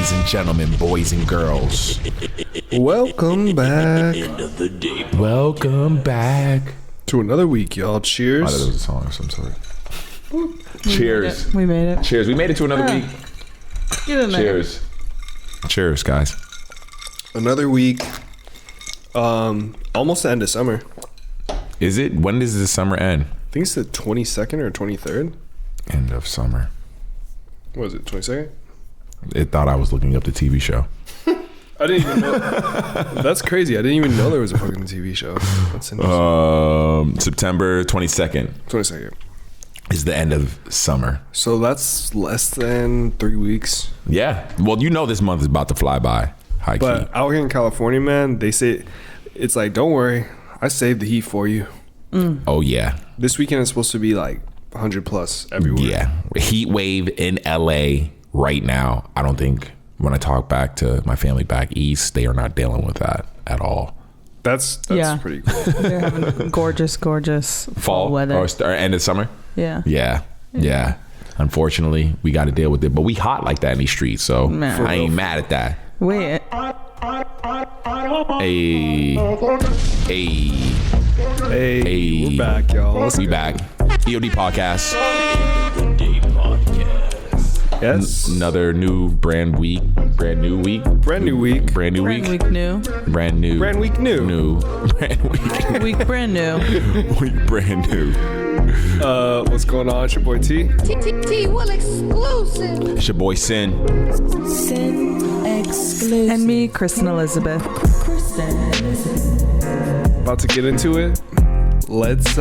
ladies and gentlemen, boys and girls. Welcome back. Welcome back To another week, y'all. Cheers. Oh, that was a song of some sort. Cheers. We made it. Cheers. We made it to another week. Get in there. Cheers. Cheers, guys. Another week. Almost the end of summer. Is it? When does the summer end? I think it's the 22nd or 23rd. End of summer. What was it, 22nd? It thought I was looking up the TV show. I didn't even know. That's crazy. I didn't even know there was a fucking TV show. That's interesting. September 22nd 22nd. is the end of summer. So that's less than 3 weeks. Yeah. Well, you know this month is about to fly by. High key. But out here in California, man, they say, it's like, don't worry. I saved the heat for you. Oh, yeah. This weekend is supposed to be like 100 plus everywhere. Yeah. Heat wave in LA right now. I don't think when I talk back to my family back east, they are not dealing with that at all. That's pretty cool. They're having gorgeous fall weather. Or end of summer? Yeah. Yeah. Unfortunately, we got to deal with it. But we hot like that in these streets, so Man. I ain't mad at that. Wait. Hey, we're back, y'all. We back. EOD podcast. Yes. Another brand new week. Brand new week. Brand new. Brand Brand new. week new. Week brand new. Week brand new. What's going on? It's your boy T. T will exclusive. It's your boy Sin. Exclusive. And me, Kristen Elizabeth. About to get into it. Let's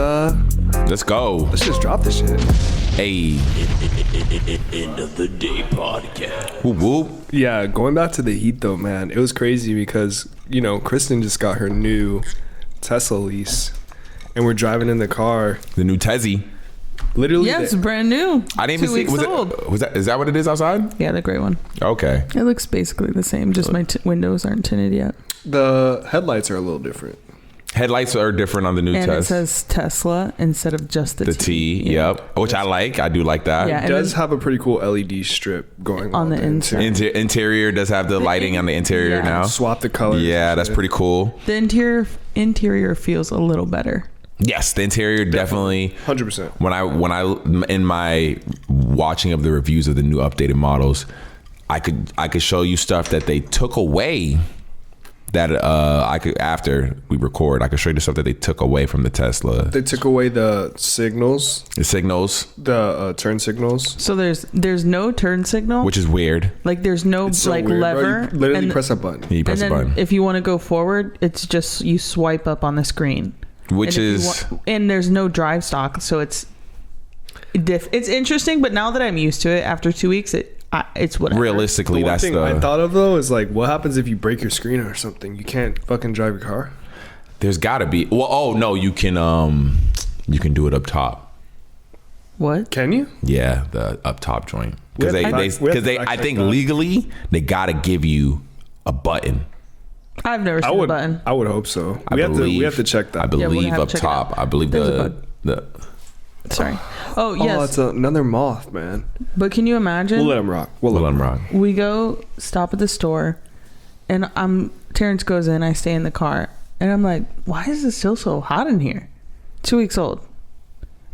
go. just drop this shit. Hey. End of the day podcast. Whoop whoop. Yeah, going back to the heat though, man, it was crazy because, Kristen just got her new Tesla lease and we're driving in the car. The new Tezzy. Literally. Yeah, it's brand new. I didn't even 2 see. weeks old. Is that what it is outside? Yeah, the gray one. Okay. It looks basically the same. Just my windows aren't tinted yet. The headlights are a little different. Headlights are different on the new And Tesla. it says Tesla instead of just the T. Yeah. Yep. Which I like. I do like that. Yeah. It And does then- have a pretty cool LED strip going On the inside. Interior does have the lighting on the interior Yeah. now. Swap the colors. Yeah, that's pretty cool. The interior feels a little better. Yes, the interior definitely. 100%. When I in my watching of the reviews of the new updated models, I could show you stuff that they took away. That after we record, I could show you the stuff that they took away from the Tesla. They took away the signals, The signals, the turn signals. So there's no turn signal. which is weird. Like there's no It's so weird, bro. lever. You literally and- press a button. You press and a then button, if you want to go forward, it's just you swipe up on the screen. which and is and there's no drive stock, so it's interesting. But now that I'm used to it, after 2 weeks, it's whatever. realistically The one that's thing the. I thought of though is like, what happens if you break your screen or something? You can't fucking drive your car. There's got to be. Well, oh no, you can do it up top. What? Can you? Yeah, the up top joint. We Because have to I fact think check that. legally they got to give you a button. I've never seen a button. I would hope so. I We believe, have to check that. I we'll believe have to up check it top. out. I believe There's a the bug. Sorry. Oh yes. Oh, it's another moth, man. But can you imagine? We'll let him rock. Well, I'm wrong. We go stop at the store, and Terrence goes in. I stay in the car, and I'm like, "Why is it still so hot in here?" 2 weeks old,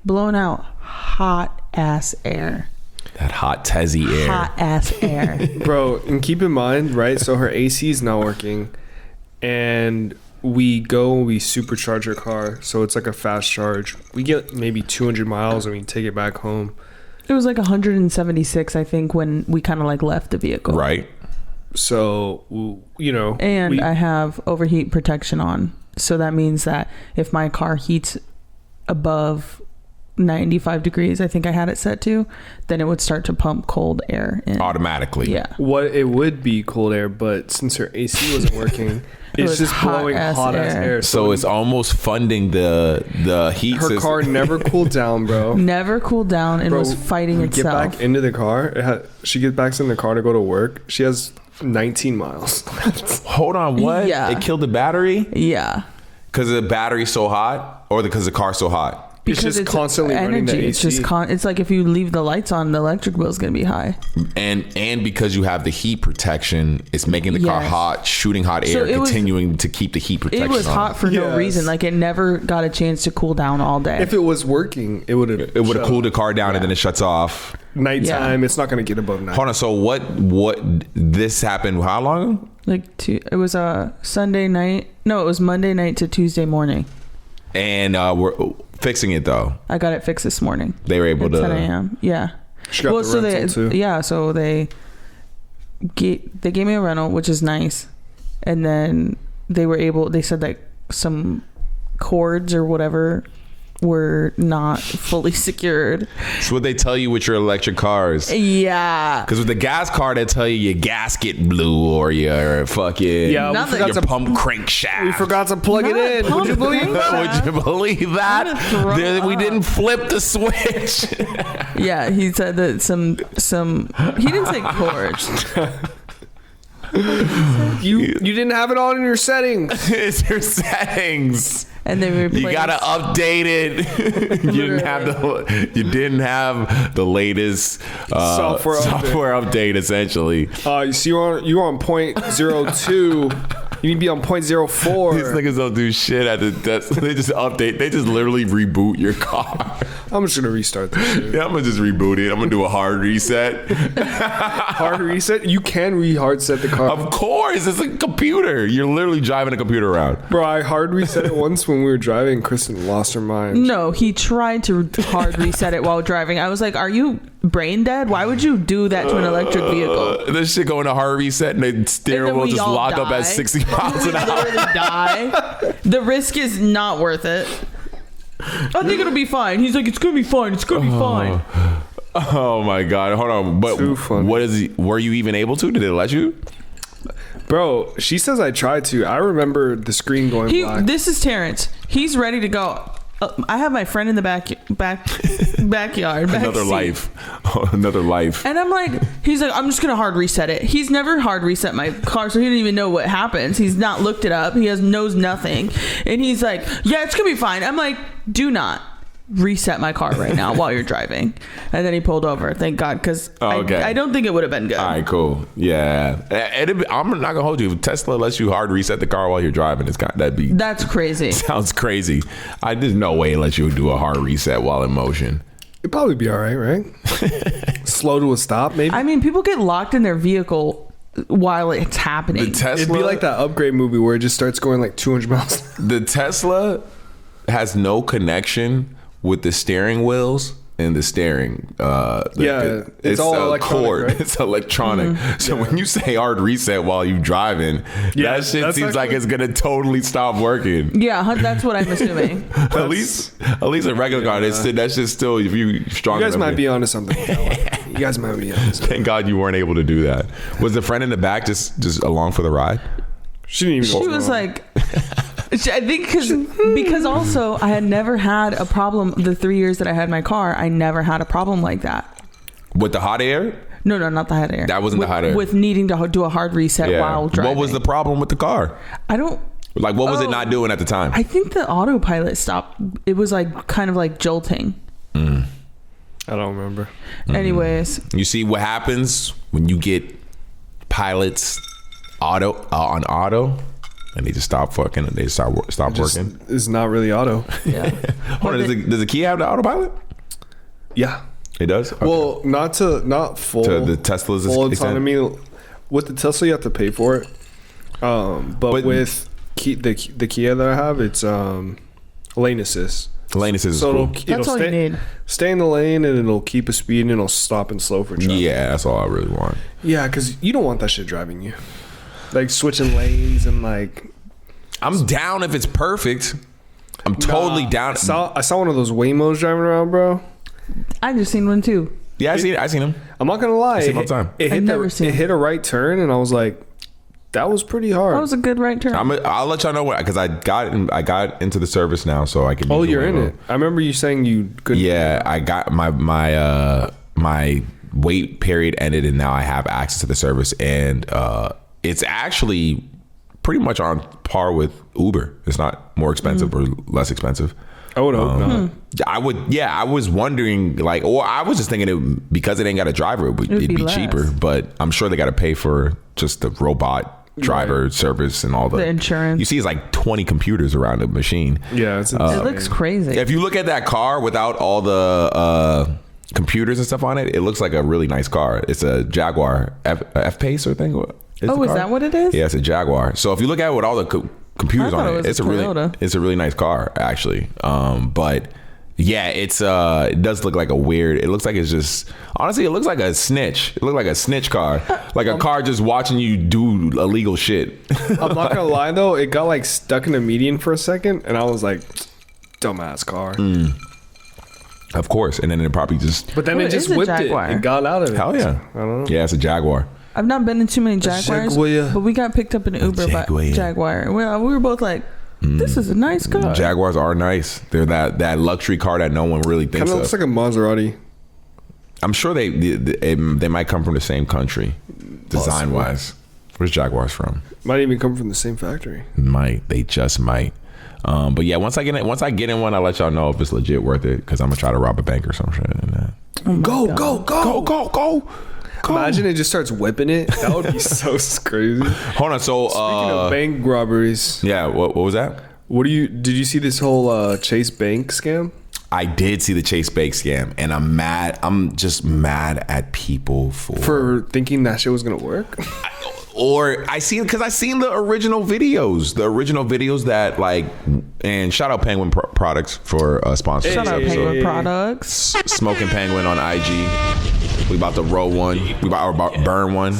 blowing out hot ass air. That hot Tezzy air. Hot ass air. Bro, and keep in mind, right? So her AC is not working, and we supercharge her car, so it's like a fast charge. We get maybe 200 miles, and we take it back home. It was like 176, I think, when we kind of like left the vehicle. Right. So And I have overheat protection on, so that means that if my car heats above 95 degrees, I think I had it set to, then it would start to pump cold air in. Automatically. Yeah. what it would be cold air, but since her AC wasn't working, it's was just blowing hot-ass hot ass air. air. So it's almost funding the heat her system. car never cooled down, bro. Never cooled down and Bro, was fighting we itself. Get back into the car. She gets back in the car to go to work. She has 19 miles. Hold on, what? Yeah. It killed the battery? Yeah. Because the battery's so hot, or because the car's so hot? because just constantly running the It's AC. just it's like if you leave the lights on, the electric bill is going to be high. And because you have the heat protection, it's making the car Yes. hot, shooting hot air, it was- continuing to keep the heat protection It was on. hot for no Yes. reason. Like it never got a chance to cool down all day. If it was working, it would have cooled the car down and then it shuts off. nighttime. Yeah. It's not going to get above 9. Hold on. So what this happened how long? It was a Sunday night. No, it was Monday night to Tuesday morning. And we're fixing it though. I got it fixed this morning. They were able at to 10 a.m. Yeah. She got the rental too. Yeah, so they gave me a rental, which is nice. And then they said that some cords or whatever were not fully secured. It's what they tell you with your electric cars. Yeah. Because with the gas car, they tell you your gasket blew or your fucking Yeah, Nothing. your pump crankshaft. We forgot to plug it in. Not Would you believe pump that? Would you believe that? I'm gonna throw We up. didn't flip the switch. Yeah, he said that some he didn't say cords. You didn't have it on in your settings. It's your settings. And they replaced. You gotta update it. You didn't have the latest Software update essentially. You see, you're on 0.02. You need to be on 0.04. These niggas don't do shit at the desk. They just update. They just literally reboot your car. I'm just gonna restart this shit. Yeah, I'm gonna just reboot it. I'm gonna do a hard reset. Hard reset. You can hard set the car. Of course, it's a computer. You're literally driving a computer around. Bro, I hard reset it once when we were driving. Kristen lost her mind. No, he tried to hard reset it while driving. I was like, "Are you brain dead? Why would you do that to an electric vehicle?" This shit going to hard reset and the steering And then wheel we just all lock up die. at 60 miles We an hour. literally die. The risk is not worth it. I think it'll be fine. He's like, "It's gonna be fine. It's gonna be fine." Oh my god, hold on. But Too funny. what is he? Were you even able to? Did it let you? Bro, she says I tried to. I remember the screen going black. This is Terrence. He's ready to go. I have my friend in the backyard. Another backseat. life. Another life. And I'm like, he's like, I'm just gonna hard reset it. He's never hard reset my car, so he didn't even know what happens. He's not looked it up. He knows nothing. And he's like, yeah, it's gonna be fine. I'm like, do not reset my car right now while you're driving. And then he pulled over. Thank God, because Okay. I don't think it would have been good. All right, cool. Yeah, I'm not gonna hold you. If Tesla lets you hard reset the car while you're driving, That's crazy. sounds crazy. There's no way it lets you do a hard reset while in motion. It'd probably be all right? Slow to a stop, maybe. I mean, people get locked in their vehicle while it's happening. The Tesla, It'd be like that Upgrade movie where it just starts going like 200 miles. The Tesla has no connection with the steering wheels and the steering. It's all a electronic, cord. right? It's electronic. So when you say hard reset while you driving, Yeah, that shit that's seems like actually- it's gonna totally stop working. Yeah, that's what I'm assuming. At least a regular car. That's just still if you strong. You guys enough might to- be onto something. You guys might be onto something. Thank God you weren't able to do that. Was the friend in the back just along for the ride? She didn't even. She was like, I think because also I had never had a problem. The 3 years that I had my car, I never had a problem like that. With the hot air? No, not the hot air. That wasn't the hot air. With needing to do a hard reset while driving. What was the problem with the car? I don't. Like, what was it Oh. not doing at the time? I think the autopilot stopped. It was like kind of like jolting. I don't remember. Anyways, You see what happens when you get pilots on auto, and they just stop fucking and they stop working. It's not really auto. yeah. Hold on, does the Kia have the autopilot? Yeah. It does. Okay. Well, not full. To the Tesla's full extent? autonomy. With the Tesla, you have to pay for it. But with the Kia that I have, it's lane assist. Lane assist is So cool. That's all you need. Stay in the lane, and it'll keep a speed, and it'll stop and slow for traffic. Yeah, that's all I really want. Yeah, because you don't want that shit driving you. Like switching lanes and like. I'm down if it's perfect. I'm totally down. I saw one of those Waymos driving around, bro. I just seen one too. Yeah, I seen him. I'm not gonna lie. see him all the time. It I've never seen it it. hit a right turn, and I was like, that was pretty hard. That was a good right turn. I'll let y'all know what, because I got into the service now, so I can. Oh, use the you're in Waymo. it. I remember you saying you couldn't. Yeah, I got my wait period ended, and now I have access to the service, and it's actually pretty much on par with Uber. It's not more expensive or less expensive. I would hope not. I would, yeah. I was wondering, like, or I was just thinking because it ain't got a driver, it'd be less. cheaper. But I'm sure they got to pay for just the robot driver service and all The insurance. You see, it's like 20 computers around the machine. Yeah, it's insane. It looks crazy. If you look at that car without all the computers and stuff on it, it looks like a really nice car. It's a Jaguar F-Pace or thing. Is that what it is? Yeah, it's a Jaguar. So if you look at it with all the computers I thought on it it, was a Toyota. it's a really nice car actually. But yeah, it does look like a weird. It looks like it's just honestly, it looks like a snitch. It looks like a snitch car, like a car just watching you do illegal shit. I'm not gonna lie though, it got like stuck in a median for a second, and I was like, dumbass car. Of course, and then it probably just. But then What it just is a whipped it Jaguar? and got out of it. Hell yeah! I don't know. Yeah, it's a Jaguar. I've not been in too many Jaguars, Jaguar. but we got picked up in an Uber by Jaguar. Jaguar. We were both like, this is a nice car. Jaguars are nice. They're that luxury car that no one really Kind thinks of of. looks like a Maserati. I'm sure they might come from the same country, design wise. Where's Jaguars from? Might even come from the same factory. They just might. But yeah, once I get in one, I'll let y'all know if it's legit worth it because I'm gonna try to rob a bank or some shit. And Oh my Go, God. go. Imagine it just starts whipping it. That would be so crazy. hold on. So Speaking of bank robberies, yeah, what was that? did you see this whole Chase Bank scam? I did see the Chase Bank scam, and I'm mad. I'm just mad at people For thinking that shit was gonna work? Or I seen the original videos that like, and shout out Penguin Products for sponsorship. Shout out Hey. Penguin Products. Smoking Penguin on IG. We about to roll one. We about to burn one.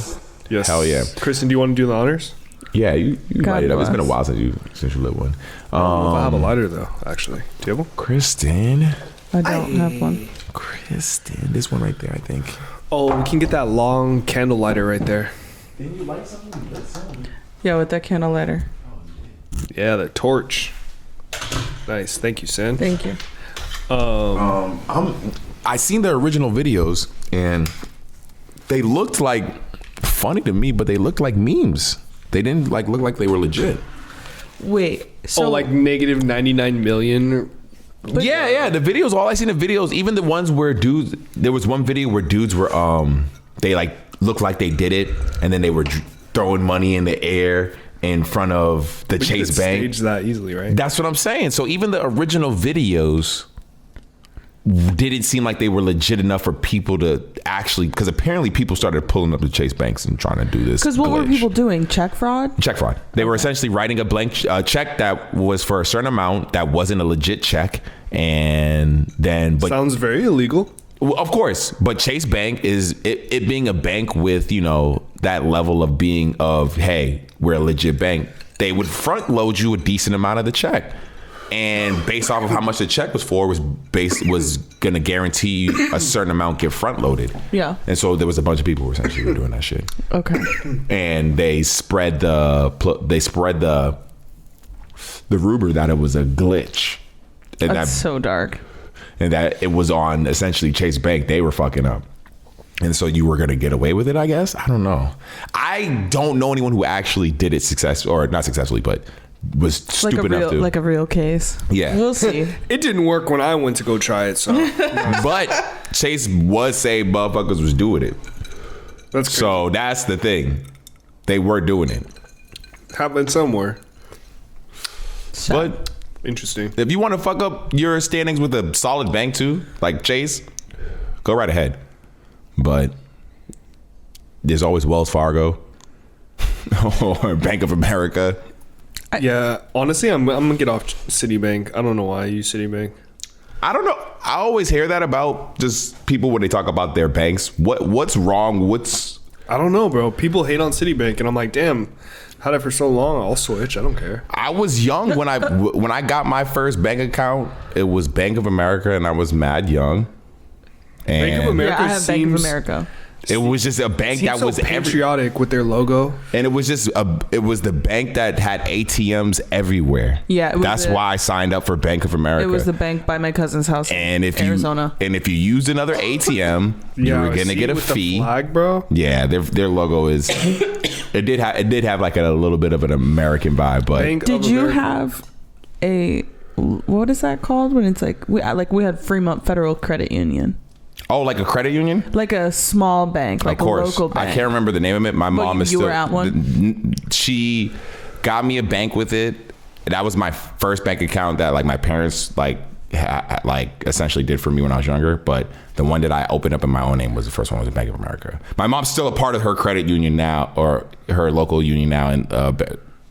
Yes. Hell yeah. Kristen, do you want to do the honors? Yeah, you God light it up. It's been a bless. while since you lit one. I have a lighter though. Actually, do you have one? Kristen, I don't have one. Kristen, this one right there, I think. Oh, we can get that long candle lighter right there. Yeah, with that candle lighter. Yeah, the torch. Nice, thank you, Sin. Thank you. I seen the original videos and they looked like funny to me, but they looked like memes. They didn't look like they were legit. Wait. So like negative 99 million. Yeah. The videos, all I seen the videos, even the ones where dudes, there was one video where dudes were, they like looked like they did it and then they were throwing money in the air in front of the Chase Bank. Stage that easily, right? That's what I'm saying. So even the original videos didn't seem like they were legit enough for people to actually, because apparently people started pulling up the Chase Banks and trying to do this. Because what were glitch. people doing? Check fraud? Check fraud. They were essentially writing a blank check that was for a certain amount that wasn't a legit check, and then Sounds very illegal. well, of course, but Chase Bank is it being a bank with that level of being hey, we're a legit bank. They would front load you a decent amount of the check. And based off of how much the check was for, was going to guarantee you a certain amount get front loaded. Yeah. And so there was a bunch of people who essentially were doing that shit. Okay. And they spread the rumor that it was a glitch. And That's so dark. and that it was on essentially Chase Bank. They were fucking up. And so you were going to get away with it, I guess. I don't know. I don't know anyone who actually did it not successfully, but was stupid enough to. Like a real case. Yeah. We'll see. It didn't work when I went to go try it, so But Chase was saying motherfuckers was doing it. that's crazy. So that's the thing. They were doing it. Happened somewhere. So, But Interesting. if you want to fuck up your standings with a solid bank too, like Chase, go right ahead. But there's always Wells Fargo or Bank of America. Yeah, honestly, I'm gonna get off Citibank. I don't know why I use Citibank. I don't know. I always hear that about just people when they talk about their banks. What's wrong? I don't know, bro. People hate on Citibank, and I'm like, damn, had it for so long. I'll switch. I don't care. I was young when I got my first bank account. It was Bank of America, and I was mad young. And Bank of America yeah, I have Bank of seems- America. it was just a bank Seems that so was patriotic with their logo. and it was just it was the bank that had ATMs everywhere. Yeah, it was that's why I signed up for Bank of America. It was the bank by my cousin's house and in Arizona. if you used another ATM, you were I gonna see get it a with the fee. flag, bro. Yeah, their logo is it did have like a little bit of an American vibe, but Bank Did of you America. have a what is that called when it's like we had Fremont Federal Credit Union. Oh, like a credit union? Like a small bank, like of course. a local bank. I can't remember the name of it. My mom is you still. were at one? She got me a bank with it. That was my first bank account that like my parents like essentially did for me when I was younger. But the one that I opened up in my own name was the first one. Was Bank of America. My mom's still a part of her credit union now, or her local union now, and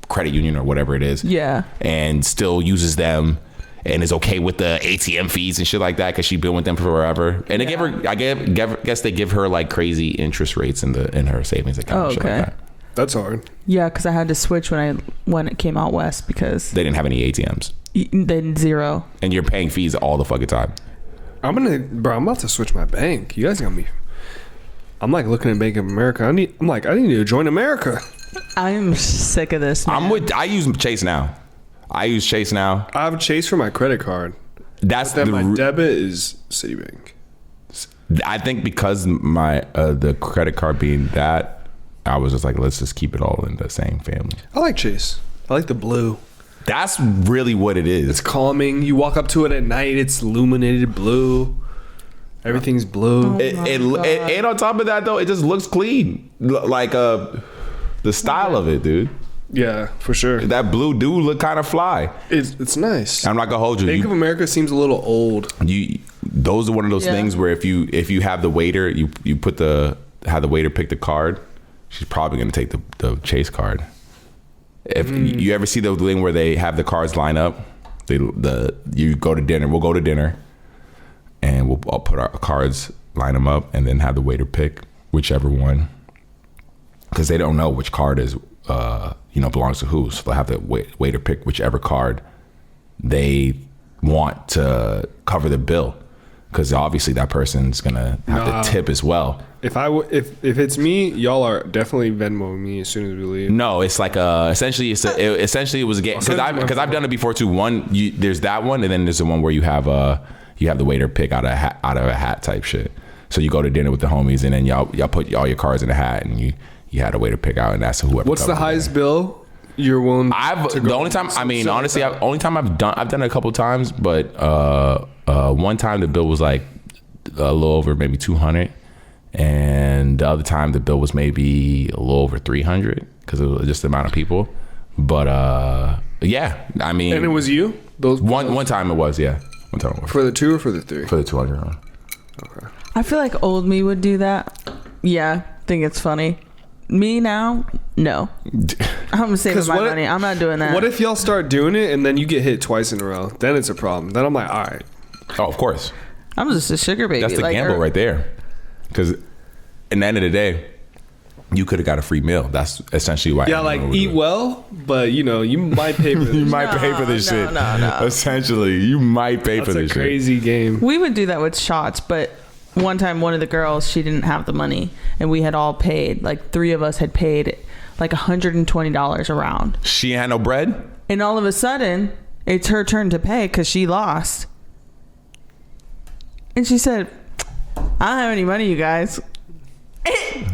credit union or whatever it is. Yeah. And still uses them. And is okay with the ATM fees and shit like that because she's been with them for forever. And they give her, I guess they give her like crazy interest rates in her savings account. Oh, and shit okay. like that. That's hard. Yeah, because I had to switch when it came out west because They didn't have any ATMs. then zero. And you're paying fees all the fucking time. I'm about to switch my bank. You guys got me. I'm like looking at Bank of America. I need to join America. I'm sick of this, man. I use Chase now. I have Chase for my credit card. That's My debit is Citibank. I think because my the credit card being that, I was just like, let's just keep it all in the same family. I like Chase. I like the blue. That's really what it is. It's calming. You walk up to it at night. It's illuminated blue. Everything's blue. And on top of that, though, it just looks clean. Like the style of it, dude. Yeah, for sure. That blue do look kind of fly. It's nice. I'm not gonna hold you. Bank of America seems a little old. Those are one of those things where if you have the waiter, you have the waiter pick the card. She's probably gonna take the Chase card. If you ever see the thing where they have the cards line up, you go to dinner. We'll go to dinner, and I'll put our cards, line them up, and then have the waiter pick whichever one, because they don't know which card is. Belongs to who. So they'll have the waiter pick whichever card they want to cover the bill, because obviously that person's gonna have to tip as well. If it's me, y'all are definitely Venmo me as soon as we leave. No, it's like essentially it was a game, because I've done it before too. There's that one, and then there's the one where you have the waiter pick out of a hat type shit. So you go to dinner with the homies, and then y'all put all your cards in a hat, and you had a way to pick out, and that's whoever. What's the highest bill you're willing to go? The only time, honestly, I've done it a couple times, but one time the bill was like a little over maybe 200, and the other time the bill was maybe a little over 300 because it was just the amount of people. But yeah, I mean, and it was you. Those one time it was, yeah. One time it was. For the 2 or for the 3? For the 200. Okay. I feel like old me would do that. Yeah, think it's funny. Me now, no. I'm saving my money. I'm not doing that. What if y'all start doing it and then you get hit twice in a row? Then it's a problem. Then I'm like, all right. Oh, of course. I'm just a sugar baby. That's the gamble right there. Because in the end of the day, you could have got a free meal. That's essentially why. Yeah, like eat well, but you might pay for this. You might pay for this shit. No. Essentially, you might pay for this shit. That's a crazy game. We would do that with shots, but one time one of the girls, she didn't have the money, and we had all paid. Like 3 of us had paid like $120 a round. She had no bread? And all of a sudden, it's her turn to pay because she lost. And she said, I don't have any money, you guys.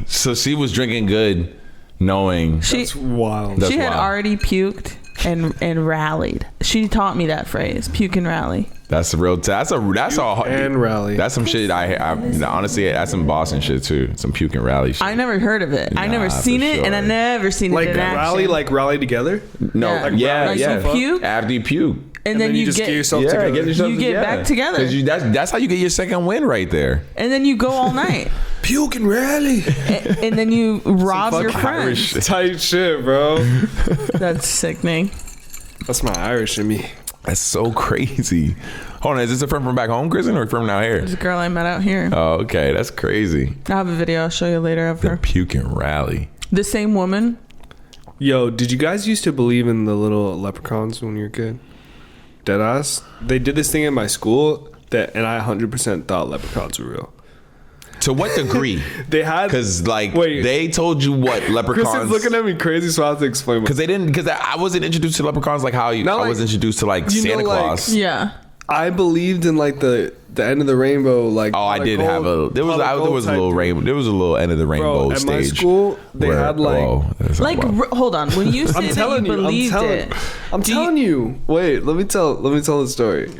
So she was drinking good, knowing. That's wild. She had already puked and rallied. She taught me that phrase, puke and rally. That's a real. That's all. And rally. That's some shit. I honestly, that's some Boston shit too. Some puke and rally shit. I never heard of it. I never seen it, and I never seen it in action. Like rally together. No, yeah. You puke after you puke. And then you just get yourself together. You get back together. That's how you get your second win right there. And then you go all night. Puke and rally. And then you rob your friends. Tight shit, bro. That's sickening. That's my Irish in me. That's so crazy. Hold on, is this a friend from back home, Kristen, or from out here? It's a girl I met out here. Oh, okay. That's crazy. I have a video I'll show you later of her. The puke and rally. The same woman. Yo, did you guys used to believe in the little leprechauns when you were a kid? Deadass. They did this thing in my school and I 100% thought leprechauns were real. To what degree? They had, because they told you what leprechauns. Kristen's looking at me crazy, so I have to explain. Because I wasn't introduced to leprechauns like how I was introduced to like Santa Claus. Yeah. I believed in like the end of the rainbow. Like, Oh, I did have a. There was a little rainbow. There was a little end of the rainbow Bro, at stage. my school, they had like. Like, hold on. When you say that you believed it, I'm telling you. Wait, let me tell the story.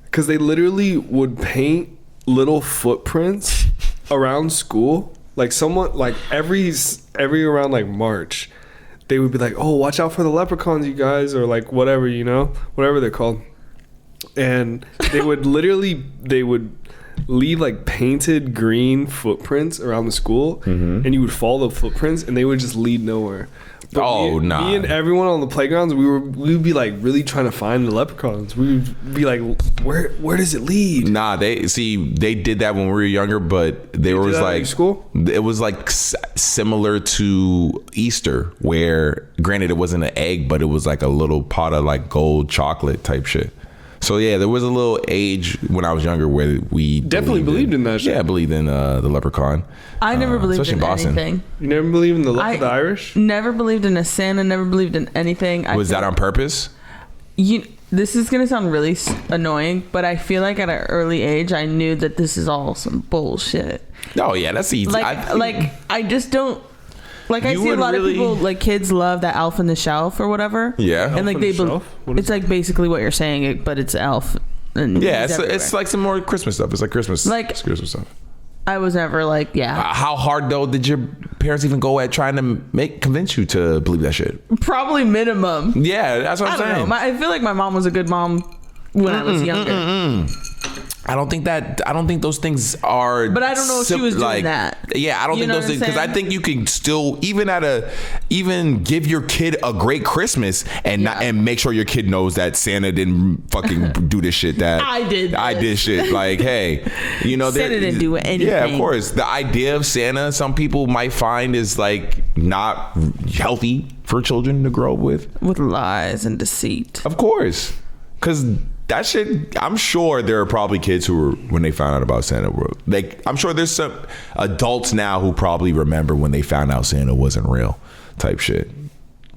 Because they literally would paint little footprints around school. Like someone, like every around like March, they would be like, "Oh, watch out for the leprechauns, you guys," or like whatever, whatever they're called. And they would leave like painted green footprints around the school, and you would follow the footprints, and they would just lead nowhere. But me and everyone on the playgrounds, we'd be like really trying to find the leprechauns. We'd be like, where does it lead? Nah, they did that when we were younger, but there was like school. It was like similar to Easter, where granted it wasn't an egg, but it was like a little pot of like gold chocolate type shit. So yeah, there was a little age when I was younger where we definitely believed in that shit. Yeah, I believed in the leprechaun. I never believed especially in in Boston. anything. You never believed in the luck of the Irish? Never believed in a Santa. Never believed in anything. Was that on purpose? This is gonna sound really annoying, but I feel like at an early age, I knew that this is all some bullshit. Oh yeah, that's easy. I just don't. Like, I see a lot of people, like, kids love that Elf on the Shelf or whatever. Yeah. And, like, it's, like, basically what you're saying, but it's Elf. And yeah, it's like some more Christmas stuff. It's like Christmas. It's Christmas stuff. I was never like, yeah. How hard, though, did your parents even go at trying to convince you to believe that shit? Probably minimum. Yeah, that's what I'm saying. I feel like my mom was a good mom when I was younger. I don't think those things are. But I don't know if she was doing that. Yeah, I don't think those things, because I think you can still even give your kid a great Christmas and make sure your kid knows that Santa didn't fucking do this shit that I did shit. Like, hey, Santa didn't do anything. Yeah, of course. The idea of Santa, some people might find is like not healthy for children to grow up with lies and deceit. Of course, because that shit, I'm sure there are probably kids who were, when they found out about Santa, I'm sure there's some adults now who probably remember when they found out Santa wasn't real type shit.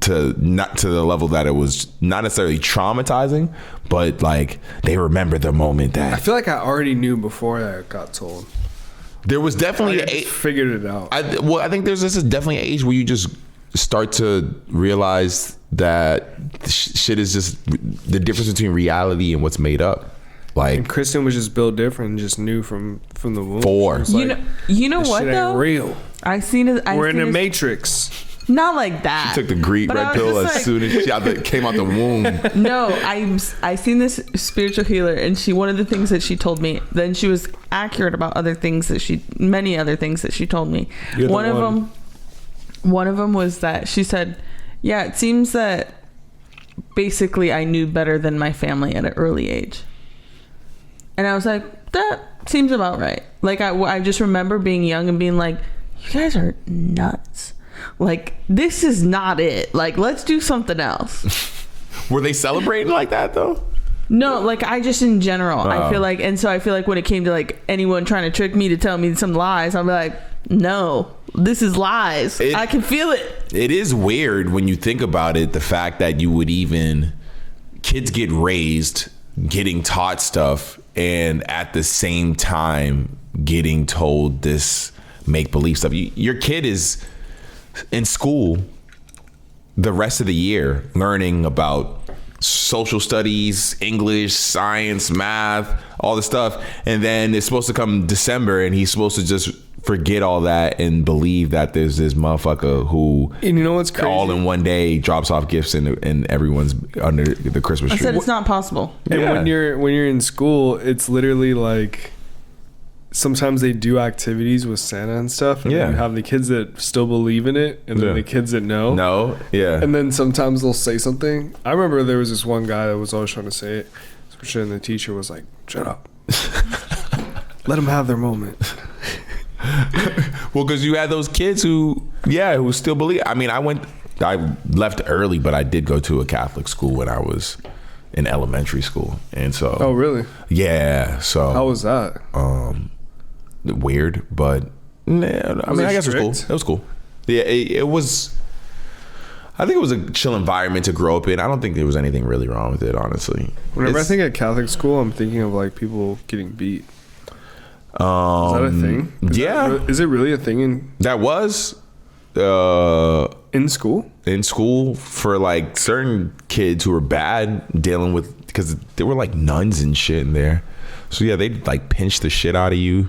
Not to the level that it was not necessarily traumatizing, but like they remember the moment that. I feel like I already knew before I got told. There was definitely figured it out. I think there's definitely an age where you just start to realize that shit is just the difference between reality and what's made up. Like, and Kristen was just built different and just knew from the womb. You know what though? Real. We're in the Matrix. Not like that. She took the red pill as soon as she came out the womb. No, I seen this spiritual healer, and one of the things that she told me, then she was accurate about many other things that she told me. One of them was that she said, yeah, it seems that basically I knew better than my family at an early age. And I was like, that seems about right. Like, I just remember being young and being like, you guys are nuts. Like, this is not it. Like, let's do something else. Were they celebrating like that, though? No, like, I just in general, I feel like, and so I feel like when it came to like anyone trying to trick me to tell me some lies, I'm like, no, this is lies. I can feel it. It is weird when you think about it, the fact that you would kids get raised getting taught stuff and at the same time getting told this make-believe stuff. Your kid is in school the rest of the year learning about social studies, English, science, math, all the stuff, and then it's supposed to come December and he's supposed to just forget all that and believe that there's this motherfucker who, and you know what's crazy, all in one day drops off gifts and everyone's under the Christmas tree. I said it's not possible. And when you're in school, it's literally like sometimes they do activities with Santa and stuff, and then you have the kids that still believe in it, and then the kids that and then sometimes they'll say something. I remember there was this one guy that was always trying to say it, and the teacher was like, shut up. Let them have their moment. Well, because you had those kids who still believe. I mean, I left early, but I did go to a Catholic school when I was in elementary school, and so. Oh, really? Yeah. So how was that? Weird, but I guess it was cool. It was cool. Yeah, it was. I think it was a chill environment to grow up in. I don't think there was anything really wrong with it, honestly. Whenever I think of Catholic school, I'm thinking of like people getting beat. Is that a thing? Is it really a thing that was in school? In school for like certain kids who were bad dealing with, because there were like nuns and shit in there. So yeah, they'd like pinch the shit out of you.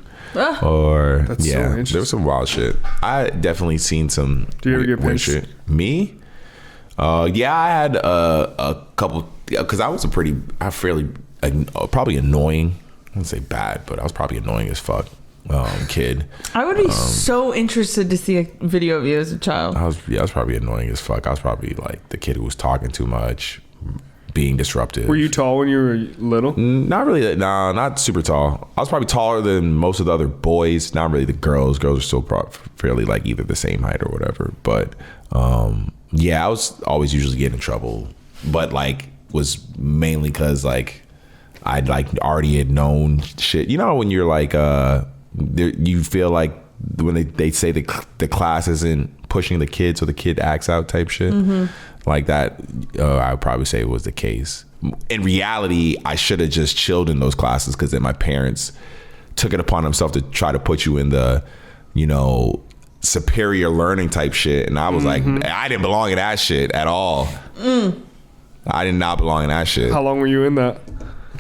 Or That's so there interesting. was some wild shit. I definitely seen some. Do you ever get pinched? Shit. Me? Yeah, I had a couple, because I was probably annoying. I wouldn't say bad, but I was probably annoying as fuck kid. I would be so interested to see a video of you as a child. I was probably annoying as fuck. I was probably like the kid who was talking too much, being disruptive. Were you tall when you were little? Not really. No, not super tall. I was probably taller than most of the other boys. Not really the girls. Girls are still fairly like either the same height or whatever. But yeah, I was always usually getting in trouble. But like was mainly because like I'd like already had known shit. You know when you're like you feel like when they say the class isn't pushing the kid, so the kid acts out type shit. Like that, I would probably say it was the case. In reality, I should have just chilled in those classes, because then my parents took it upon themselves to try to put you in the, superior learning type shit. And I was like, I didn't belong in that shit at all. I did not belong in that shit. How long were you in that?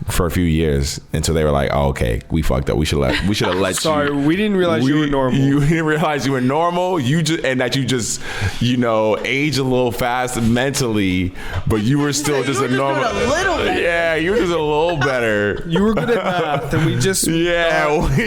For a few years, until they were like, "Oh, okay, we fucked up. We should have let Sorry, you." we didn't realize you were normal. You didn't realize you were normal. You just age a little fast mentally, but you were still just a normal. A little better. Yeah, you were just a little better. You were good at math, and we just we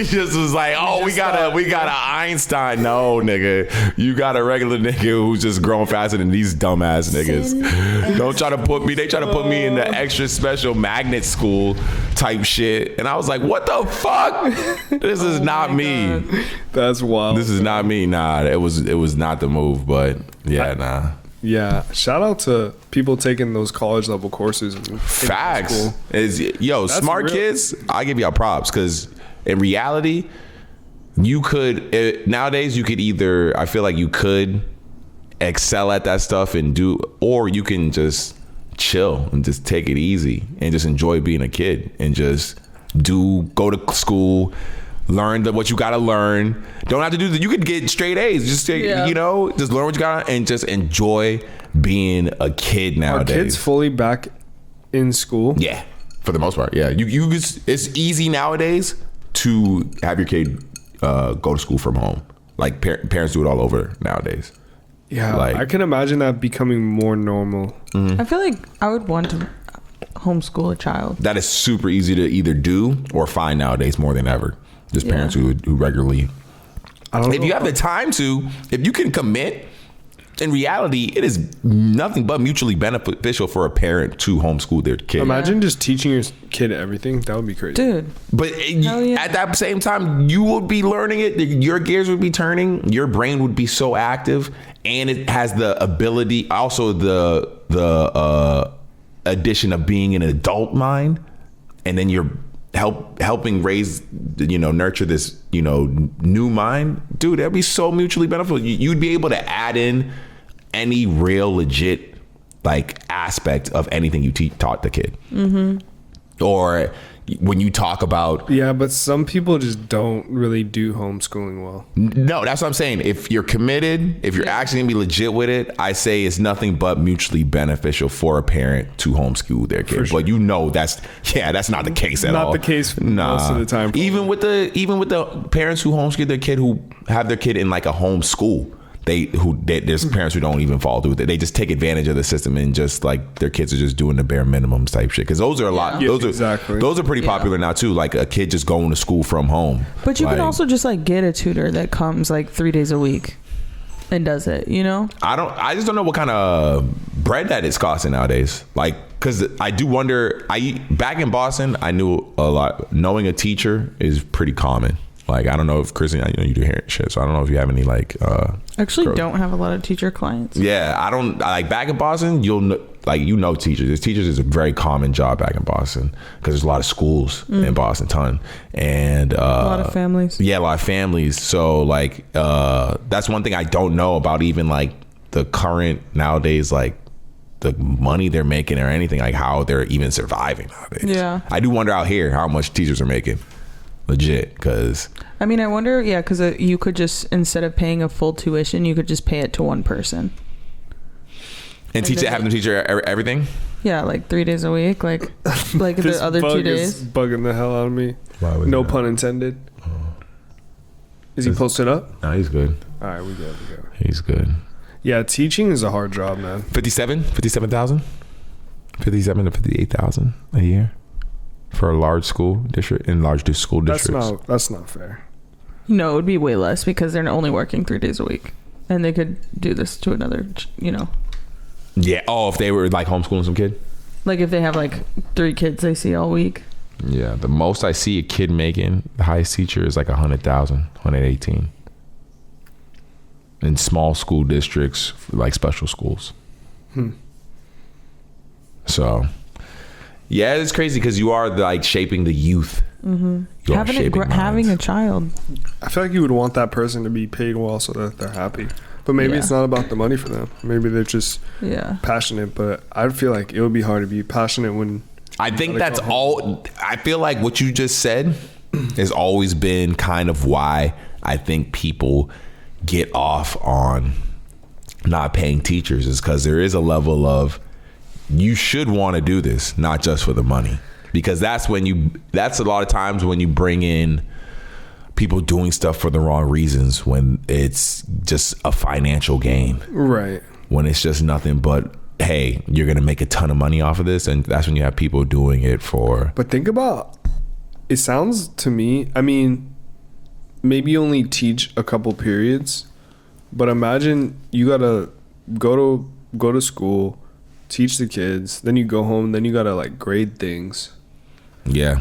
just was like, we got a Einstein. No, nigga, you got a regular nigga who's just growing faster than these dumbass niggas. Don't try to put me. They try to put me in the extra special magnet school type shit, and I was like, what the fuck? This is not me. God. That's wild. This is not me. Nah, it was not the move. But yeah, yeah, shout out to people taking those college level courses. Facts. That's Smart real. kids, I give y'all props, because in reality, nowadays you could either, I feel like you could excel at that stuff and do, or you can just chill and just take it easy and just enjoy being a kid and just go to school, learn what you gotta learn. Don't have to do that. You could get straight A's. Just take, just learn what you gotta, and just enjoy being a kid nowadays. Are kids fully back in school? Yeah, for the most part. Yeah, it's easy nowadays to have your kid go to school from home. Like parents do it all over nowadays. Yeah, I can imagine that becoming more normal. I feel like I would want to homeschool a child. That is super easy to either do or find nowadays more than ever. Just parents who regularly. If you have the time to, if you can commit, in reality, it is nothing but mutually beneficial for a parent to homeschool their kid. Imagine just teaching your kid everything. That would be crazy. Dude. But at that same time, you would be learning it. Your gears would be turning. Your brain would be so active. And it has the ability, also the addition of being an adult mind. And then you're helping raise, nurture this, new mind. Dude, that'd be so mutually beneficial. You'd be able to add in any real legit like aspect of anything you taught the kid. Or when you talk about, but some people just don't really do homeschooling well. No, that's what I'm saying. If you're committed, if you're actually gonna be legit with it, I say it's nothing but mutually beneficial for a parent to homeschool their kid. Sure. But that's not the case at all. Not the case most of the time. Even with the parents who homeschool their kid, who have their kid in like a home school, there's parents who don't even follow through with it. They just take advantage of the system and just like their kids are just doing the bare minimums type shit. Because those are a lot. Those are pretty popular now too. Like a kid just going to school from home. But you can also just like get a tutor that comes like 3 days a week and does it. I just don't know what kind of bread that is costing nowadays. Like, because I do wonder. Back in Boston, I knew a lot. Knowing a teacher is pretty common. Like, I don't know if Kristen, you do hair shit, so I don't know if you have any like. Actually, don't have a lot of teacher clients. Yeah, I don't like back in Boston. Teachers. Teachers is a very common job back in Boston because there's a lot of schools in Boston, ton, and a lot of families. Yeah, a lot of families. So like, that's one thing I don't know about even like the current nowadays, like the money they're making or anything, like how they're even surviving nowadays. Yeah. I do wonder out here how much teachers are making. Legit, because I mean, I wonder, yeah, because you could just, instead of paying a full tuition, you could just pay it to one person. and teach it, have them teach her everything. Yeah, like 3 days a week, like the other 2 days. Is bugging the hell out of me. Why was No that? pun intended. Is he posted up? No, he's good. All right, we go. He's good. Yeah, teaching is a hard job, man. 57,000, 57 to 58,000 a year for a large school district in large school districts. That's not fair. No, it would be way less because they're only working 3 days a week, and they could do this to another, Yeah. Oh, if they were like homeschooling some kid. like if they have like 3 kids they see all week. Yeah, the most I see a kid making, the highest teacher is like 100,000, 118 in small school districts, like special schools. So, yeah, it's crazy because you are like shaping the youth. You are Having shaping having a minds. child. I feel like you would want that person to be paid well so that they're happy. But maybe it's not about the money for them. Maybe they're just passionate. But I feel like it would be hard to be passionate when... I think that's all. I feel like what you just said has always been kind of why I think people get off on not paying teachers, is because there is a level of, you should want to do this, not just for the money. Because that's a lot of times when you bring in people doing stuff for the wrong reasons, when it's just a financial gain. Right. When it's just nothing but, hey, you're going to make a ton of money off of this. And that's when you have people doing it for... But think about, it sounds to me, I mean, maybe you only teach a couple periods, but imagine you got to go to school, teach the kids, then you go home, then you got to like grade things. Yeah.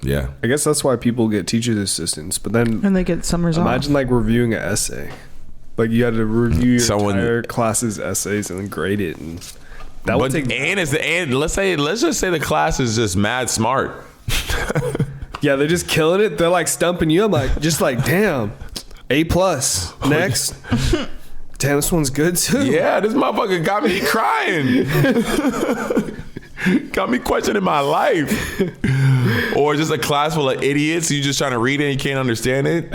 I guess that's why people get teachers assistants, but then And they get summers off. imagine like reviewing an essay. Like you had to review your entire class's essays and then grade it, and that would take. And let's just say the class is just mad smart. Yeah, they're just killing it. They're like stumping you. I'm like, just like, damn, A+. Next. Damn, this one's good too. Yeah, this motherfucker got me crying. Got me questioning my life. Or just a class full of idiots. You just trying to read it and you can't understand it.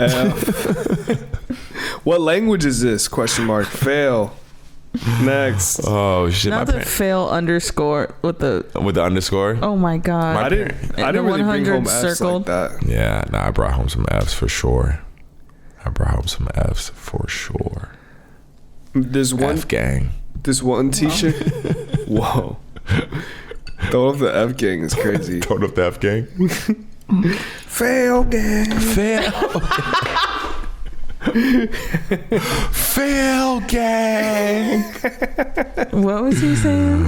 What language is this? Question mark. Fail. Next. Oh shit! Not the fail underscore with the underscore. Oh my god! I didn't really bring home F's like that. Yeah, I brought home some F's for sure. There's one F gang. This one teacher. Whoa. Throwing up the F gang is crazy. Throwing up the F gang. Fail gang. Fail gang. What was he saying?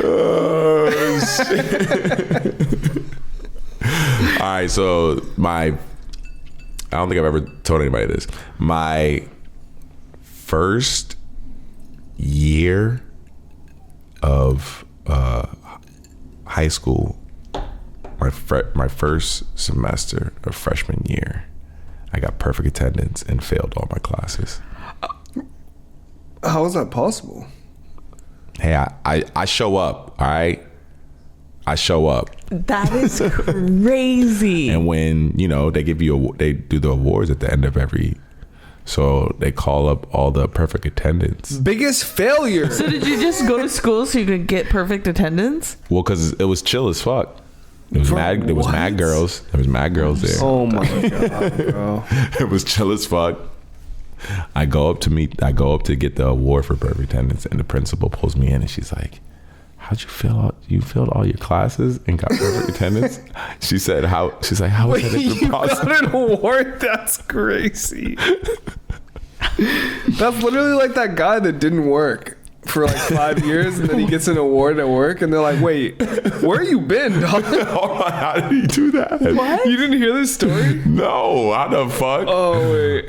Oh, shit. All right, so I don't think I've ever told anybody this. My first year of high school, my first semester of freshman year, I got perfect attendance and failed all my classes. How is that possible? Hey, I show up, all right? I show up. That is crazy. And when, they give you, they do the awards at the end of every, so they call up all the perfect attendance. Biggest failure. So did you just go to school so you could get perfect attendance? Well, because it was chill as fuck. There was mad girls. There was mad girls there. Oh my god, bro. It was chill as fuck. I go up to get the award for perfect attendance, and the principal pulls me in and she's like, how'd you feel? You failed all your classes and got perfect attendance? She's like, how was that even possible? You got an award? That's crazy. That's literally like that guy that didn't work for like 5 years and then he gets an award at work and they're like, wait, where you been, dog? How did he do that? What? You didn't hear this story? No, how the fuck? Oh wait.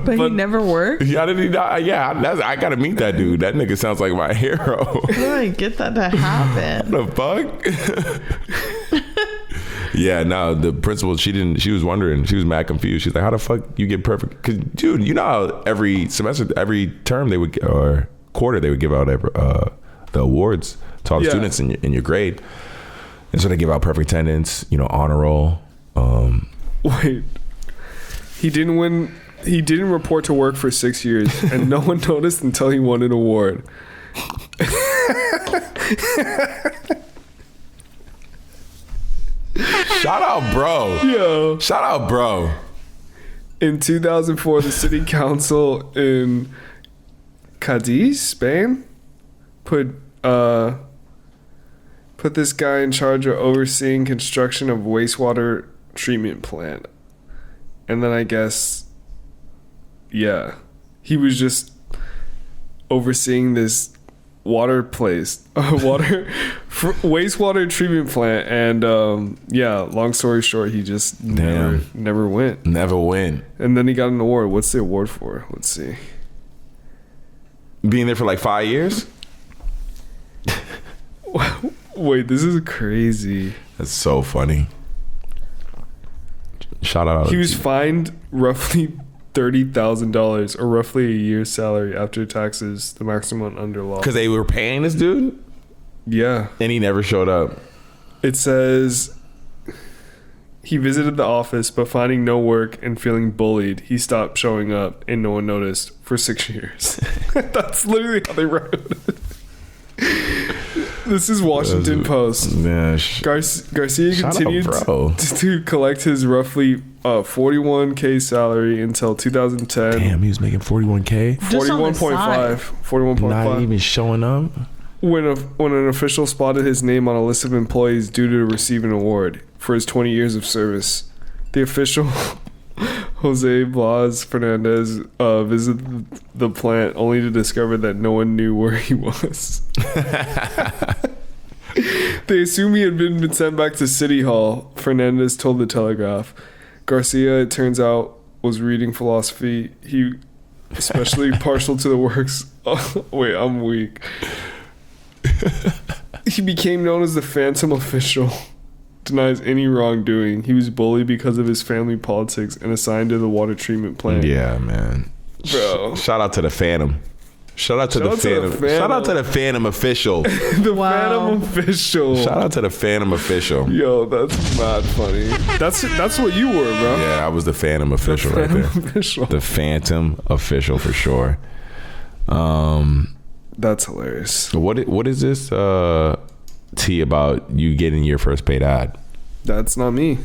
But he never worked? Yeah, did he not? Yeah, I gotta meet that dude. That nigga sounds like my hero. How did I get that to happen? What the fuck? Yeah, no, the principal, she was wondering, she was mad confused. She's like, how the fuck you get perfect? Because, dude, you know how every semester, every term they would, or quarter they would give out the awards to all the students in your grade. And so they give out perfect attendance, honor roll. Wait, he didn't win. He didn't report to work for 6 years, and no one noticed until he won an award. Shout out, bro. Yo. Shout out, bro. In 2004, the city council in Cadiz, Spain, put this guy in charge of overseeing construction of wastewater treatment plant. And then I guess, he was just overseeing this wastewater treatment plant. And long story short, he just never went. Never went. And then he got an award. What's the award for? Let's see. Being there for like 5 years? Wait, this is crazy. That's so funny. Shout out. He was fined roughly $30,000 or roughly a year's salary after taxes, the maximum under law. Because they were paying this dude? Yeah. And he never showed up. It says he visited the office, but finding no work and feeling bullied, he stopped showing up and no one noticed for 6 years. That's literally how they wrote it. This is Washington Post. Yeah, Garcia continued to collect his roughly $41K salary until 2010. Damn, he was making $41K? 41.5. 41.5. Not even showing up? When an official spotted his name on a list of employees due to receive an award for his 20 years of service, the official Jose Blas Fernandez visited the plant only to discover that no one knew where he was. They assumed he had been sent back to City Hall, Fernandez told the Telegraph. Garcia, it turns out, was reading philosophy. He especially partial to the works. Oh, wait, I'm weak. He became known as the Phantom Official. Denies any wrongdoing. He was bullied because of his family politics and assigned to the water treatment plant. Yeah, man. Bro. Shout out to the Phantom. Shout out to the Phantom. Shout out to the Phantom Official. Phantom Official. Shout out to the Phantom Official. Yo, that's mad funny. That's what you were, bro. Yeah, I was the Phantom Official right there. Official. The Phantom Official for sure. That's hilarious. What is this T about you getting your first paid ad? That's not me.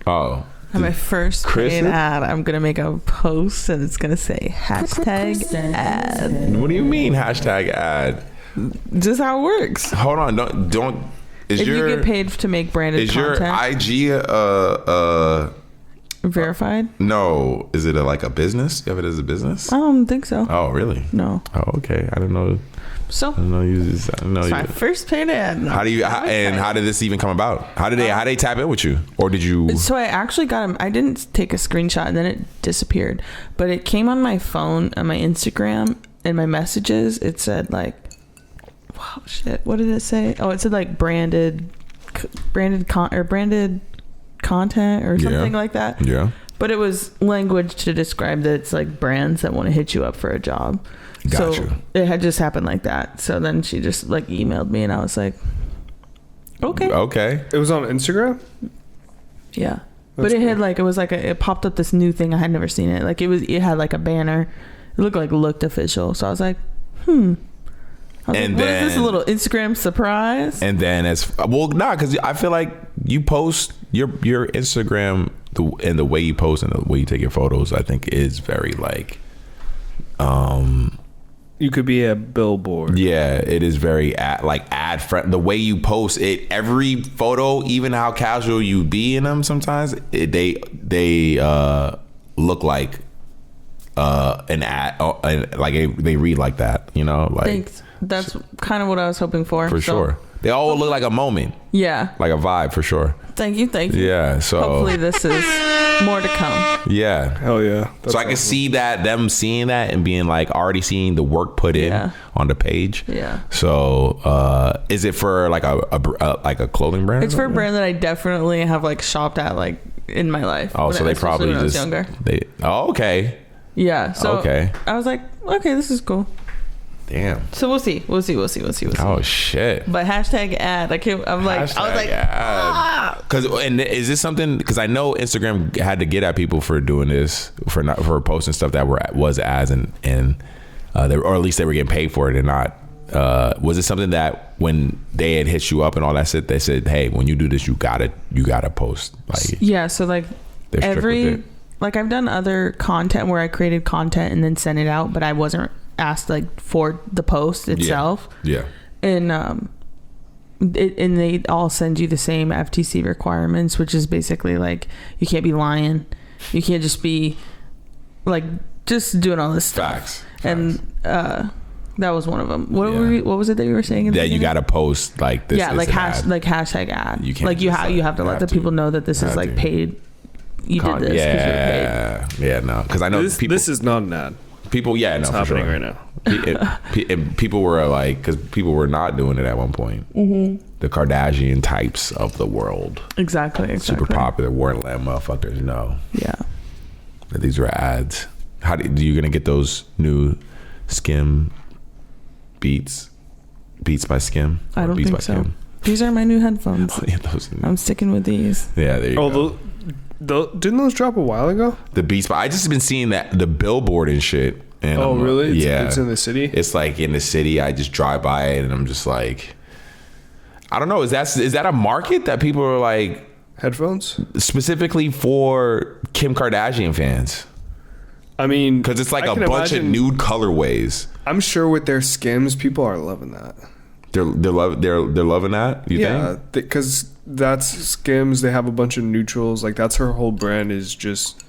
Oh. On my first Kristen? paid ad, I'm gonna make a post and it's gonna say hashtag ad. What do you mean hashtag ad? Just how it works. Hold on, don't. If you get paid to make branded content, your IG verified? No, is it like a business? You have it as a business? I don't think so. Oh, really? No. Oh, okay. I didn't know. So I didn't know you. It's my first paid ad. How did this even come about? How did they tap in with you, or did you? So I actually got him. I didn't take a screenshot and then it disappeared, but it came on my phone, on my Instagram, and my messages. It said like, wow, shit. What did it say? Oh, it said like branded content or something like that. Yeah. But it was language to describe that it's like brands that want to hit you up for a job. Gotcha. So it had just happened like that. So then she just like emailed me and I was like, okay. It was on Instagram? Yeah. But it popped up this new thing. I had never seen it. Like it had like a banner. It looked official. So I was like, what is this, a little Instagram surprise? And then because I feel like you post your Instagram and the way you post and the way you take your photos, I think is very like, you could be a billboard. Yeah, it is very ad friend. The way you post it, every photo, even how casual you be in them, sometimes they look like an ad, they read like that. Like. Thanks. That's kind of what I was hoping for. For sure. They all look like a moment. Yeah. Like a vibe, for sure. Thank you. Yeah, so... hopefully this is more to come. Yeah. Hell yeah. So I can see them seeing that and being like already seeing the work put in on the page. Yeah. So is it for like a clothing brand? It's for a brand that I definitely have like shopped at like in my life. Oh, so they probably when I was just... younger. Okay. Yeah. So okay. I was like, okay, this is cool. Damn. So we'll see. We'll see. Oh shit. But hashtag ad. I was like, Because and is this something? Because I know Instagram had to get at people for doing this, for posting stuff that was ads and or at least they were getting paid for it and not. Was it something that when they had hit you up and all that shit, they said, hey, when you do this, you gotta post. Like, yeah. So like they're strict with it. like I've done other content where I created content and then sent it out, but I wasn't asked like for the post itself. Yeah. And and they all send you the same FTC requirements, which is basically like you can't be lying, you can't just be like just doing all this stuff. Facts. And that was one of them. What was it that you were saying? That you got to post like this. Yeah, like hashtag ad. You can't like you have to let the people know that this is like paid. You did this because you're paid. Yeah, no, because I know this is not an ad. People, yeah, no, it's for happening sure. right now. And people were like, because people were not doing it at one point. Mm-hmm. The Kardashian types of the world. Exactly. Super popular. Warren Lamb motherfuckers know. Yeah. That these were ads. How do you gonna get those new Skim Beats by Skim? I don't Beats think by so. Skim? These are my new headphones. Oh, yeah, I'm sticking with these. Yeah, there you go. Didn't those drop a while ago? The Beats by I just been seeing that the billboard and shit. And really? Yeah, it's in the city. It's like in the city. I just drive by it and I'm just like, I don't know. Is that a market that people are like headphones specifically for Kim Kardashian fans? I mean, because it's like a bunch of nude colorways. I'm sure with their Skims, people are loving that. They're loving that. You think? Yeah, because that's Skims. They have a bunch of neutrals. Like that's her whole brand is just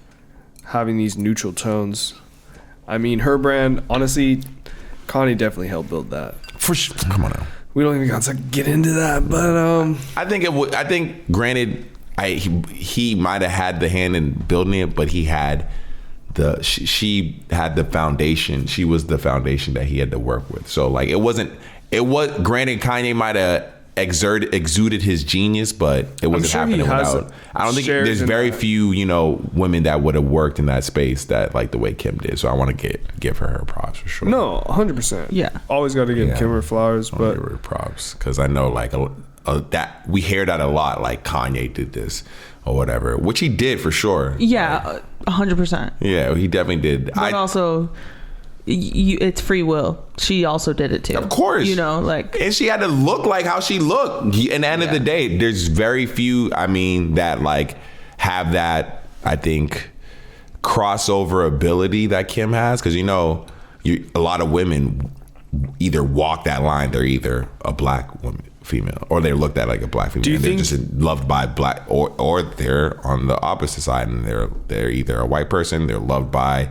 having these neutral tones. I mean, her brand, honestly, Kanye definitely helped build that. For sure. Come on now. We don't even got to get into that, but I think it would. I think, granted, he might have had the hand in building it, but he had she had the foundation. She was the foundation that he had to work with. So like, it was granted, Kanye might have exuded his genius, but it wasn't happening without. I don't think there's very few, women that would have worked in that space that like the way Kim did. So I want to give her props for sure. No, 100%. Yeah, always got to give Kim her flowers, but give her props because I know like that we hear that a lot. Like Kanye did this or whatever, which he did for sure. Yeah, 100%. Yeah, he definitely did. But also, it's free will. She also did it too. Of course. And she had to look like how she looked. And at the end of the day, there's very few, that like have that, I think, crossover ability that Kim has. Because, a lot of women either walk that line. They're either a black woman, female, or they're looked at like a black female. Do you think they're just loved by black, or they're on the opposite side and they're either a white person, they're loved by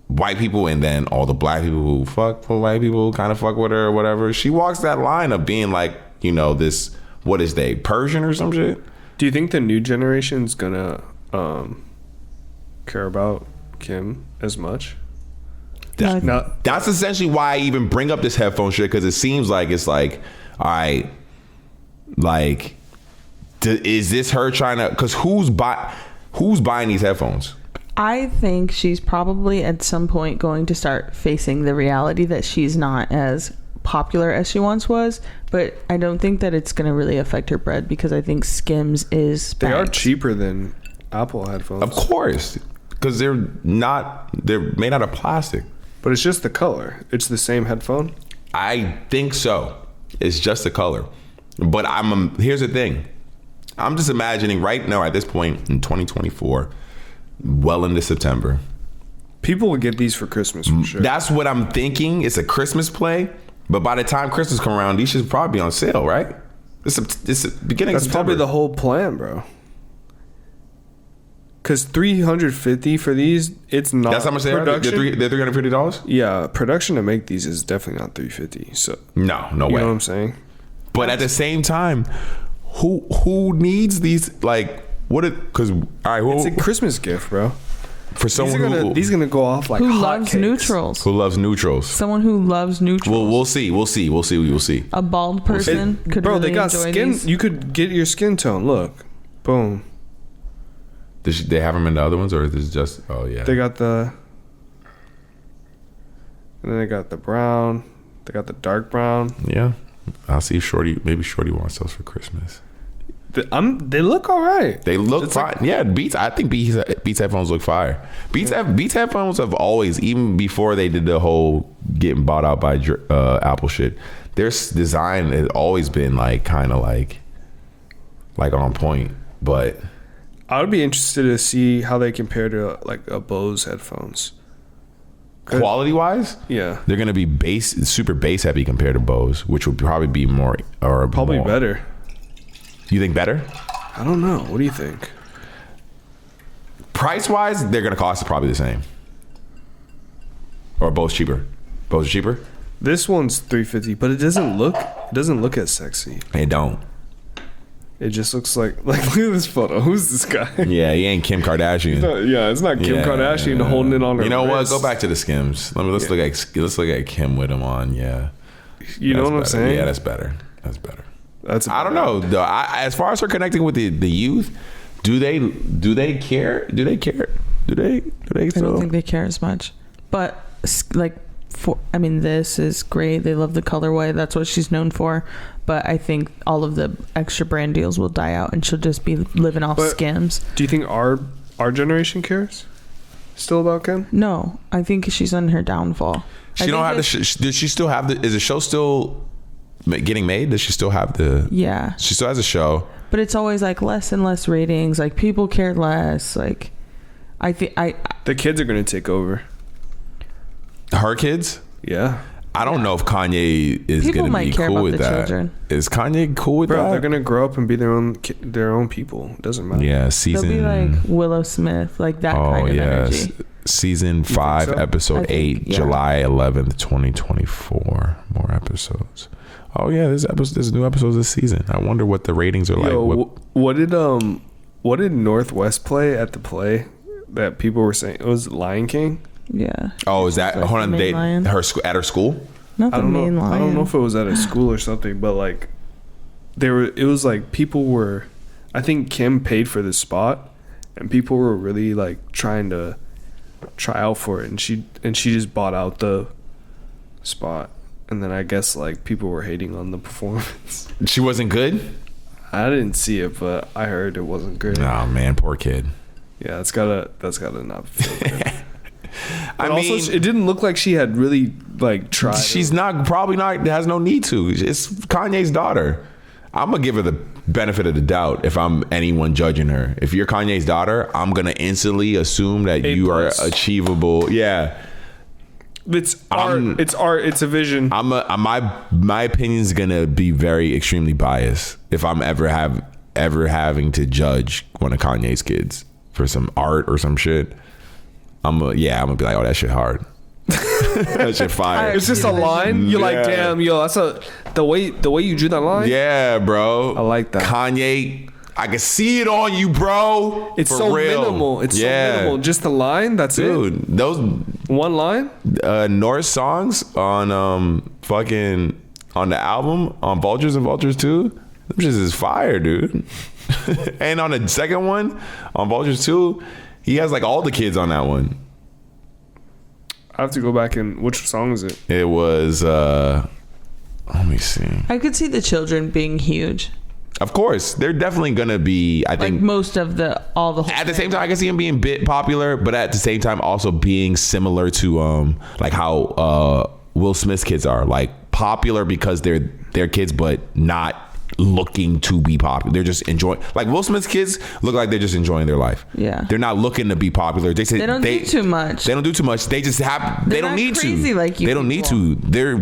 white people, and then all the black people who fuck for white people kind of fuck with her or whatever. She walks that line of being like, this, what is they, Persian or some shit? Do you think the new generation's gonna care about Kim as much? That's essentially why I even bring up this headphone shit, because it seems like it's like, all right, like, is this her trying to, because who's buying these headphones? I think she's probably at some point going to start facing the reality that she's not as popular as she once was, but I don't think that it's going to really affect her bread, because I think Skims is They are cheaper than Apple headphones. Of course, because they're made out of plastic. But it's just the color. It's the same headphone. I think so. It's just the color. But here's the thing. I'm just imagining right now at this point in 2024, well into September, people will get these for Christmas for sure. That's what I'm thinking. It's a Christmas play, but by the time Christmas come around, these should probably be on sale, right? It's a beginning. That's of September. probably the whole plan, bro. Because $350 for these, it's not. That's how much they are. They're $350. Yeah, production to make these is definitely not $350. So no way. You know what I'm saying? But at the same time, who needs these? Like, what? Because it's a Christmas gift, bro. For someone these gonna go off like who hot loves cakes. neutrals. Who loves neutrals? Someone who loves neutrals. Well, we'll see. A bald person could really they got enjoy skin. these. You could get your skin tone. Look, boom. They have them in the other ones, or is this just? Oh yeah. They got and then they got the brown. They got the dark brown. Yeah. I'll see if maybe Shorty wants those for Christmas. They look all right. They look fine. Yeah, Beats. I think Beats headphones look fire. Beats headphones have always, even before they did the whole getting bought out by Apple shit, their design has always been like kind of like on point. But I would be interested to see how they compare to like a Bose headphones. Quality wise, yeah, they're gonna be super bass heavy compared to Bose, which would probably be more better. You think better? I don't know. What do you think? Price wise, they're gonna cost probably the same. Or Bose cheaper. Bose cheaper. This one's $350, but it doesn't look as sexy. It don't. It just looks like look at this photo. Who's this guy? Yeah, he ain't Kim Kardashian. It's not Kim Kardashian holding it on her. You know wrist. what? Go back to the Skims. Let's look at Kim with him on. Yeah. You know what I'm saying? Yeah, that's better. That's better. I don't know though. As far as her connecting with the youth, do they care? Do they care? Do they? I don't think they care as much. But like, this is great. They love the colorway. That's what she's known for. But I think all of the extra brand deals will die out, and she'll just be living off Skims. Do you think our generation cares still about Kim? No, I think she's on her downfall. She don't have the. Does she still have the? Is the show still getting made? Does she still have the? Yeah, she still has a show. But it's always like less and less ratings. Like people care less. Like I think the kids are going to take over. Her kids? Yeah. I don't know if Kanye is going to be cool with that. Children. Is Kanye cool with that? They're going to grow up and be their own people. It doesn't matter. Yeah, They'll be like Willow Smith, like that kind of energy. Season 5, so? Episode 8, July 11th, 2024. More episodes. Oh yeah, there's new episodes this season. I wonder what the ratings are like. What did Northwest play at the play that people were saying? It was Lion King? Yeah. Oh, is that hold on? At her school? Not the main lion. I don't know if it was at a school or something, but like it was like people were. I think Kim paid for this spot, and people were really like trying to try out for it, and she just bought out the spot, and then I guess like people were hating on the performance. She wasn't good. I didn't see it, but I heard it wasn't good. Oh man, poor kid. Yeah, that's gotta not feel good. Also, it didn't look like she had really like tried. She's probably not has no need to. It's Kanye's daughter. I'm gonna give her the benefit of the doubt if I'm anyone judging her. If you're Kanye's daughter, I'm gonna instantly assume that you are achievable. Yeah. It's art. It's art. It's a vision. My opinion's gonna be very extremely biased if I'm ever having to judge one of Kanye's kids for some art or some shit. I'm gonna be like, oh, that shit hard. That shit fire. It's just a line. You're like, damn, that's the way you drew that line. Yeah, bro. I like that. Kanye, I can see it on you, bro. It's so minimal. It's so minimal. Just a line. That's it. Dude, those one line. Norse songs on on the album on Vultures and Vultures 2. Them just is fire, dude. And on the second one on Vultures 2. He has like all the kids on that one. I have to go back and which song is it? It was let me see. I could see the children being huge. Of course, they're definitely gonna be. I think most of the at the same time, I can see them being bit popular, but at the same time also being similar to like how Will Smith's kids are like popular because they're kids, but not looking to be popular. They're just enjoying. Like Will Smith's kids look like they're just enjoying their life. Yeah, they're not looking to be popular. They say they don't do too much. They don't do too much. They just have. They don't need to. Like you. They don't need to. They're I'm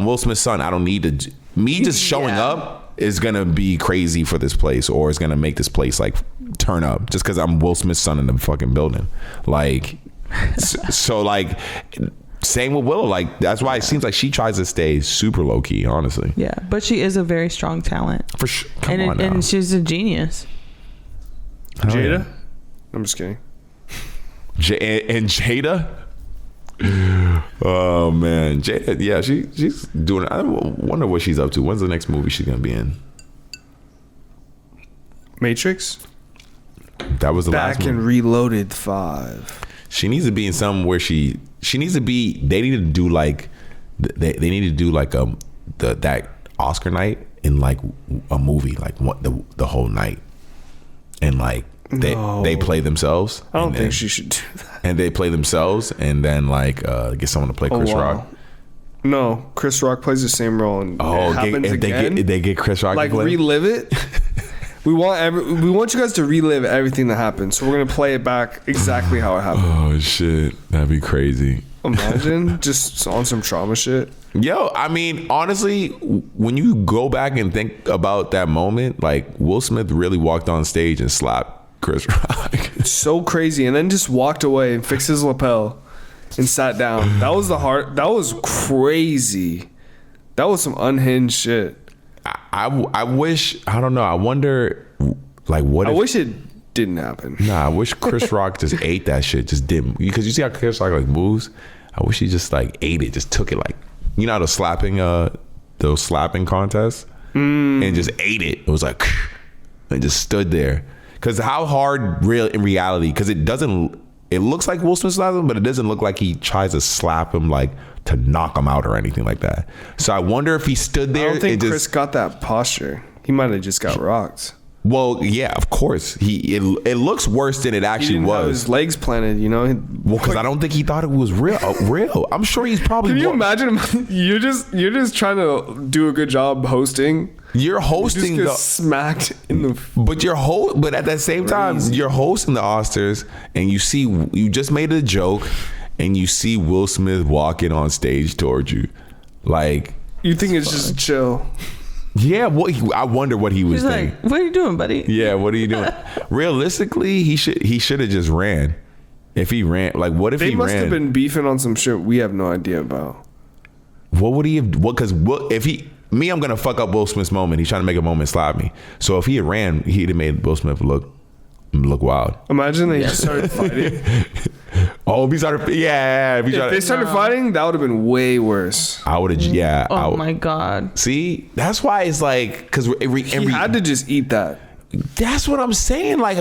Will Smith's son. I don't need to. Me just showing up is gonna be crazy for this place, or is gonna make this place like turn up just because I'm Will Smith's son in the fucking building. Like, so like. Same with Willow. Like that's why it seems like she tries to stay super low key. Honestly. Yeah, but she is a very strong talent. For sure. And she's a genius. Jada? I'm just kidding. And Jada? Oh man, Jada. Yeah, she's doing. I wonder what she's up to. When's the next movie she's gonna be in? Matrix. That was the last. Back and Reloaded 5. She needs to be in something where she needs to be. They need to do like they need to do like that Oscar night in like a movie, like what the whole night, and like they play themselves. I don't think she should do that. And they play themselves, and then like get someone to play Chris Rock. No, Chris Rock plays the same role, and it happens again. They get Chris Rock like to play? relive it. We want you guys to relive everything that happened, so we're gonna play it back exactly how it happened. Oh shit, that'd be crazy. Imagine just on some trauma shit. Yo, I mean, honestly, when you go back and think about that moment, like Will Smith really walked on stage and slapped Chris Rock. It's so crazy, and then just walked away and fixed his lapel and sat down. That was that was crazy. That was some unhinged shit. I wish, I don't know, I wonder, like, what I if, wish it didn't happen. Nah, I wish Chris Rock just ate that shit, just didn't, because you see how Chris Rock like moves. I wish he just like ate it, just took it, like, you know, those slapping contests, and just ate it. It was like, and just stood there. Because how hard, in reality, because it looks like Will Smith slapped him, but it doesn't look like he tries to slap him like to knock him out or anything like that. So I wonder if he stood there. I don't think Chris got that posture. He might have just got rocked. Well, yeah, of course. It looks worse than it actually was. Have his legs planted, you know. Well, because I don't think he thought it was real. I'm sure he's probably. Can you imagine? You're just trying to do a good job hosting. You're hosting, you just get smacked in the. But at the same time, you're hosting the Oscars, and you just made a joke, and you see Will Smith walking on stage towards you, like you think it's just chill. Yeah, I wonder what he was thinking. Like, what are you doing, buddy? Yeah, what are you doing? Realistically, he should have just ran. If he ran, like, what if he ran? They must have been beefing on some shit we have no idea about. What would he have? Because if he, I'm gonna fuck up Will Smith's moment. He's trying to make a moment slap me. So if he had ran, he'd have made Will Smith look wild. Imagine they just started fighting. Oh, if he started, yeah. If they started fighting, that would have been way worse. I would have, yeah. Oh my god. See, that's why it's like, because he had to just eat that. That's what I'm saying. Like,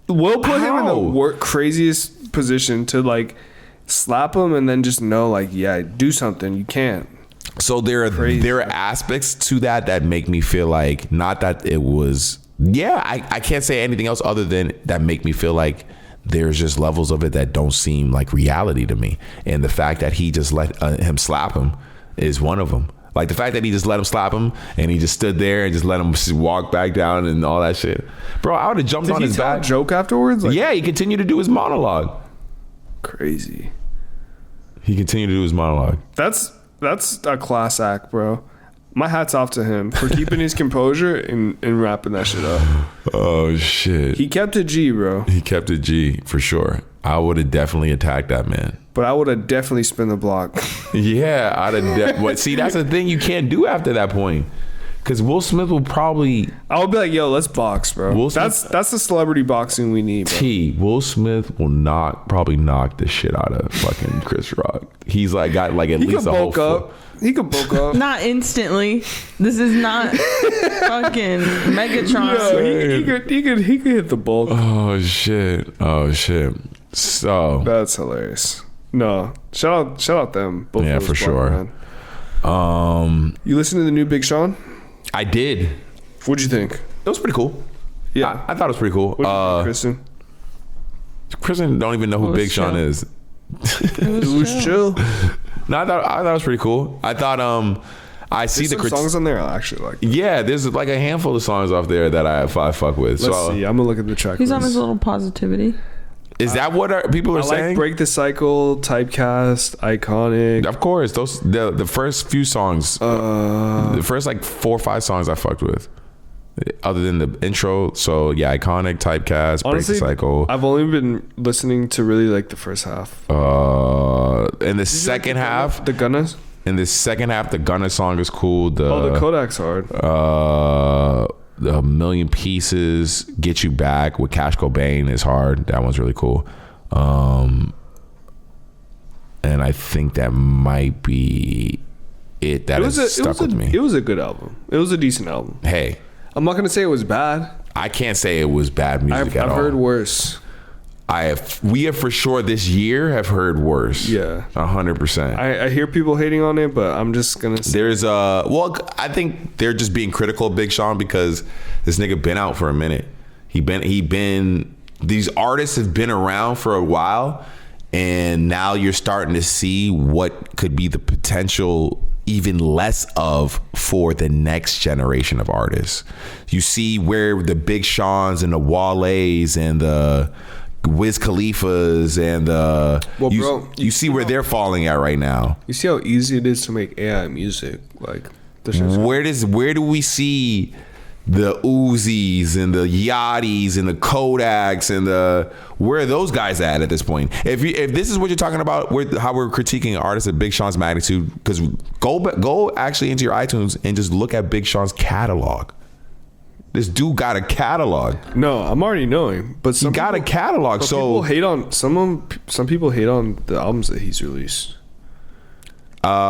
Will put him in the craziest position to like slap him and then just know, like, yeah, do something. You can't. So there are aspects to that make me feel like, not that it was. Yeah, I can't say anything else other than that make me feel like there's just levels of it that don't seem like reality to me. And the fact that he just let him slap him is one of them. Like the fact that he just let him slap him and he just stood there and just let him walk back down and all that shit. Bro, I would have jumped on his back. Did he tell a joke afterwards? Like, yeah, he continued to do his monologue. Crazy. He continued to do his monologue. That's a class act, bro. My hat's off to him for keeping his composure and wrapping that shit up. Oh, shit. He kept it G, bro. He kept it G, for sure. I would have definitely attacked that man. But I would have definitely spin the block. Yeah, I'd have. But see, that's the thing you can't do after that point. Because Will Smith will probably. I would be like, yo, let's box, bro. That's the celebrity boxing we need, bro. Will Smith will probably knock the shit out of fucking Chris Rock. He's like got like at least a whole foot. He could bulk up. Not instantly. This is not fucking Megatron. Yo, he could hit the bulk. Oh shit. So that's hilarious. No, shout out them. Both yeah, for sure. Man. You listen to the new Big Sean? I did. What'd you think? It was pretty cool. Yeah, I thought it was pretty cool. What'd you think, Kristen? Kristen don't even know who Big Sean is. It was chill. No, I thought it was pretty cool. I thought I see the songs on there I actually like. Yeah, there's like a handful of songs off there that I fuck with. Let's see. I'm gonna look at the track. He's on his little positivity. Is that what people are saying? Like Break the Cycle, Typecast, Iconic. Of course, those the first few songs, the first like 4 or 5 songs I fucked with, other than the intro. So yeah, Iconic, Typecast, Honestly, Break the Cycle. I've only been listening to really like the first half. In the second half, the Gunna. In the second half, the Gunna song is cool. The Kodak's hard. The Million Pieces, Get You Back with Cash Cobain is hard. That one's really cool. And I think that might be it. That has stuck with me. It was a good album. It was a decent album. Hey, I'm not gonna say it was bad. I can't say it was bad music at all. I've heard worse. we have for sure this year have heard worse. Yeah. 100%. I hear people hating on it, but I'm just gonna say There's I think they're just being critical of Big Sean because this nigga been out for a minute. He been these artists have been around for a while, and now you're starting to see what could be the potential even less of for the next generation of artists. You see where the Big Seans and the Wale's and the Wiz Khalifas and you see where they're falling at right now. you see how easy it is to make AI music. Like, Where do we see the Uzis and the Yachties and the Kodaks and where are those guys at this point? If this is what you're talking about, how we're critiquing artists at Big Sean's magnitude, because go actually into your iTunes and just look at Big Sean's catalog. This dude got a catalog. No, I'm already knowing, but He got a catalog. So people hate on some people hate on the albums that he's released.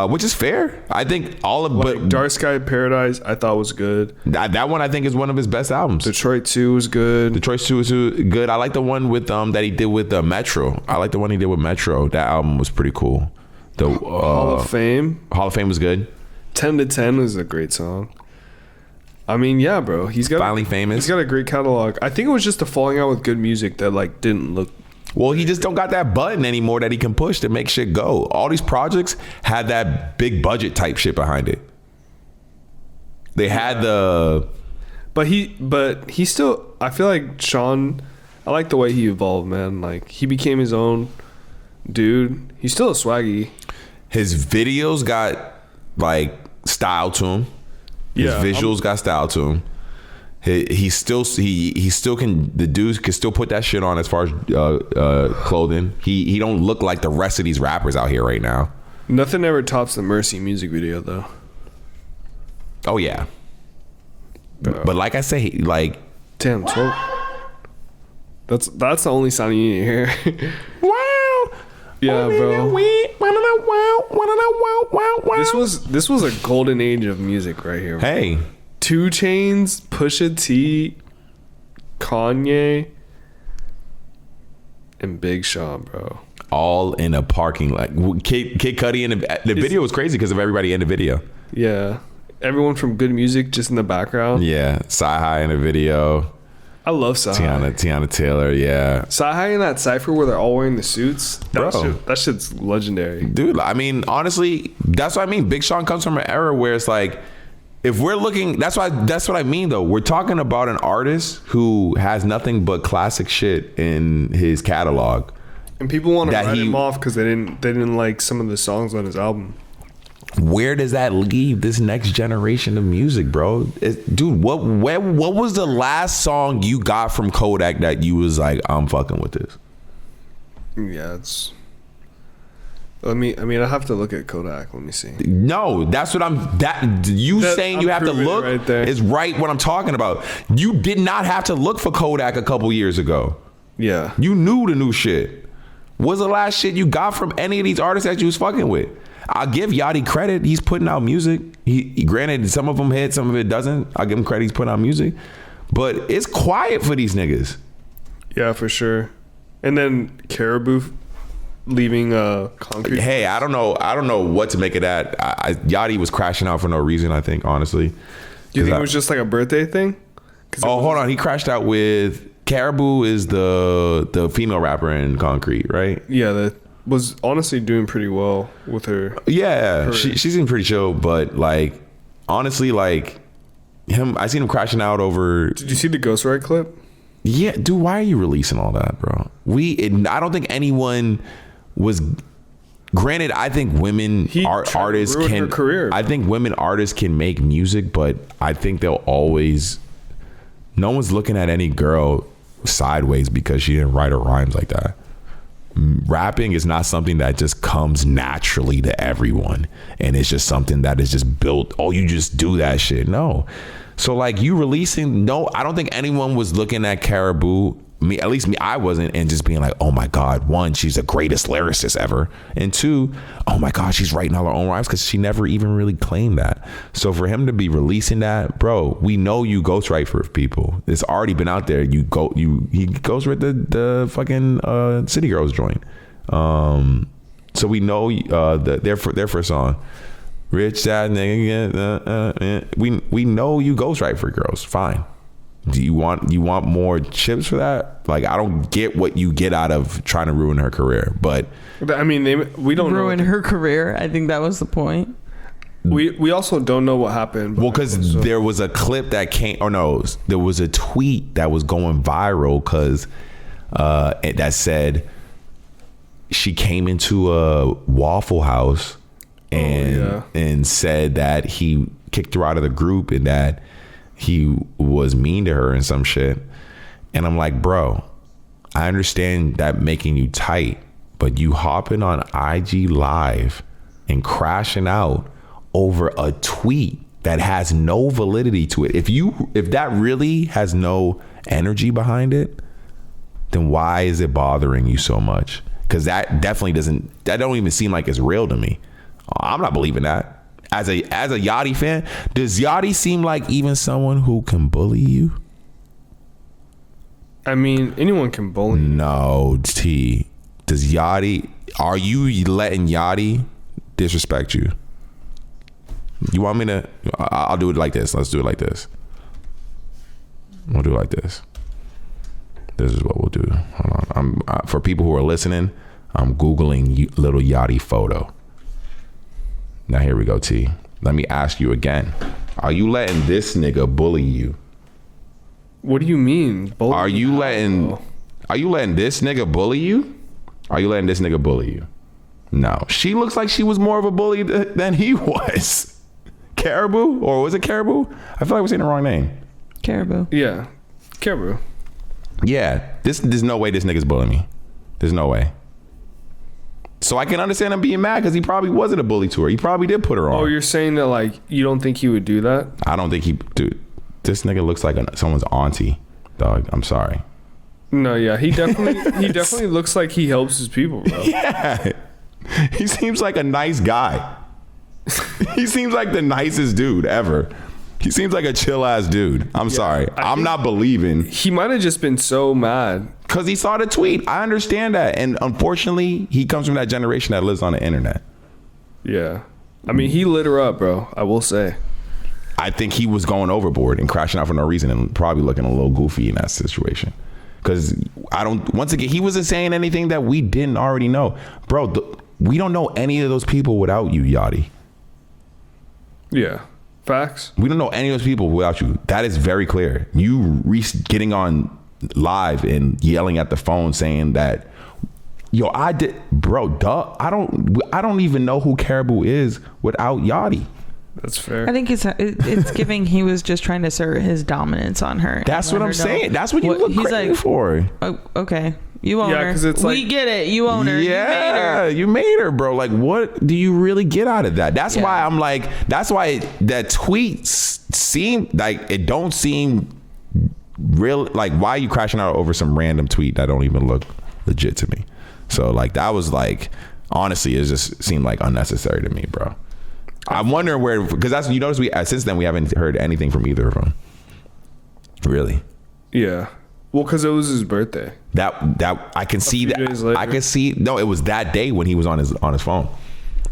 which is fair. I think all of but Dark Sky Paradise I thought was good. That one I think is one of his best albums. Detroit 2 was good. Detroit 2 was good. I like the one with that he did with Metro. I like the one he did with Metro. That album was pretty cool. The Hall of Fame. Hall of Fame was good. 10 to 10 was a great song. I mean, yeah, bro. He's got Finally Famous. He's got a great catalog. I think it was just the falling out with good music that like didn't look. Well, he just don't got that button anymore that he can push to make shit go. All these projects had that big budget type shit behind it. They had the. But he still. I feel like Sean. I like the way he evolved, man. Like he became his own dude. He's still a swaggy. His videos got like style to him. His visuals got style to him. He still can. The dudes can still put that shit on as far as clothing. He don't look like the rest of these rappers out here right now. Nothing ever tops the Mercy music video though. Oh yeah. But like I say, like damn, 12. That's the only sound you need to hear. wow. Yeah, bro. This was a golden age of music right here. Hey. 2 Chainz, Pusha T, Kanye, and Big Sean, bro. All in a parking lot. Kid Cudi in the video was crazy because of everybody in the video. Yeah. Everyone from Good Music just in the background. Yeah. Sci-Hi in the video. I love Sci-Hi. Tiana Taylor, yeah. Sci-Hi in that cypher where they're all wearing the suits. That shit's legendary. Dude, I mean, honestly, that's what I mean. Big Sean comes from an era where it's like, if we're looking, that's what I mean though. We're talking about an artist who has nothing but classic shit in his catalog. And people want to write him off because they didn't like some of the songs on his album. Where does that leave this next generation of music, bro? Dude, what was the last song you got from Kodak that you was like, I'm fucking with this? Yeah, it's. I have to look at Kodak. Let me see. No, that's what saying you have to look right is right what I'm talking about. You did not have to look for Kodak a couple years ago. Yeah. You knew the new shit. What's the last shit you got from any of these artists that you was fucking with? I'll give Yachty credit. He's putting out music. He granted, some of them hit, some of it doesn't. I'll give him credit. He's putting out music. But it's quiet for these niggas. Yeah, for sure. And then Caribou leaving Concrete. Hey, I don't know what to make of that. Yachty was crashing out for no reason, I think, honestly. Do you think it was just like a birthday thing? Oh, hold on. He crashed out with Caribou is the female rapper in Concrete, right? Yeah, that was honestly doing pretty well with her. Yeah, she's in pretty chill, but like honestly, like him, I seen him crashing out over. Did you see the Ghost Ride clip? Yeah, dude, why are you releasing all that, bro? I don't think anyone was. Granted, I think women artists can. Career. I think women artists can make music, but I think they'll always. No one's looking at any girl sideways because she didn't write her rhymes like that. Rapping is not something that just comes naturally to everyone, and it's just something that is just built. Oh, you just do that shit. No. So like you releasing, no, I don't think anyone was looking at Caribou at least me, I wasn't, and just being like, oh my God, one, she's the greatest lyricist ever, and two, oh my God, she's writing all her own rhymes, because she never even really claimed that. So for him to be releasing that, bro, we know you ghostwrite for people. It's already been out there. He ghostwrote the fucking City Girls joint. So we know their first song, Rich Dad Nigga. We know you ghostwrite for girls. Fine. Do you want more chips for that? Like, I don't get what you get out of trying to ruin her career, but I mean, we don't ruin her career. I think that was the point. We also don't know what happened. Well, because there was a clip that came, or no, there was a tweet that was going viral because that said she came into a Waffle House and said that he kicked her out of the group and that he was mean to her and some shit. And I'm like, bro, I understand that making you tight, but you hopping on IG Live and crashing out over a tweet that has no validity to it. If that really has no energy behind it, then why is it bothering you so much? Because that definitely don't even seem like it's real to me. I'm not believing that. As a Yachty fan, does Yachty seem like even someone who can bully you? I mean, anyone can bully. No, T. Does Yachty? Are you letting Yachty disrespect you? You want me to? I'll do it like this. Let's do it like this. We'll do it like this. This is what we'll do. Hold on. For people who are listening, I'm Googling little Yachty photo. Now here we go, T. Let me ask you again. Are you letting this nigga bully you? What do you mean? Bully? Are you letting this nigga bully you? Are you letting this nigga bully you? No. She looks like she was more of a bully than he was. Caribou? Or was it Caribou? I feel like we're saying the wrong name. Caribou. Yeah. Caribou. Yeah. There's no way this nigga's bullying me. There's no way. So I can understand him being mad because he probably wasn't a bully to her. He probably did put her on. Oh, you're saying that, like, you don't think he would do that? I don't think dude, this nigga looks like someone's auntie, dog. I'm sorry. No, yeah, he definitely looks like he helps his people, bro. Yeah. He seems like a nice guy. He seems like the nicest dude ever. He seems like a chill ass dude. I'm sorry. I'm not believing. He might have just been so mad. Because he saw the tweet. I understand that. And unfortunately, he comes from that generation that lives on the internet. Yeah. I mean, he lit her up, bro. I will say. I think he was going overboard and crashing out for no reason and probably looking a little goofy in that situation. Because once again, he wasn't saying anything that we didn't already know. Bro, we don't know any of those people without you, Yachty. Yeah. Facts. We don't know any of those people without you. That is very clear. You getting on live and yelling at the phone saying that, yo, I did, bro, duh. I don't even know who Caribou is without Yachty. That's fair. I think it's giving he was just trying to assert his dominance on her. That's what I'm saying. That's what you look crazy for. Oh, okay. You own her. It's we get it. You own her. Yeah, you made her, bro. Like, what do you really get out of that? That's why I'm like, that's why that tweet seemed like it don't seem real. Like, why are you crashing out over some random tweet that don't even look legit to me? So like, that was like, honestly, it just seemed like unnecessary to me, bro. I'm wondering where, because that's, you notice since then we haven't heard anything from either of them. Really? Yeah. Well, because it was his birthday. That I can see that. I can see. No, it was that day when he was on his phone.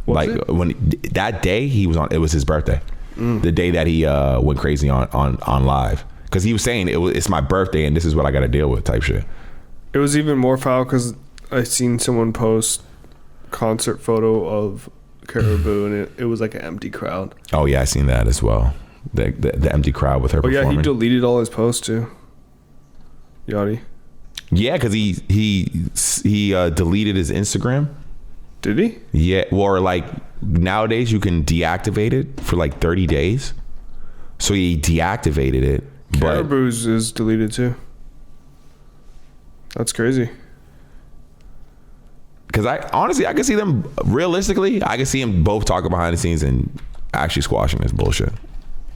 Was it? When that day he was on. It was his birthday. The day that he went crazy on live, because he was saying it's my birthday and this is what I got to deal with type shit. It was even more foul because I seen someone post concert photo of Caribou and it was like an empty crowd. Oh yeah, I seen that as well. The empty crowd with her. Oh yeah, performing. he deleted all his posts too. Yachty. Yeah, because he deleted his Instagram. Did he? Yeah, or like nowadays you can deactivate it for like 30 days. So he deactivated it. Caribou's is deleted too. That's crazy. Because I can see them realistically. I can see them both talking behind the scenes and actually squashing this bullshit.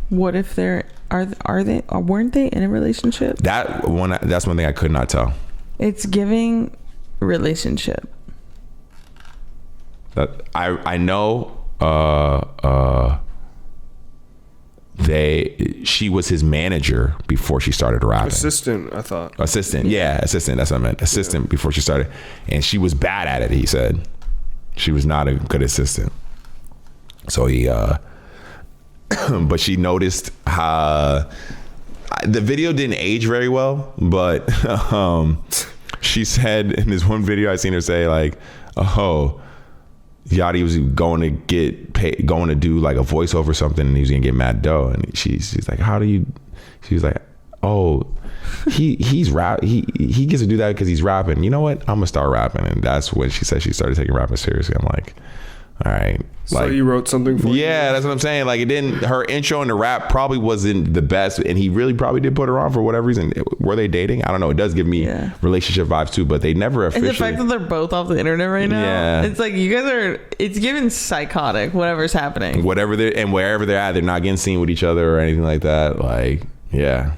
What if they're weren't they in a relationship? That's one thing I could not tell. It's giving relationship. That I know she was his manager before she started rapping. Assistant, I thought. Assistant, assistant. That's what I meant. Assistant before she started, and she was bad at it. He said she was not a good assistant. So he, but she noticed how the video didn't age very well. But she said in this one video I seen her say like, "Oh, Yachty was going to get paid, going to do like a voiceover or something, and he was gonna get mad dough." And she's like, "How do you?" She was like, "Oh, he's rap. He gets to do that because he's rapping. You know what? I'm gonna start rapping." And that's when she said she started taking rapping seriously. I'm like, all right. So you wrote something for you? Yeah, that's what I'm saying. Like, it didn't. Her intro into rap probably wasn't the best, and he really probably did put her on for whatever reason. Were they dating? I don't know. It does give me relationship vibes too, but they never officially. And the fact that they're both off the internet right now, it's like you guys are. It's giving psychotic. Whatever's happening. Wherever they're at, they're not getting seen with each other or anything like that. Like, yeah.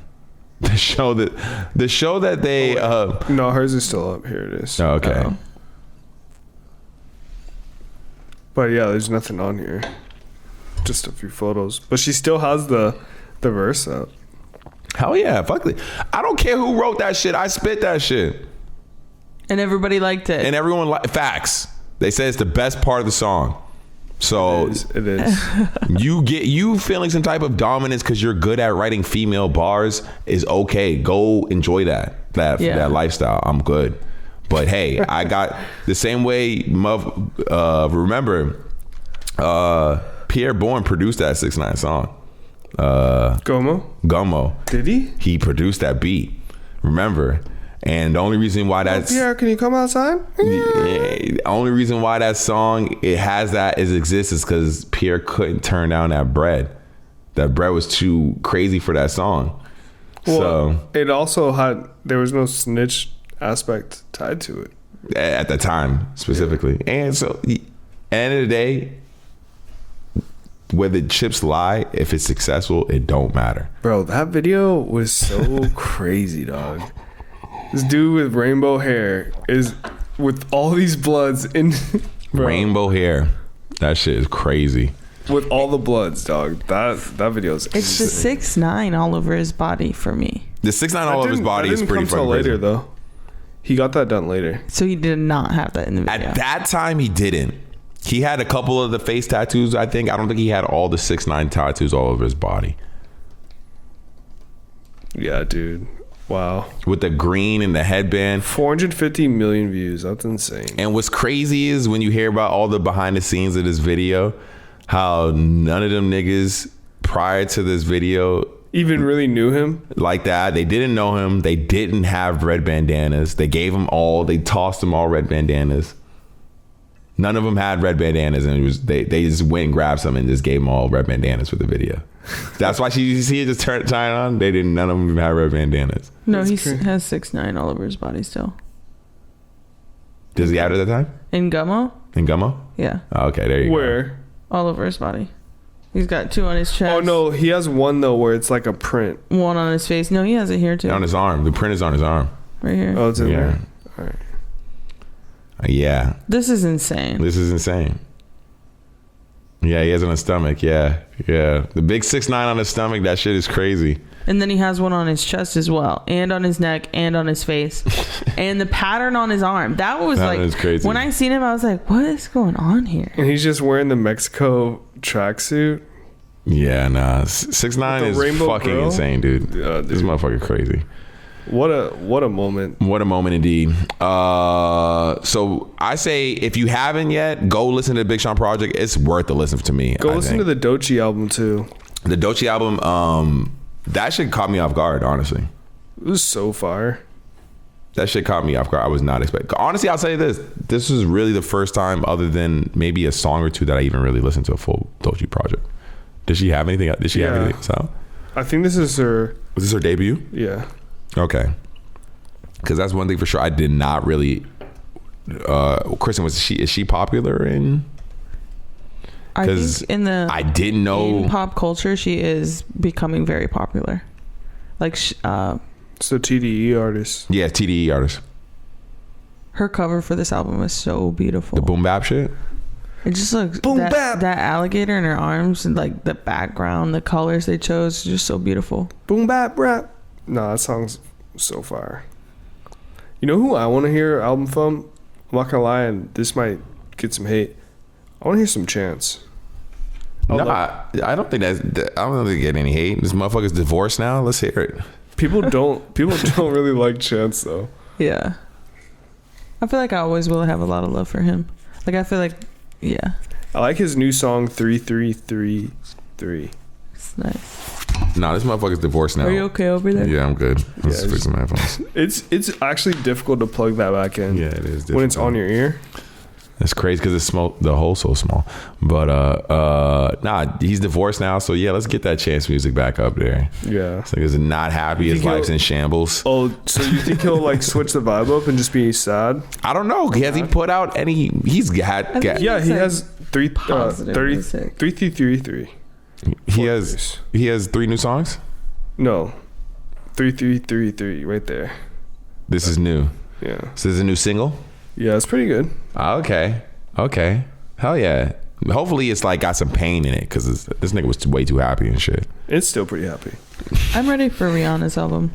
The show that they. No, hers is still up. Here it is. Oh, okay. But yeah, there's nothing on here. Just a few photos. But she still has the verse up. Hell yeah. Fuck it. I don't care who wrote that shit. I spit that shit. And everybody liked it. And everyone facts. They say it's the best part of the song. So it is. you feeling some type of dominance because you're good at writing female bars is okay. Go enjoy that lifestyle. I'm good. But hey, I got the same way. Remember, Pierre Bourne produced that 6ix9ine song. Gummo. Did he? He produced that beat. Remember, and the only reason why Pierre, can you come outside? The only reason why that song exists is because Pierre couldn't turn down that bread. That bread was too crazy for that song. Well, it also there was no snitch aspect tied to it at the time specifically. And so at the end of the day, where the chips lie, if it's successful, it don't matter. Bro, that video was so crazy, dog. This dude with rainbow hair is with all these bloods in rainbow hair. That shit is crazy. With all the bloods, dog. That video is it's the 6ix9ine all over his body for me. The 6ix9ine all over his body is pretty fucking crazy. Later though. He got that done later. So he did not have that in the video. At that time, he didn't. He had a couple of the face tattoos, I think. I don't think he had all the 6ix9ine tattoos all over his body. Yeah, dude. Wow. With the green and the headband. 450 million views. That's insane. And what's crazy is when you hear about all the behind the scenes of this video, how none of them niggas prior to this video even really knew him like that. They didn't know him. They didn't have red bandanas. They tossed them all red bandanas. None of them had red bandanas, and they just went and grabbed some and just gave them all red bandanas for the video. That's why you see it just turn it on. None of them even had red bandanas. No, he has 6ix9ine all over his body still. Does he have it at that time? In Gummo? Yeah. Oh, okay, there you go. Where? All over his body. He's got 2 on his chest. Oh no, he has one though where it's like a print. 1 on his face. No, he has it here too. On his arm. The print is on his arm. Right here. Oh, it's in there. All right. Yeah. This is insane. Yeah, he has it on his stomach. Yeah. The big 6ix9ine on his stomach. That shit is crazy. And then he has one on his chest as well, and on his neck, and on his face, and the pattern on his arm. That was crazy. When I seen him, I was like, "What is going on here?" And he's just wearing the Mexico tracksuit. Yeah, nah. 6ix9ine is fucking insane, dude. This motherfucker crazy. What a moment. What a moment indeed. So I say if you haven't yet, go listen to the Big Sean Project. It's worth a listen to me. Go listen to the Doechii album too. The Doechii album, that shit caught me off guard, honestly. It was so fire. That shit caught me off guard. I was not expecting. Honestly, I'll tell you this. This was really the first time, other than maybe a song or two, that I even really listened to a full Doechii project. Did she have anything? Did she have anything else out? I think this is her. Was this her debut? Yeah. Okay. Because that's one thing for sure. I did not really. Kristen, is she popular in I think I didn't know in pop culture she is becoming very popular. Like So TDE artist. Yeah, TDE artist. her cover for this album is so beautiful. The boom bap shit. It just looks Boom bap. that alligator in her arms and like the background, the colors they chose, is just so beautiful. Boom bap rap. Nah, that song's so fire. You know who I want to hear album from? I'm not gonna lie, and this might get some hate. I want to hear some Chance. No, I don't think I don't think they get any hate. This motherfucker's divorced now. Let's hear it. People don't really like Chance though. Yeah. I feel like I always will have a lot of love for him. Like I feel like, yeah, I like his new song 3333. it's nice. Nah, this motherfucker's divorced now. Are you okay over there? Yeah, I'm good. Let's Yeah, fix my headphones. It's actually difficult to plug that back in. Yeah, it is when it's difficult. on your ear. It's crazy because the hole's so small. But nah, he's divorced now. So yeah, let's get that Chance music back up there. Yeah. It's like he's not happy. You His think life's in shambles. Oh, so you think he'll like switch the vibe up and just be sad? I don't know. Has he put out any? He's had. I think Yeah, It's he like has 3333. He has 3 new songs. No, 3333 right there. This is new. Yeah. So this is a new single. Yeah, it's pretty good. Okay. Hell yeah. Hopefully it's like got some pain in it because this nigga was way too happy and shit. It's still pretty happy. I'm ready for Rihanna's album.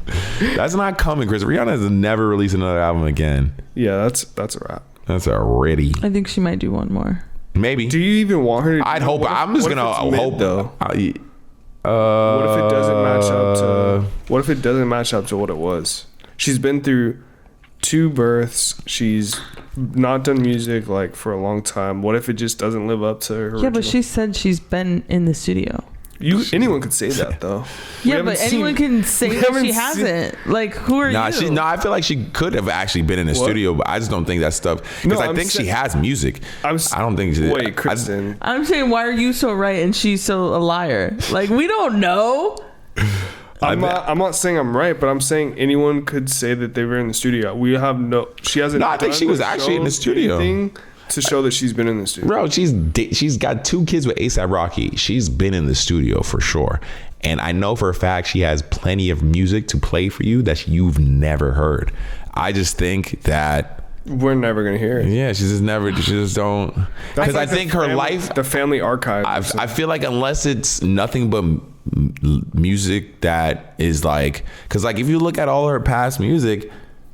That's not coming, Chris. Rihanna has never released another album again. Yeah, that's a wrap. That's already. I think she might do one more. Maybe. Do you even want her to? I'd hope. I'm just gonna hope though. What What if it doesn't match up to? What if it doesn't match up to what it was? She's been through 2 births. She's not done music like for a long time. What if it just doesn't live up to her? Yeah, but original? she said she's been in the studio. Anyone could say that though. Yeah, but anyone can say that she hasn't. Like, who are you? I feel like she could have actually been in the What? studio, but I just don't think that stuff. Because I I'm think she saying- has music. I don't think she. Wait, Kristen. I'm saying, why are you so right and she's so a liar? Like, we don't know. I'm not saying I'm right, but I'm saying anyone could say that they were in the studio. We have no. She hasn't. No, I think done she was or actually in the showed studio. anything to show that she's been in the studio. Bro, she's got 2 kids with A$AP Rocky. She's been in the studio for sure. And I know for a fact she has plenty of music to play for you that you've never heard. I just think that We're never gonna hear it. she just don't. Because That's like I think her life, the family archive. I feel like unless it's nothing but music that is like, because like if you look at all her past music,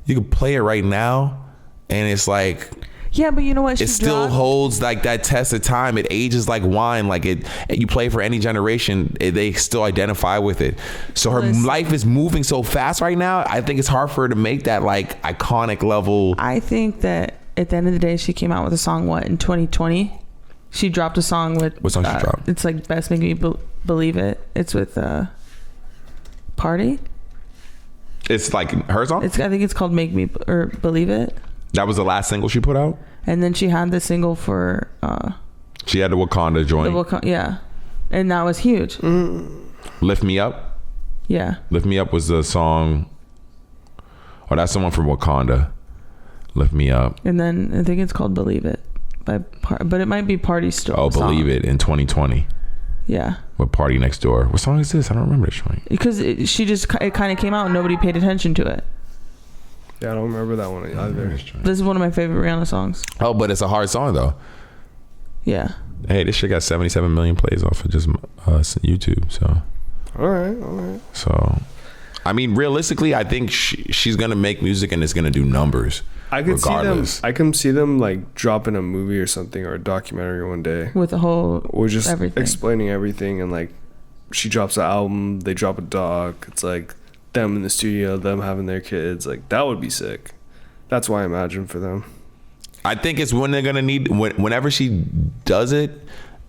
you can play it right now and it's like, Yeah, but you know what? She it still dropped- holds like that test of time. It ages like wine. Like you play for any generation, they still identify with it. So her Listen. life is moving so fast right now. I think it's hard for her to make that like iconic level. I think that at the end of the day, she came out with a song, in 2020? She dropped a song with... What song she dropped? It's like Best Make Me Believe It. It's with Party. It's like her song. I think it's called Make Me Believe It. That was the last single she put out. And then she had the single for... She had the Wakanda joint. Yeah. And that was huge. Lift Me Up. Yeah. Lift Me Up was the song. Oh, that's someone from Wakanda. Lift Me Up. And then I think it's called Believe It. But it might be Party still. Oh, Believe It in 2020. Yeah. With Party Next Door. What song is this? I don't remember this joint. Because it kind of came out and nobody paid attention to it. Yeah, I don't remember that one either. This is one of my favorite Rihanna songs. Oh, but it's a hard song though. Yeah. Hey, this shit got 77 million plays off of just YouTube. So. All right. So, I mean, realistically, I think she's gonna make music and it's gonna do numbers. I could regardless. see them. I can see them like dropping a movie or something or a documentary one day, With the whole... or just everything. explaining everything. And like, she drops an album, they drop a doc. It's like them in the studio, them having their kids. Like that would be sick. That's why I imagine for them. I think it's when they're gonna need whenever she does it.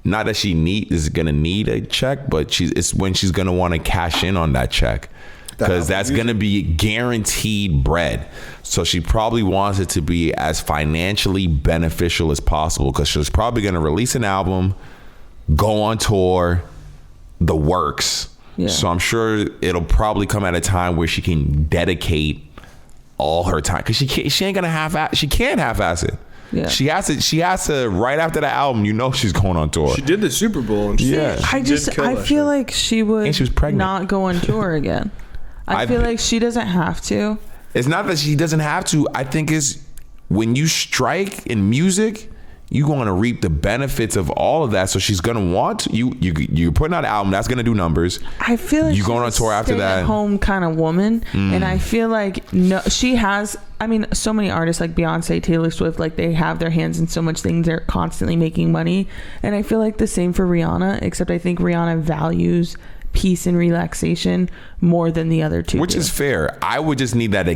Not that she is gonna need a check, but it's when she's gonna want to cash in on that check. Because that's going to be guaranteed bread. So she probably wants it to be as financially beneficial as possible because she's probably going to release an album, go on tour, the works. Yeah. So I'm sure it'll probably come at a time where she can dedicate all her time because she ain't going to she can't half-ass it. Yeah. She has to right after the album, she's going on tour. She did the Super Bowl and she I feel like she would And she was pregnant. not go on tour again. I feel like she doesn't have to. It's not that she doesn't have to. I think it's when you strike in music, you're going to reap the benefits of all of that. So she's going to want to, you're putting out an album that's going to do numbers. I feel like you going on tour after that. Home kind of woman, and I feel like she has. I mean, so many artists like Beyonce, Taylor Swift, like they have their hands in so much things. They're constantly making money, and I feel like the same for Rihanna. Except I think Rihanna values peace and relaxation more than the other two, which is fair. I would just need that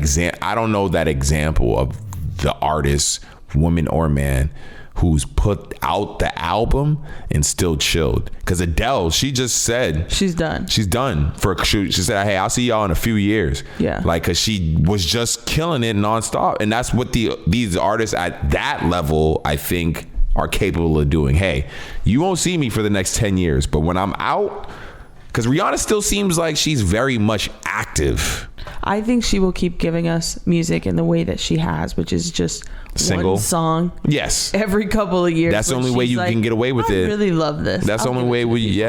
I don't know that example of the artist, woman or man, who's put out the album and still chilled. Because Adele, she just said she's done. She said, hey, I'll see y'all in a few years. Yeah. Like, because she was just killing it nonstop. And that's what these artists at that level, I think, are capable of doing. Hey, you won't see me for the next 10 years, but when I'm out, because Rihanna still seems like she's very much active. I think she will keep giving us music in the way that she has, which is just single one song. Yes. Every couple of years. That's the only way you can get away with it. I really love this. That's the only way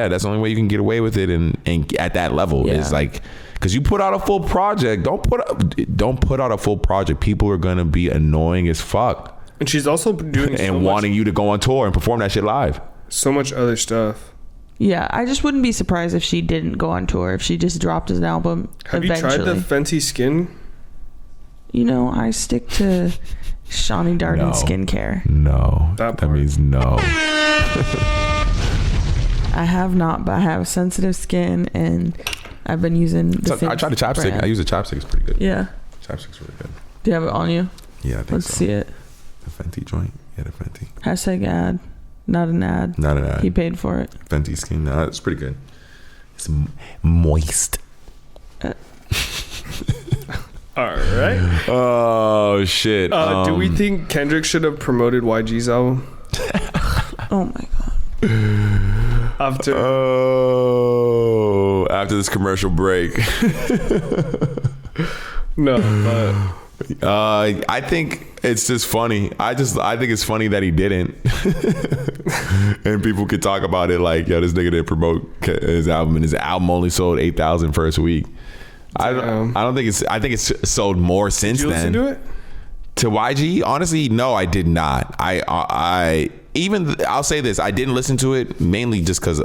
that's the only way you can get away with it and at that level is like, because you put out a full project. Don't put out a full project. People are gonna be annoying as fuck. And she's also doing wanting you to go on tour and perform that shit live. So much other stuff. Yeah, I just wouldn't be surprised if she didn't go on tour, if she just dropped an album. Have you tried the Fenty Skin? I stick to Shawnee Darden skincare. No. That means no. I have not, but I have sensitive skin and I've been using the same I tried the chapstick. brand. I use the chapstick. It's pretty good. Yeah. Chapstick's really good. Do you have it on you? Yeah, I think Let's so. see it. The Fenty joint. Yeah, the Fenty. Hashtag ad. Not an ad. Not an ad. He paid for it. Fenty skin. No, it's pretty good. It's moist. All right. Oh shit. Do we think Kendrick should have promoted YG's album? Oh my god. After this commercial break. No, but I think it's just funny. I think it's funny that he didn't. And people could talk about it like, yo, this nigga didn't promote his album, and his album only sold 8,000 first week. I think it's sold more since then. Did you listen to it? To YG? Honestly, no, I did not. I'll say this, I didn't listen to it mainly just because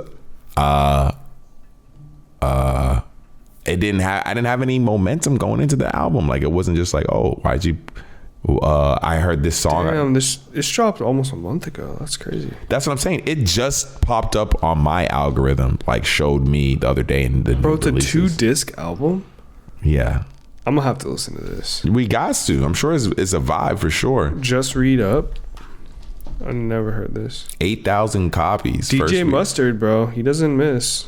I didn't have any momentum going into the album. Like, it wasn't just like, oh, YG, I heard this song. Damn, this dropped almost a month ago. That's crazy. That's what I'm saying. It just popped up on my algorithm, like showed me the other day in the Bro, it's a 2-disc album? Yeah. I'm gonna have to listen to this. We got to. I'm sure it's a vibe for sure. Just Read Up. I never heard this. 8,000 copies. DJ Mustard, bro. He doesn't miss.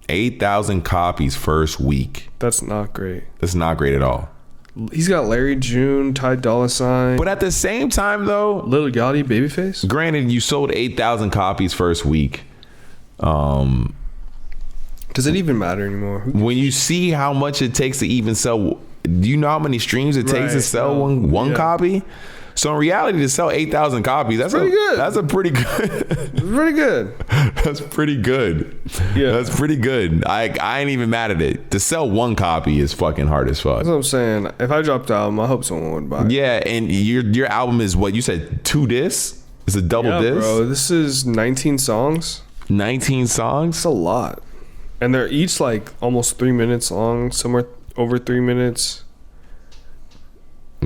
8,000 copies first week. That's not great. That's not great at all. He's got Larry June, Ty Dolla $ign. But at the same time, though, Lil Yachty, Babyface. Granted, you sold 8,000 copies first week. Does it even matter anymore? When you see how much it takes to even sell, do you know how many streams it takes to sell one copy? So in reality, to sell 8,000 copies, that's pretty good. That's a pretty good. Pretty good. That's pretty good. Yeah, that's pretty good. I ain't even mad at it. To sell one copy is fucking hard as fuck. That's what I'm saying. If I dropped the album, I hope someone would buy it. Yeah, and your album is what you said, 2 discs? It's a double disc? Bro, this is 19 songs. 19 songs? It's a lot. And they're each like almost 3 minutes long, somewhere over 3 minutes.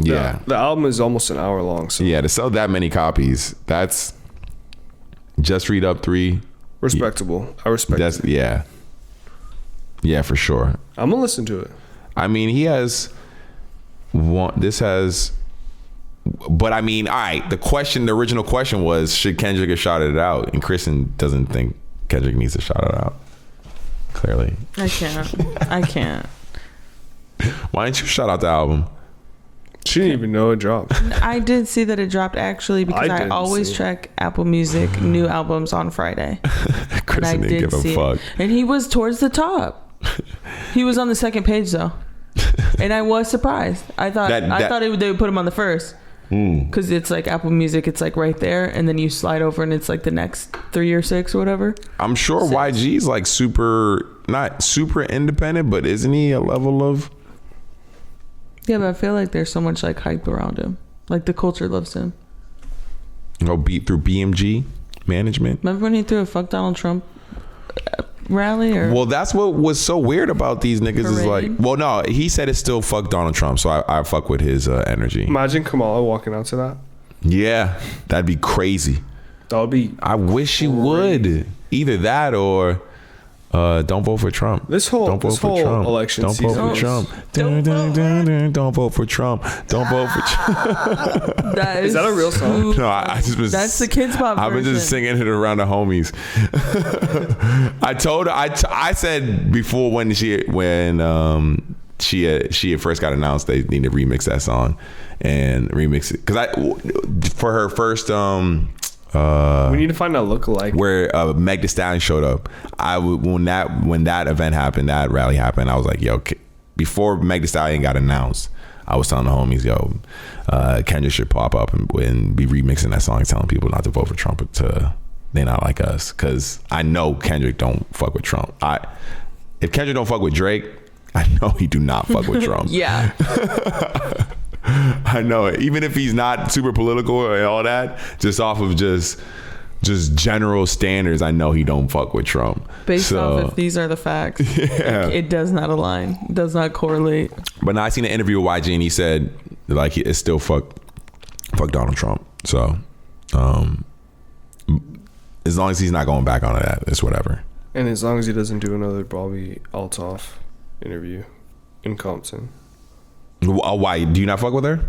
Yeah. The album is almost an hour long. So yeah, to sell that many copies, that's Just Read Up 3. Respectable. I respect it. Yeah. Yeah, for sure. I'm going to listen to it. I mean, he has but I mean, all right, the original question was, should Kendrick have shouted it out? And Kristen doesn't think Kendrick needs to shout it out. Clearly. I can't. Why didn't you shout out the album? She didn't even know it dropped. I did see that it dropped actually, because I always check Apple Music new albums on Friday. Kristen didn't give a fuck. And he was towards the top. He was on the second page though. And I was surprised. I thought they would put him on the first. because it's like Apple Music. It's like right there, and then you slide over, and it's like the next 3 or 6 or whatever. I'm sure YG's like not super independent, but isn't he a level of? Yeah, but I feel like there's so much like hype around him. Like the culture loves him. Beat through BMG management. Remember when he threw a "fuck Donald Trump" rally? Well, that's what was so weird about these niggas is like, well, no, he said it's still fuck Donald Trump, so I fuck with his energy. Imagine Kamala walking out to that. Yeah, that'd be crazy. That would be. I wish she would. Either that or don't vote for Trump. This whole election don't season. vote for Trump. Don't vote for Trump. Don't vote for Trump. Is that a real song? No, I just was. That's the kids' pop version. I've been just singing it around the homies. I told her. I said before when she had first got announced, they need to remix that song and remix it because for her first we need to find a lookalike where Meg Thee Stallion showed up. When that event happened, that rally happened, I was like, yo, before Meg Thee Stallion got announced, I was telling the homies, yo, Kendrick should pop up and be remixing that song, telling people not to vote for Trump, they not like us, because I know Kendrick don't fuck with Trump. If Kendrick don't fuck with Drake, I know he do not fuck with Trump. Yeah. I know it. Even if he's not super political and all that, just off of just general standards, I know he don't fuck with Trump. Based off if these are the facts. Yeah. Like, it does not align. It does not correlate. But now I seen an interview with YG and he said like it's still fuck Donald Trump. So as long as he's not going back on that, it's whatever. And as long as he doesn't do another Bobby Altoff interview in Compton. Why? Do you not fuck with her?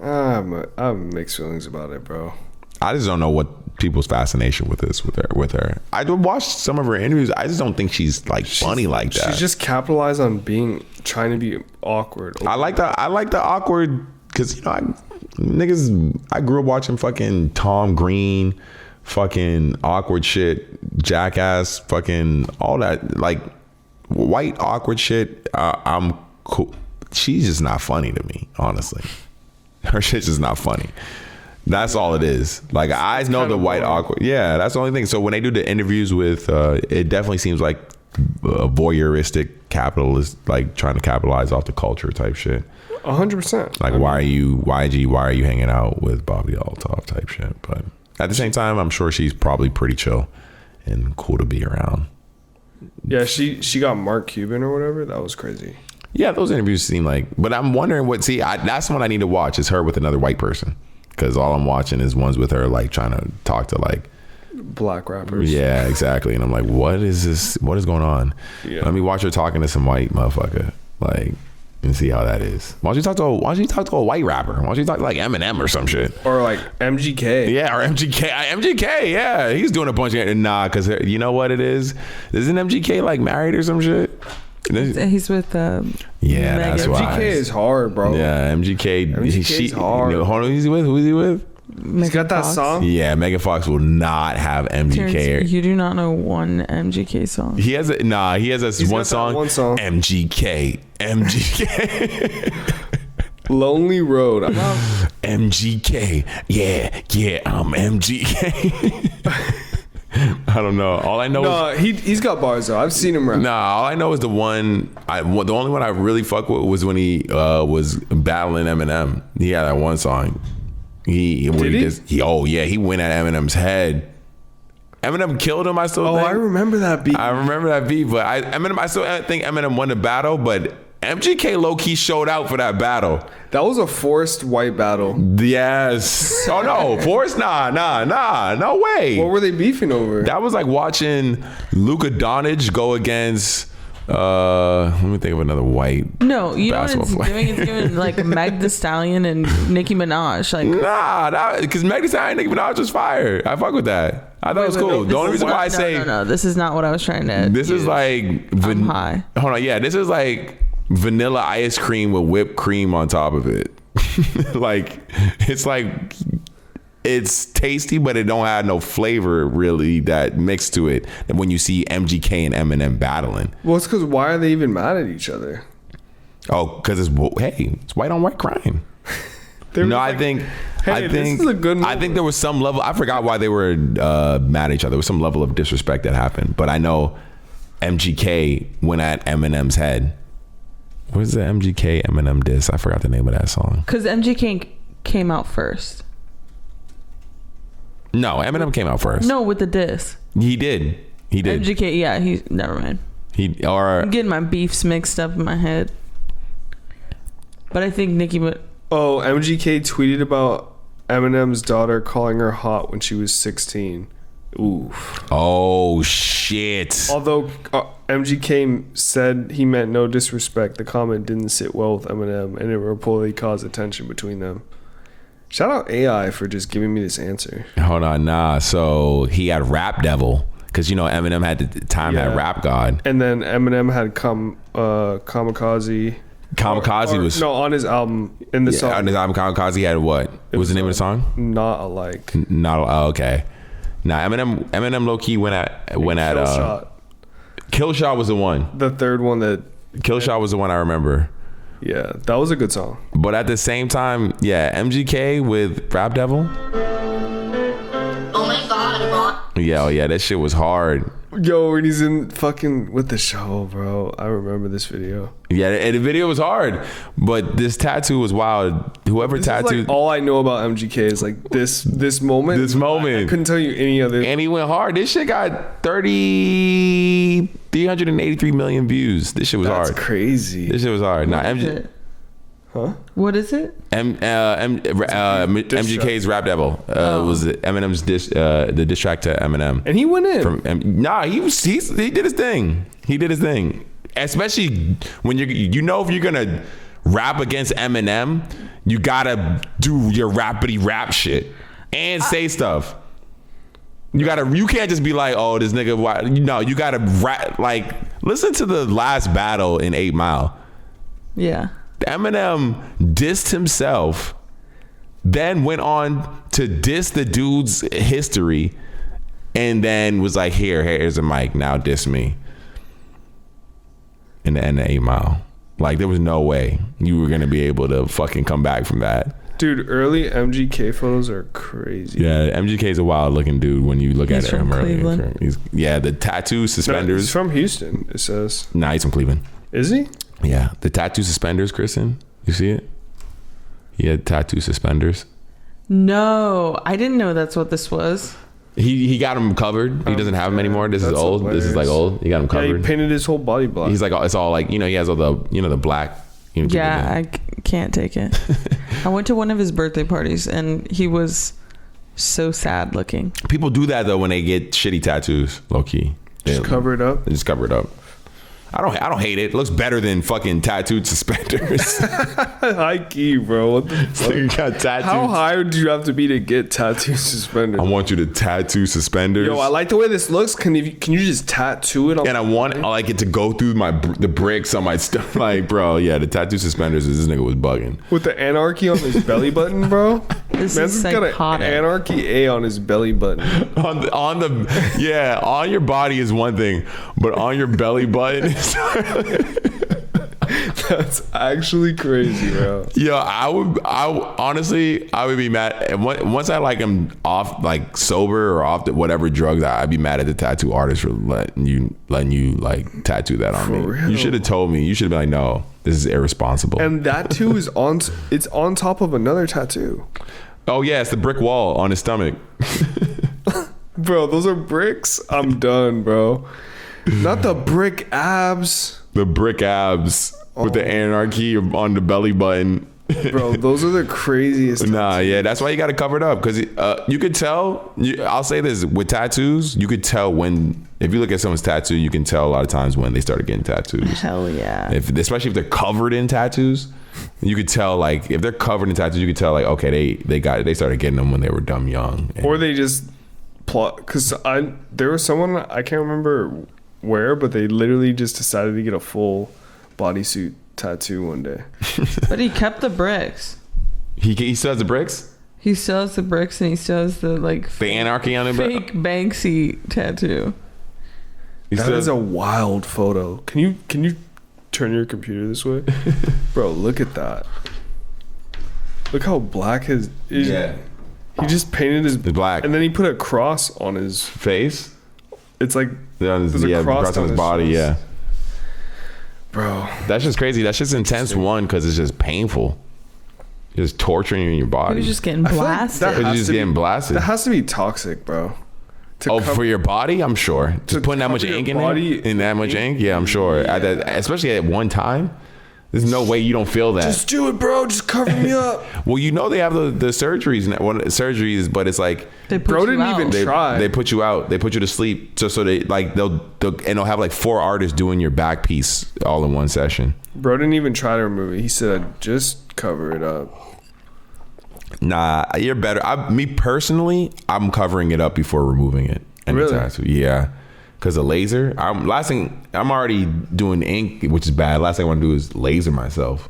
I have mixed feelings about it, bro. I just don't know what people's fascination with her. I watched some of her interviews. I just don't think she's funny like that. She's just capitalized on trying to be awkward. I like the awkward because I grew up watching fucking Tom Green, fucking awkward shit, Jackass, fucking all that white awkward shit. I'm cool. She's just not funny to me, honestly. Her shit's just not funny. That's all it is. I know the white awkward. Yeah, that's the only thing. So when they do the interviews with, it definitely seems like a voyeuristic capitalist, trying to capitalize off the culture type shit. 100%. Why are you hanging out with Bobby Altoff type shit? But at the same time, I'm sure she's probably pretty chill and cool to be around. Yeah, she got Mark Cuban or whatever. That was crazy. Yeah, those interviews seem but I'm wondering that's one I need to watch is her with another white person. Because all I'm watching is ones with her trying to talk to black rappers. Yeah, exactly. And I'm like, what is this? What is going on? Yeah. Let me watch her talking to some white motherfucker, and see how that is. Why don't you talk to a white rapper? Why don't you talk to Eminem or some shit? Or MGK. Yeah, or MGK. MGK, yeah. He's doing a bunch of because you know what it is? Isn't MGK married or some shit? He's with yeah, Megan. that's why. MGK is hard, bro. Yeah, MGK is hard. Hold on, who's he with? Who's he with? He's got that song. Yeah, Megan Fox will not have MGK. Terrence, you do not know one MGK song. He has one song. One song. MGK. Lonely Road. MGK. Yeah, I'm MGK. I don't know. All I know he's got bars though. I've seen him rap. All I know is the only one I really fuck with was when he was battling Eminem. He had that one song. He went at Eminem's head. Eminem killed him. I remember that beat. But I still think Eminem won the battle, but MGK low-key showed out for that battle. That was a forced white battle. Yes. Oh no, forced? Nah, no way. What were they beefing over? That was like watching Luka Doncic go against let me think of another white. No, you know what it's doing? It's giving Meg Thee Stallion and Nicki Minaj. Because Meg Thee Stallion and Nicki Minaj was fire. I fuck with that. I thought it was cool. The only reason why I say no, this is not what I was trying to. This is I'm high. Hold on, yeah, this is vanilla ice cream with whipped cream on top of it. It's tasty, but it don't have no flavor really that mixed to it. And when you see MGK and Eminem battling, well, it's because why are they even mad at each other? Oh, because it's white on white crime. They were No, like, I think this is a good I think there was some level. I forgot why they were mad at each other. There was some level of disrespect that happened. But I know MGK went at Eminem's head. What's the MGK Eminem diss? I forgot the name of that song. Because MGK came out first. No, Eminem came out first. No, with the diss. He did. MGK, yeah, never mind. I'm getting my beefs mixed up in my head. But I think Nicki would. Oh, MGK tweeted about Eminem's daughter calling her hot when she was 16. Oof. Oh shit. Although MGK said he meant no disrespect, the comment didn't sit well with Eminem, and it reportedly caused attention between them. Shout out AI for just giving me this answer. Hold on, nah. So he had Rap Devil because Eminem had the time had Rap God, and then Eminem had Kamikaze. Kamikaze was on his album in the song. On his album Kamikaze he had what? What was the name of the song? Not Alike. Okay. Nah, Eminem low key went at Kill Shot was the one. The third one that Kill Shot was the one I remember. Yeah, that was a good song. But at the same time, MGK with Rap Devil. Oh my god, Ron. Yeah, that shit was hard. Yo, when he's in fucking with the show, bro. I remember this video. Yeah, and the video was hard, but this tattoo was wild. Whoever tattooed. Is like all I know about MGK is like this moment. This moment. I couldn't tell you any other. And he went hard. This shit got 383 million views. This shit was hard. That's crazy. This shit was hard. Nah, Huh? What is it? MGK's Rap Devil was Eminem's the diss track to Eminem, and he went in. He did his thing. He did his thing. Especially when if you're gonna rap against Eminem, you gotta do your rapidy rap shit and say stuff. You can't just be like, oh, this nigga. No, you gotta rap. Like, listen to the last battle in 8 Mile. Yeah. Eminem dissed himself, then went on to diss the dude's history, and then was like, here's a mic, now diss me. In the end of 8 Mile. Like, there was no way you were going to be able to fucking come back from that. Dude, early MGK photos are crazy. Yeah, MGK's a wild looking dude when you look at He's him from early. Cleveland. The tattoo suspenders. No, he's from Houston, it says. Nah, he's from Cleveland. Is he? Yeah, the tattoo suspenders, Kristen. You see it? He had tattoo suspenders. No, I didn't know that's what this was. He got them covered. He doesn't have them anymore. This is old. Hilarious. This is like old. He got them covered. Yeah, he painted his whole body black. He's like, it's all like, he has all the, the black. Yeah, I can't take it. I went to one of his birthday parties and he was so sad looking. People do that though when they get shitty tattoos, low key. Just cover it up. They just cover it up. I don't hate it. It looks better than fucking tattooed suspenders. High key, bro. What the fuck? You got tattooed. How high would you have to be to get tattoo suspenders? I want you to tattoo suspenders. Yo, I like the way this looks. Can you just tattoo it on? And I like it to go through the bricks on my stuff. Like, bro, yeah, the tattoo suspenders. This nigga was bugging. With the anarchy on his belly button, bro. This Man's is got psychotic. an anarchy A on his belly button. on your body is one thing, but on your belly button is That's actually crazy, bro. Yeah, I would be mad. And once I am off, like sober or off whatever drugs, I'd be mad at the tattoo artist for letting you like tattoo that on me. Real? You should have told me. You should have been like, no, this is irresponsible. And that too is on top of another tattoo. Oh yeah, it's the brick wall on his stomach. Bro, those are bricks. I'm done, bro. Not the brick abs. The brick abs with the anarchy on the belly button. Bro, those are the craziest. Nah, yeah, that's why you got to cover it up because you could tell. I'll say this with tattoos, you could tell when. If you look at someone's tattoo, you can tell a lot of times when they started getting tattoos. Hell yeah. Especially if they're covered in tattoos, you could tell. Like if they're covered in tattoos, you could tell. Like okay, they started getting them when they were dumb young, or they just plot. Because there was someone I can't remember where, but they literally just decided to get a full bodysuit tattoo one day. But he kept the bricks. He still has the bricks. He still has the bricks and he still has the the anarchy on it. Fake Banksy tattoo. That is a wild photo. Can you turn your computer this way? Bro, look at that. Look how black his is. Yeah. He just painted his black. and then he put a cross on his. Face? It's like There's there's a cross on his body, chest. yeah. Bro, That's just crazy. That's just intense, one, because it's just painful. Just torturing you in your He body. was just getting I feel like blasted. that Because you're has just to be- getting blasted. that has to be toxic, bro. To For your body, I'm sure. Just putting that much cover your ink in body there, in that much ink, yeah, I'm sure. At that, especially at one time, there's no way you don't feel that. Just do it, bro. Just cover me up. Well, you know they have the surgeries, surgeries, but it's like They put Bro you didn't out. even try. they put you out, they put you to sleep, so they like they'll have like 4 artists doing your back piece all in one session. Bro didn't even try to remove it. He said, just cover it up. Nah, you're better. Me personally, I'm covering it up before removing it. Really? Tattoo. Yeah. Because a laser, I'm already doing ink, which is bad. Last thing I want to do is laser myself.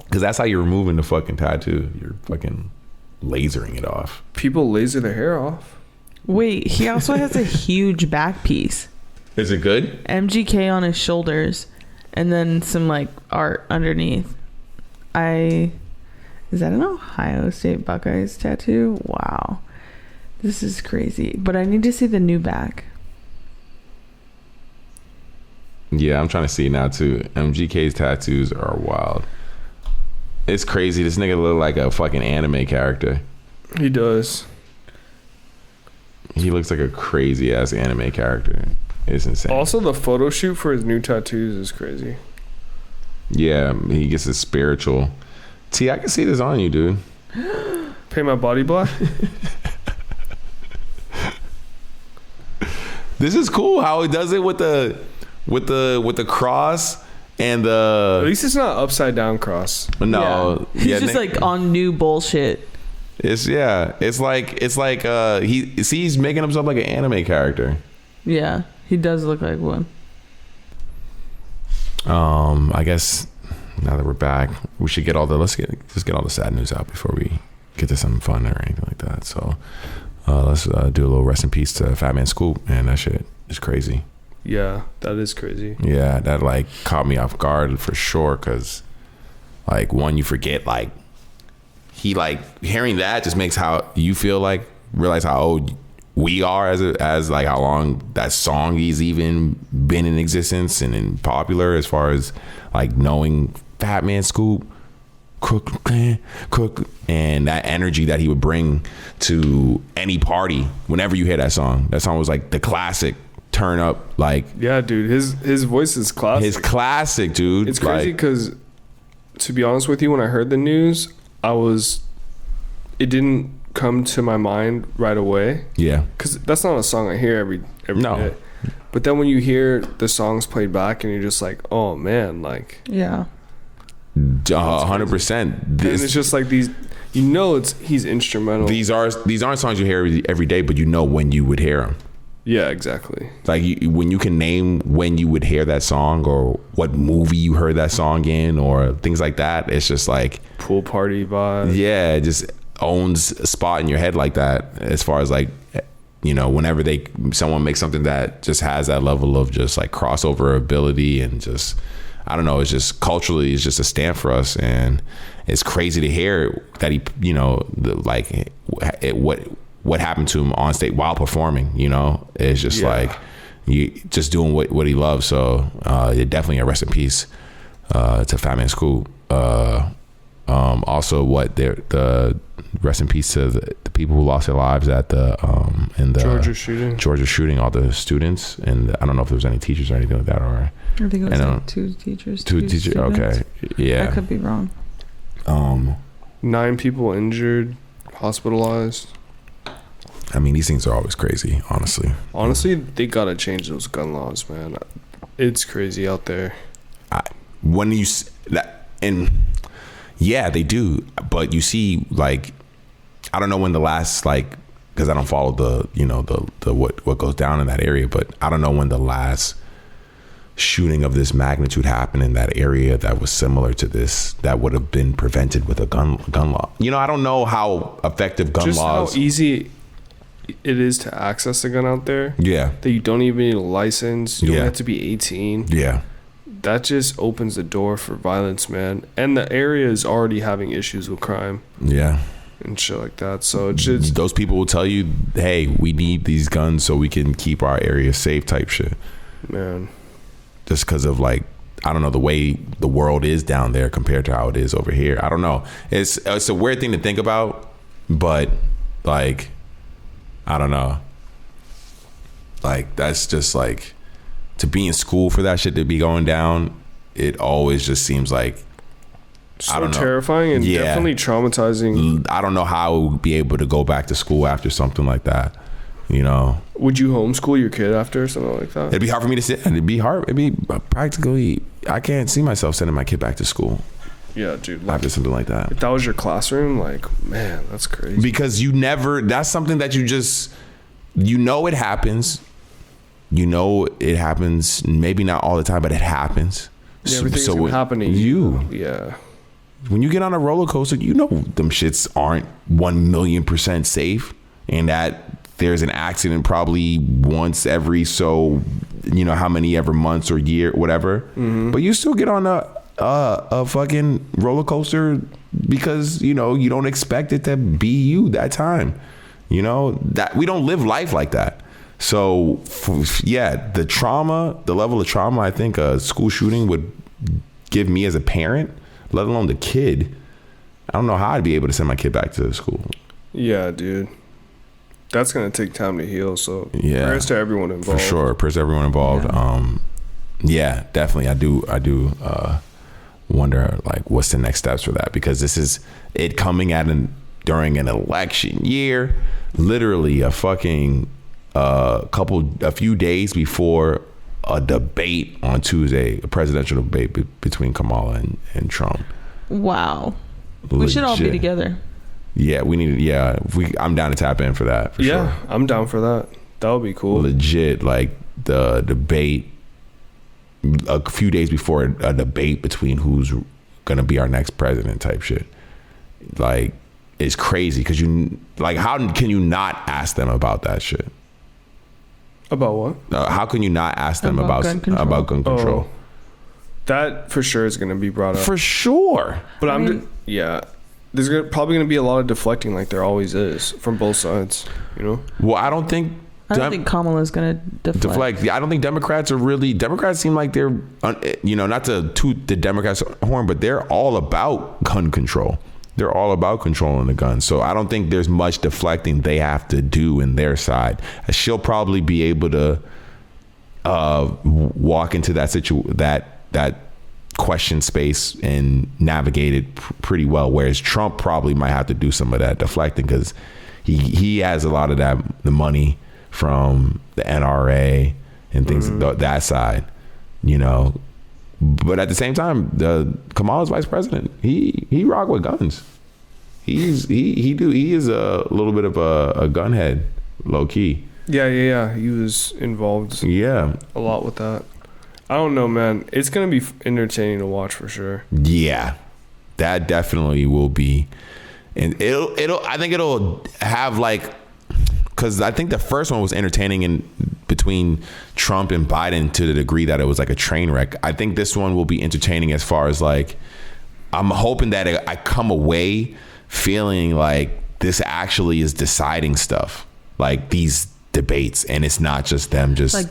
Because that's how you're removing the fucking tattoo. You're fucking lasering it off. People laser their hair off. Wait, he also has a huge back piece. Is it good? MGK on his shoulders, and then some like art underneath. Is that an Ohio State Buckeyes tattoo? Wow. This is crazy. But I need to see the new back. Yeah, I'm trying to see it now too. MGK's tattoos are wild. It's crazy. This nigga look like a fucking anime character. He does. He looks like a crazy ass anime character. It's insane. Also, the photo shoot for his new tattoos is crazy. Yeah, he gets a spiritual. T, I can see this on you, dude. Paint my body black. This is cool how he does it with the cross and At the least it's not upside down cross. no. Yeah. He's yeah, just like on new bullshit. it's like he's making himself like an anime character. Yeah, he does look like one. I guess now that we're back, we should get all the let's get all the sad news out before we get to something fun or anything like that. So let's do a little rest in peace to Fat Man Scoop, man. That shit is crazy. Yeah, that is crazy. Yeah, that like caught me off guard for sure. Cause like one, you forget like he like hearing that just makes how you feel like realize how old we are as like how long that song he's even been in existence and in popular as far as like knowing Fat Man Scoop, cook, and that energy that he would bring to any party whenever you hear that song. That song was like the classic turn up, like Yeah, dude. His voice is classic. his classic, dude. It's crazy because, to be honest with you, when I heard the news, it didn't come to my mind right away. Yeah. Because that's not a song I hear every No. day. But then when you hear the songs played back and you're just like, oh man, like, Yeah. 100%. and it's just like these, he's instrumental. These aren't songs you hear every day, but you know when you would hear them. Yeah, exactly. Like when you can name when you would hear that song or what movie you heard that song in or things like that. It's just like Pool party vibe. yeah, it just owns a spot in your head like that. As far as like, you know, whenever someone makes something that just has that level of just like crossover ability and just, I don't know, it's just culturally, it's just a stamp for us. And it's crazy to hear that he, you know, what happened to him on stage while performing, you know, it's just like you just doing what he loves. So definitely a rest in peace to Fat Man Scoop. Also the rest in peace to the people who lost their lives at in the Georgia shooting, all the students, and I don't know if there was any teachers or anything like that, or I think it was like 2 teachers. two teachers. Students. Okay, yeah, I could be wrong. 9 people injured, hospitalized. I mean, these things are always crazy, honestly. Honestly, they gotta change those gun laws, man. It's crazy out there. When you that, and yeah, they do, but you see, like, I don't know when the last, like, because I don't follow the what goes down in that area, but I don't know when the last shooting of this magnitude happened in that area that was similar to this, that would have been prevented with a gun law. You know, I don't know how effective gun laws. Just how easy it is to access a gun out there. Yeah. That you don't even need a license. You don't Yeah. have to be 18. Yeah. that just opens the door for violence, man. And the area is already having issues with crime. Yeah. And shit like that. So it's just, those people will tell you, hey, we need these guns so we can keep our area safe type shit. Man. Just because of like, I don't know, the way the world is down there compared to how it is over here. I don't know. It's a weird thing to think about, but like, I don't know. Like, that's just like, to be in school for that shit to be going down, it always just seems like, so I don't know. Terrifying and definitely traumatizing. I don't know how I would be able to go back to school after something like that. You know, would you homeschool your kid after something like that? It'd be hard for me to sit. It'd be hard. It'd be practically, I can't see myself sending my kid back to school. Yeah, dude. After something like that. If that was your classroom, like, man, that's crazy. Because you never, that's something that you just, you know it happens. You know it happens, maybe not all the time, but it happens. Yeah, everything's gonna happen to you. Yeah. When you get on a roller coaster, you know them shits aren't 1,000,000% safe, and that there's an accident probably once every so, you know, how many ever months or year, whatever. Mm-hmm. But you still get on a fucking roller coaster because, you know, you don't expect it to be you that time. You know, that we don't live life like that. So, yeah, the trauma, the level of trauma I think a school shooting would give me as a parent, let alone the kid, I don't know how I'd be able to send my kid back to school. Yeah, dude. That's going to take time to heal. So, yeah, prayers to everyone involved. For sure. Prayers to everyone involved. Yeah, yeah, definitely. I do wonder, like, what's the next steps for that? Because this is it coming at during an election year, literally a few days before a debate on Tuesday, a presidential debate between Kamala and Trump. Wow. Legit. We should all be together. Yeah, we need. Yeah, I'm down to tap in for that. For yeah, sure. I'm down for that. That would be cool. Legit, like the debate a few days before a debate between who's gonna be our next president type shit. Like, it's crazy because you like, how can you not ask them about that shit? About what? How can you not ask them about gun control? Oh, that for sure is going to be brought up. For sure. But yeah, there's probably going to be a lot of deflecting, like there always is, from both sides. You know. Well, I don't think Kamala's going to deflect. I don't think Democrats seem like they're, you know, not to toot the Democrats' horn, but they're all about gun control. They're all about controlling the guns. So I don't think there's much deflecting they have to do in their side. She'll probably be able to walk into that question space and navigate it pretty well. Whereas Trump probably might have to do some of that deflecting because he has a lot of the money from the NRA and things that side, you know. But at the same time, Kamala's vice president. He rock with guns. He is a little bit of a gunhead, low key. Yeah. He was involved. Yeah, a lot with that. I don't know, man. It's gonna be entertaining to watch for sure. Yeah, that definitely will be, and it'll. I think it'll have like. Because I think the first one was entertaining in between Trump and Biden to the degree that it was like a train wreck. I think this one will be entertaining as far as like, I'm hoping that I come away feeling like this actually is deciding stuff, like these debates, and it's not just them just like,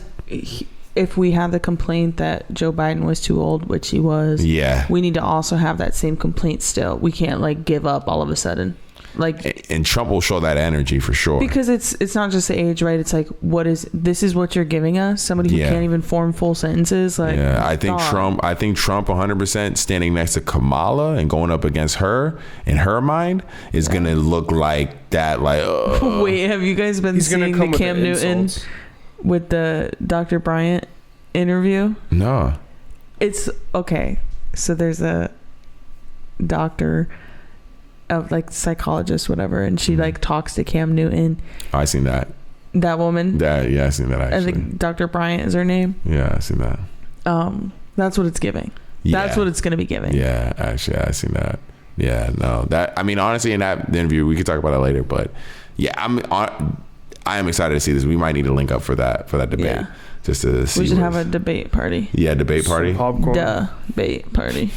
if we have the complaint that Joe Biden was too old, which he was, we need to also have that same complaint still. We can't like give up all of a sudden. Like, and Trump will show that energy for sure, because it's not just the age, right? It's like, this is what you're giving us, somebody who can't even form full sentences. Like, I think Trump 100% standing next to Kamala and going up against her in her mind is gonna look like that. Like, wait, have you guys been seeing the Cam Newton with the Dr. Bryant interview? No. It's okay. So there's a doctor of like psychologist, whatever, and she like talks to Cam Newton. I seen that woman. I seen that actually. I think Dr. Bryant is her name. Yeah, I seen that. That's what it's giving. That's what it's gonna be giving. Yeah, actually, I seen that. Yeah, no, that, I mean, honestly, in that interview, we could talk about it later, but yeah, I am excited to see this. We might need to link up for that debate. Yeah. Just to see. We should have a debate party. Yeah, debate party. Popcorn. Debate party.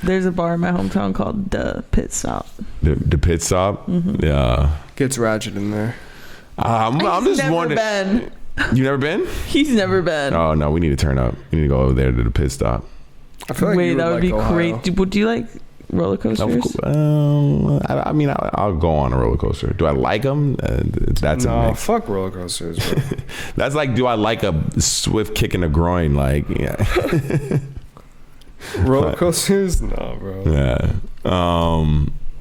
There's a bar in my hometown called The Pit Stop. The Pit Stop? Mm-hmm. Yeah. Gets ratchet in there. I'm just wondering. Been. You never been? He's never been. Oh, no. We need to turn up. We need to go over there to the Pit Stop. I feel like Wait, you that would like be Ohio. great. Would you like roller coasters? I mean, I'll go on a roller coaster. Do I like them? That's a No, mix. fuck roller coasters, bro. That's like, do I like a swift kick in the groin? Like, yeah. Roller coasters? No, bro. Yeah.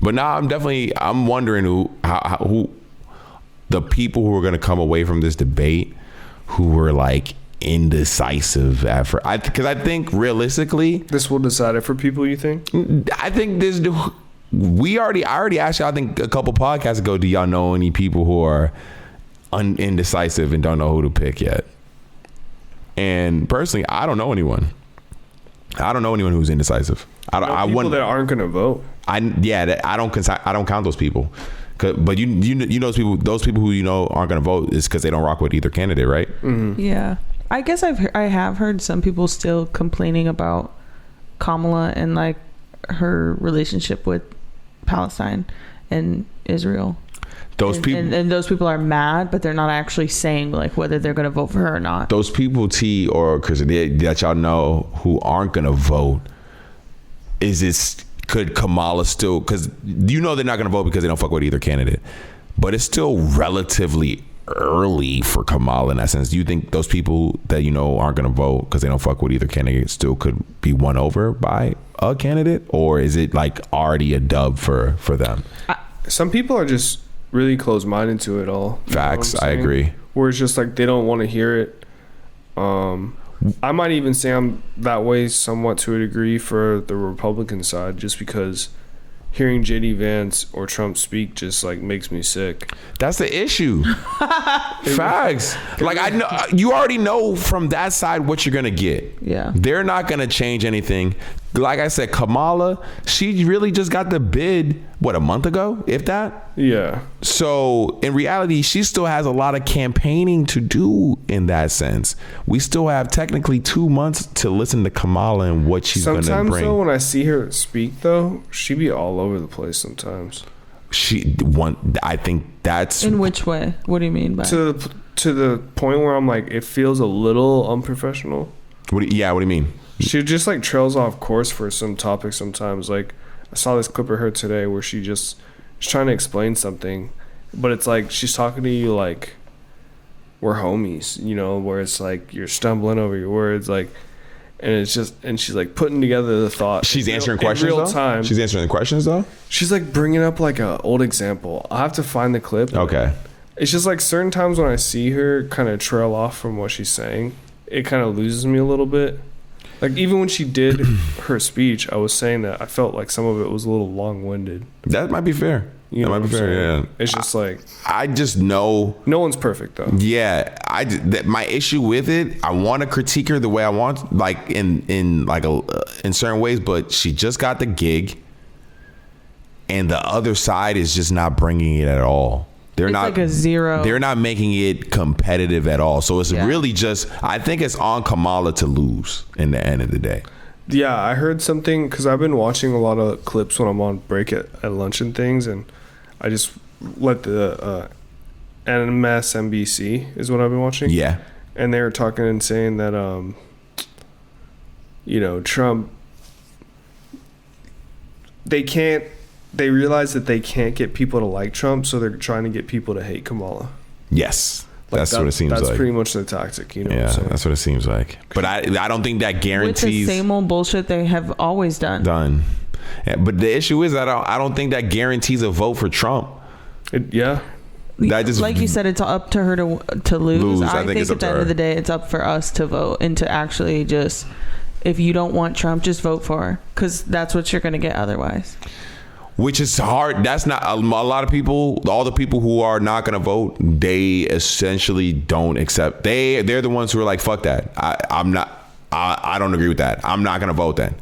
But now I'm wondering who the people who are going to come away from this debate who were like indecisive effort. Because I think realistically, This will decide it for people, you think? I think this. I already asked you. I think a couple podcasts ago. Do y'all know any people who are indecisive and don't know who to pick yet? And personally, I don't know anyone. I don't know anyone who's indecisive. I People want that aren't going to vote. I don't count those people. But you know those people who you know aren't going to vote is because they don't rock with either candidate, right? Mm-hmm. Yeah. I guess I have heard some people still complaining about Kamala and like her relationship with Palestine and Israel. Those people and those people are mad, but they're not actually saying like whether they're going to vote for her or not. Those people, T or Kristen, that y'all know who aren't going to vote, could Kamala still, because you know they're not going to vote because they don't fuck with either candidate, but it's still relatively early for Kamala in that sense. Do you think those people that you know aren't going to vote because they don't fuck with either candidate still could be won over by a candidate, or is it like already a dub for them? Some people are just really close-minded to it all. You know Facts, what I'm I saying? agree. Where it's just like they don't want to hear it. I might even say I'm that way somewhat to a degree for the Republican side, just because hearing JD Vance or Trump speak just like makes me sick. That's the issue. Facts. Like I know you already know from that side what you're gonna get. Yeah. They're not gonna change anything. Like I said, Kamala, she really just got the bid, a month ago, if that? Yeah. So in reality, she still has a lot of campaigning to do in that sense. We still have technically 2 months to listen to Kamala and what she's gonna bring. Sometimes though, when I see her speak though, she be all over the place sometimes. I think that's In which way? What do you mean by? To the point where I'm like, it feels a little unprofessional. what do you mean? She just like trails off course for some topics sometimes. Like I saw this clip of her today where she's trying to explain something, but it's like she's talking to you like we're homies, you know, where it's like you're stumbling over your words, like, and she's like putting together the thought. She's answering questions in real though? time. She's answering the questions though? She's like bringing up like a old example. I'll have to find the clip. Okay. It's just like certain times when I see her kind of trail off from what she's saying, it kind of loses me a little bit. Like even when she did her speech, I was saying that I felt like some of it was a little long-winded. That might be fair. You That know might be what I'm fair, saying? yeah. It's just like I just know. no one's perfect though. Yeah, my issue with it, I want to critique her the way I want, like in certain ways, but she just got the gig, and the other side is just not bringing it at all. They're It's not like a zero. They're not making it competitive at all. So it's Yeah. really just, I think it's on Kamala to lose in the end of the day. Yeah, I heard something because I've been watching a lot of clips when I'm on break at lunch and things, and I just let the MSNBC is what I've been watching. Yeah, And they were talking and saying that Trump, they realize that they can't get people to like Trump, so they're trying to get people to hate Kamala. yes, Like that's what it seems that's like. pretty much the tactic, you know Yeah, what I'm saying? that's what it seems like. But I don't think that With the guarantees same old bullshit they have always done. Yeah, but the issue is I don't think that guarantees a vote for Trump. Yeah. That just, Like you said, it's up to her to lose. I I think think it's up at the to end her. of the day, it's up for us to vote and to actually just, if you don't want Trump, just vote for her, because that's what you're going to get otherwise. which is hard. That's not a lot of people. All the people who are not going to vote, they essentially don't accept. They're the ones who are like, fuck that. I'm not. I don't agree with that. I'm not going to vote then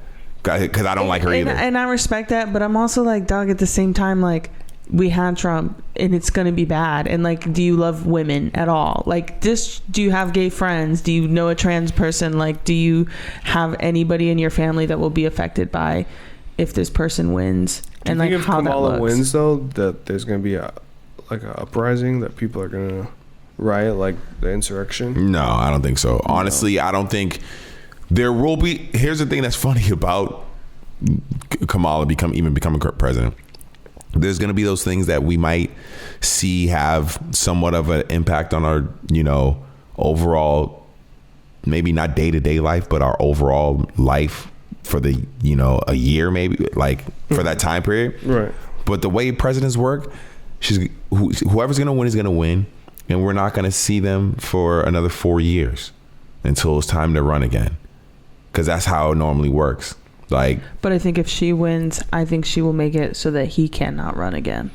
because I don't like her either. And I respect that, but I'm also like, dog, at the same time, like, we had Trump and it's gonna be bad, and like, do you love women at all? Like, this, do you have gay friends? Do you know a trans person? Like, do you have anybody in your family that will be affected by if this person wins? Do you think if Kamala wins though, that there's gonna be a uprising, that people are gonna riot, like the insurrection? No, I don't think so. Honestly, I don't think there will be. Here's the thing that's funny about Kamala becoming president. There's going to be those things that we might see have somewhat of an impact on our, overall, maybe not day-to-day life, but our overall life for the, a year, maybe, like for that time period. Right. But the way presidents work, whoever's going to win is going to win. And we're not going to see them for another 4 years until it's time to run again. Because that's how it normally works. But I think if she wins, I think she will make it so that he cannot run again.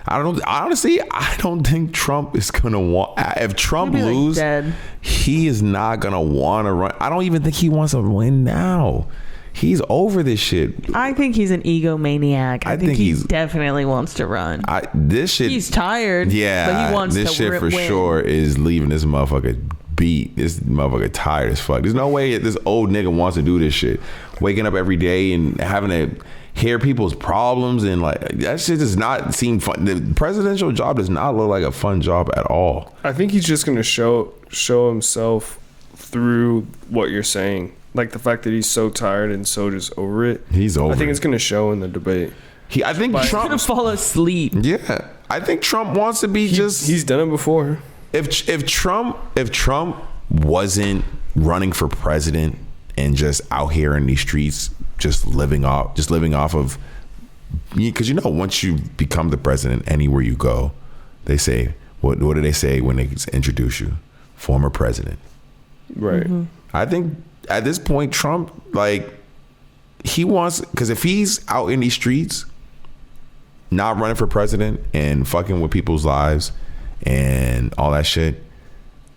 Honestly, I don't think Trump is gonna want. If Trump loses, he is not gonna want to run. I don't even think he wants to win now. He's over this shit. I think he's an egomaniac. I think he definitely wants to run. This shit. He's tired. Yeah, but he wants this to shit for win. sure is leaving this motherfucker beat. This motherfucker tired as fuck. There's no way this old nigga wants to do this shit. Waking up every day and having to hear people's problems and like that shit does not seem fun. The presidential job does not look like a fun job at all. I think he's just gonna show himself through what you're saying. Like the fact that he's so tired and so just over it. He's over. I think it's gonna show in the debate. I think Trump's gonna fall asleep. Yeah, I think Trump wants to be He's done it before. If Trump wasn't running for president and just out here in these streets, just living off of, because once you become the president, anywhere you go, they say what do they say when they introduce you? Former president. Right. Mm-hmm. I think at this point, Trump, he wants, because if he's out in these streets, not running for president and fucking with people's lives and all that shit,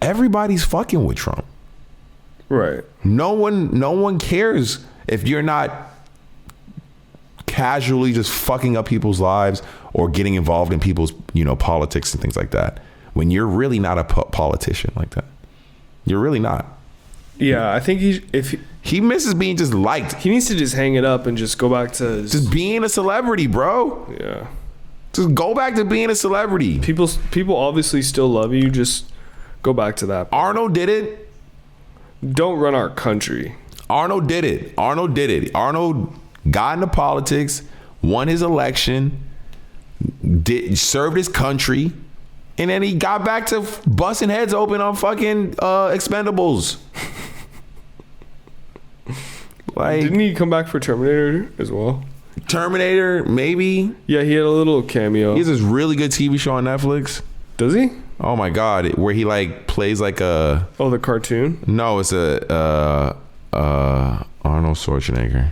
everybody's fucking with Trump. Right. No one cares if you're not casually just fucking up people's lives or getting involved in people's, politics and things like that. When you're really not a politician like that. You're really not. Yeah, I think he misses being just liked. He needs to just hang it up and just go back to just being a celebrity, bro. Yeah. Just go back to being a celebrity. People obviously still love you. Just go back to that. Arnold did it. Don't run our country. Arnold did it. Arnold got into politics, won his election, served his country, and then he got back to busting heads open on fucking Expendables. Didn't he come back for Terminator as well? Terminator, maybe. Yeah, he had a little cameo. He has this really good TV show on Netflix. Does he? Oh my god, where he plays like a... Oh, the cartoon? No, it's a Arnold Schwarzenegger.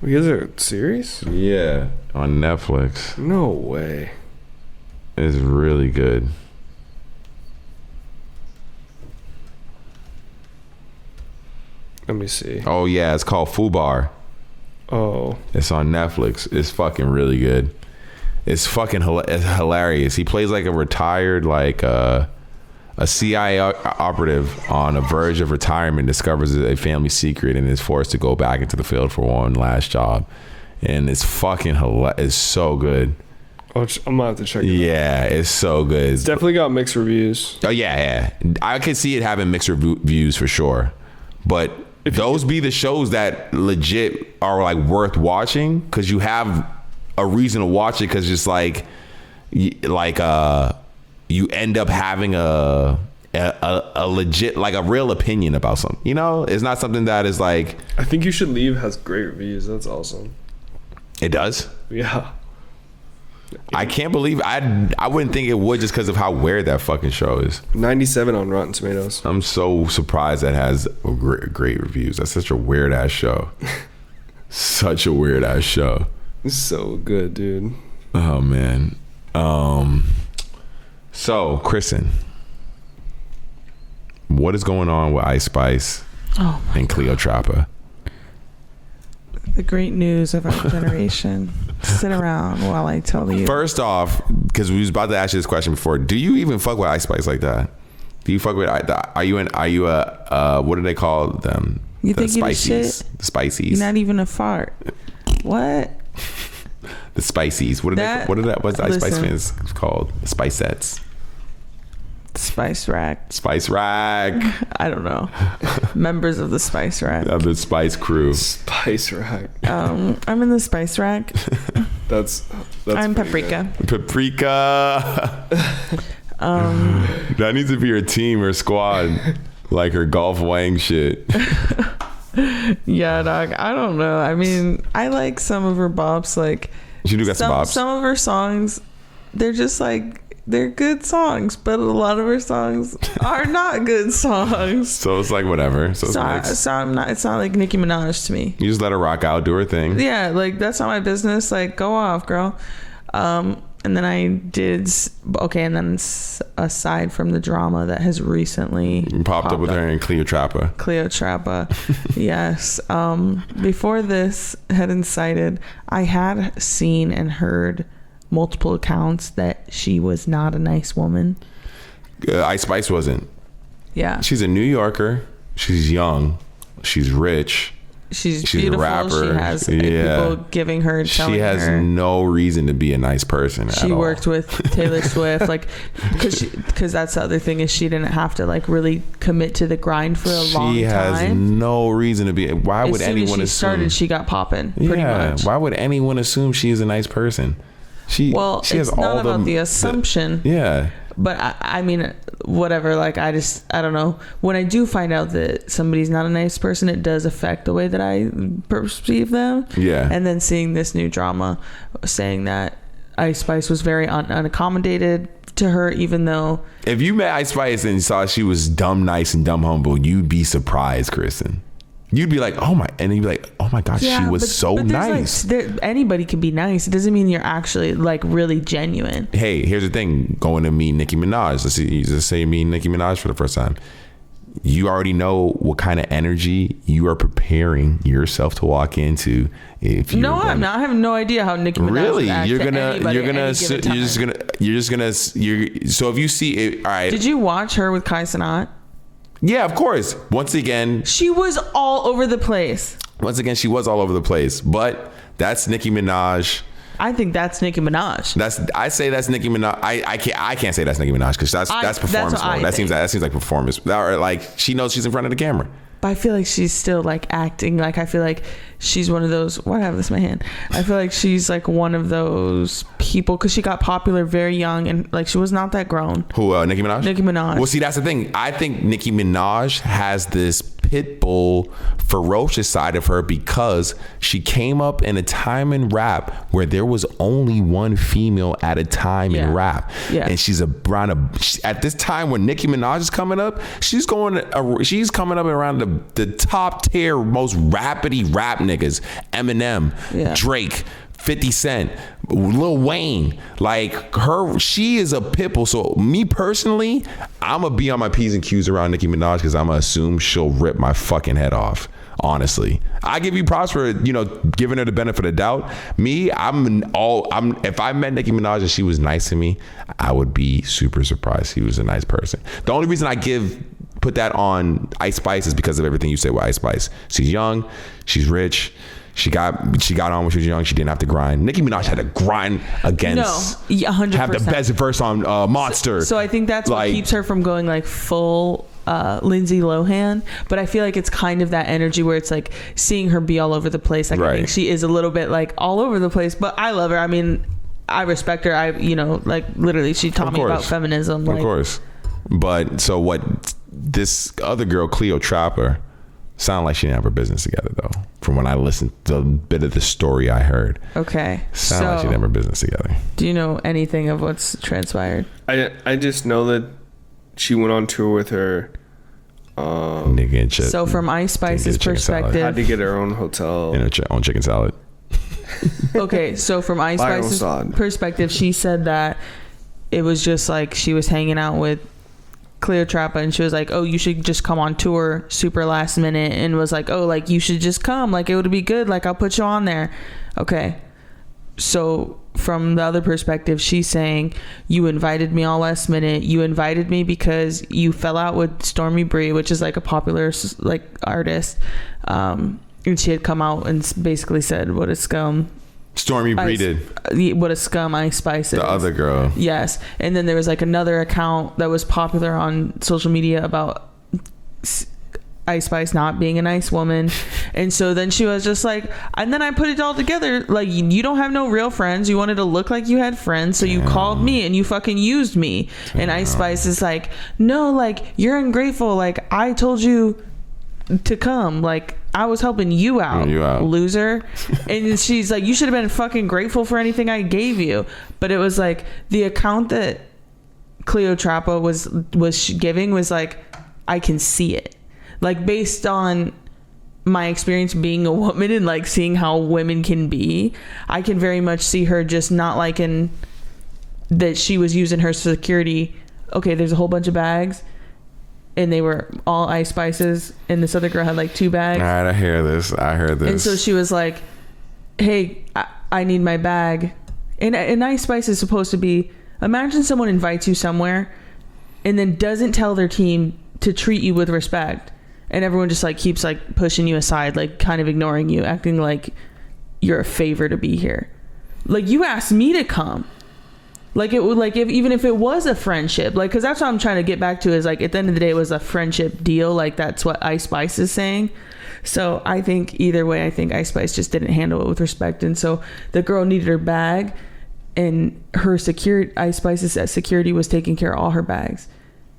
He has a series? Yeah, on Netflix. No way. It's really good. Let me see. Oh yeah, it's called Fubar. Oh. It's on Netflix. It's fucking really good. It's fucking it's hilarious. He plays like a retired, a CIA operative on a verge of retirement, discovers a family secret and is forced to go back into the field for one last job. And it's fucking it's so good. Oh, I'm gonna have to check it out. Yeah, it's so good. It's definitely got mixed reviews. Oh yeah. I could see it having mixed reviews for sure. But those be the shows that legit are worth watching because you have a reason to watch it, because just you end up having a legit, a real opinion about something. It's not something that is I think You Should Leave has great reviews. That's awesome. It does? Yeah. I can't believe I wouldn't think it would, just because of how weird that fucking show is. 97 on Rotten Tomatoes. I'm so surprised that has great reviews. That's such a weird ass show. Such a weird ass show. It's so good, dude. Oh man. So Kristen, what is going on with Ice Spice and Cleotrapa? The great news of our generation. Sit around while I tell you. First off, because we was about to ask you this question before, do you even fuck with Ice Spice like that? Do you fuck with? Are you a what do they call them? You think you the shit? The Spices. You're not even a fart. What? The Spices. What's the Ice Spice fans called? The Spicettes. Spice Rack. Spice Rack. I don't know. Members of the Spice Rack. Of the Spice crew. Spice Rack. I'm in the Spice Rack. That's I'm Paprika. good. Paprika. That needs to be her team or squad. Like her Golf Wang shit. Yeah, dog. I don't know. I mean, I like some of her bops. Like, She do got some bops. Some of her songs, they're just like, they're good songs, but a lot of her songs are not good songs. So it's like whatever. So it's not like Nicki Minaj to me. you just let her rock out, do her thing. Yeah, like that's not my business. Like, go off, girl. And then I did and then aside from the drama that has recently Popped up with her in Cleotrapa. Yes. Before this had incited, I had seen and heard multiple accounts that she was not a nice woman. Ice Spice wasn't. Yeah. She's a New Yorker. She's young. She's rich. She's beautiful. A rapper. She has people giving her, telling her. She has no reason to be a nice person at all. She worked with Taylor Swift, like, because that's the other thing is she didn't have to like really commit to the grind for a long time. She has no reason to be. Why would anyone assume? Started, she got popping. Pretty much. Why would anyone assume she is a nice person? She has it's all not about the assumption. Yeah. But I mean, whatever. Like, I don't know. When I do find out that somebody's not a nice person, it does affect the way that I perceive them. Yeah. And then seeing this new drama saying that Ice Spice was very unaccommodated to her, even though. If you met Ice Spice and saw she was dumb nice and dumb humble, you'd be surprised, Kristen. You'd be like, oh my, and you'd be like, oh my gosh, she was so nice. Like, anybody can be nice. It doesn't mean you're actually like really genuine. Hey, here's the thing: going to meet Nicki Minaj. Let's say you meet Nicki Minaj for the first time. You already know what kind of energy you are preparing yourself to walk into. If you I'm not. I have no idea how Nicki Minaj really, would act So if you see it, all right. Did you watch her with Kai Cenat? Yeah, of course. Once again, she was all over the place. She was all over the place. But that's Nicki Minaj. I think that's Nicki Minaj. I say that's Nicki Minaj. I can't say that's Nicki Minaj because that's performance mode. That seems like performance. Or like she knows she's in front of the camera. But I feel like she's still like acting. Like I feel like she's one of those. Why do I have this in my hand? I feel like she's like one of those people because she got popular very young and like she was not that grown. Who? Nicki Minaj? Nicki Minaj. Well, see, that's the thing. I think Nicki Minaj has this pit bull ferocious side of her because she came up in a time in rap where there was only one female at a time in rap. Yeah. And she's at this time when Nicki Minaj is coming up, she's coming up around the top tier most rapidy rap niggas. Eminem, Drake, 50 Cent, Lil Wayne, like she is a pitbull. So me personally, I'm gonna be on my P's and Q's around Nicki Minaj because I'm gonna assume she'll rip my fucking head off. Honestly, I give you props for giving her the benefit of doubt. Me, if I met Nicki Minaj and she was nice to me, I would be super surprised she was a nice person. The only reason I put that on Ice Spice is because of everything you said with Ice Spice. She's young, she's rich. She got on when she was young. She didn't have to grind. Nicki Minaj had to grind against. 100%. Have the best verse on Monster. So I think that's what keeps her from going like full Lindsay Lohan. But I feel like it's kind of that energy where it's like seeing her be all over the place. Like I think she is a little bit like all over the place. But I love her. I mean, I respect her. Like literally, she taught me about feminism. Of course. But so what? This other girl, Cleotrapa. Sound like she didn't have her business together though. From when I listened to a bit of the story I heard. Okay. Sound like she didn't have her business together. Do you know anything of what's transpired? I just know that she went on tour with her. So from Ice Spice's perspective, had to get her own hotel and her own chicken salad. Okay, so from Ice Spice's perspective, she said that it was just like she was hanging out with Cleotrapa and she was like, oh, you should just come on tour super last minute, and was like, oh, like you should just come, like it would be good, like I'll put you on there. Okay, So from the other perspective, she's saying, you invited me all last minute. You invited me because you fell out with Stormy Bree, which is like a popular like artist. And she had come out and basically said, what a scum. Stormy Bree did. What a scum Ice Spice is. The other girl. Yes. And then there was like another account that was popular on social media about Ice Spice not being a nice woman. And so then she was just like, and then I put it all together, like, you don't have no real friends. You wanted to look like you had friends, so you called me and you fucking used me. And Ice Spice is like, no, like, you're ungrateful. Like, I told you to come. Like, I was helping you out, loser. And she's like, you should have been fucking grateful for anything I gave you. But it was like, the account that Cleotrapa was giving was like, I can see it. Like, based on my experience being a woman and like seeing how women can be, I can very much see her just not liking that she was using her security. Okay, there's a whole bunch of bags and they were all Ice Spices, and this other girl had like 2 bags. All right, I heard this. And so she was like, hey, I need my bag. And Ice Spice is supposed to be, imagine someone invites you somewhere and then doesn't tell their team to treat you with respect, and everyone just like keeps like pushing you aside, like kind of ignoring you, acting like you're a favor to be here. Like, you asked me to come. Like, it would, like, even if it was a friendship, like, because that's what I'm trying to get back to, is like, at the end of the day, it was a friendship deal. Like, that's what Ice Spice is saying. So I think either way, I think Ice Spice just didn't handle it with respect. And so the girl needed her bag, and her Ice Spice's security was taking care of all her bags.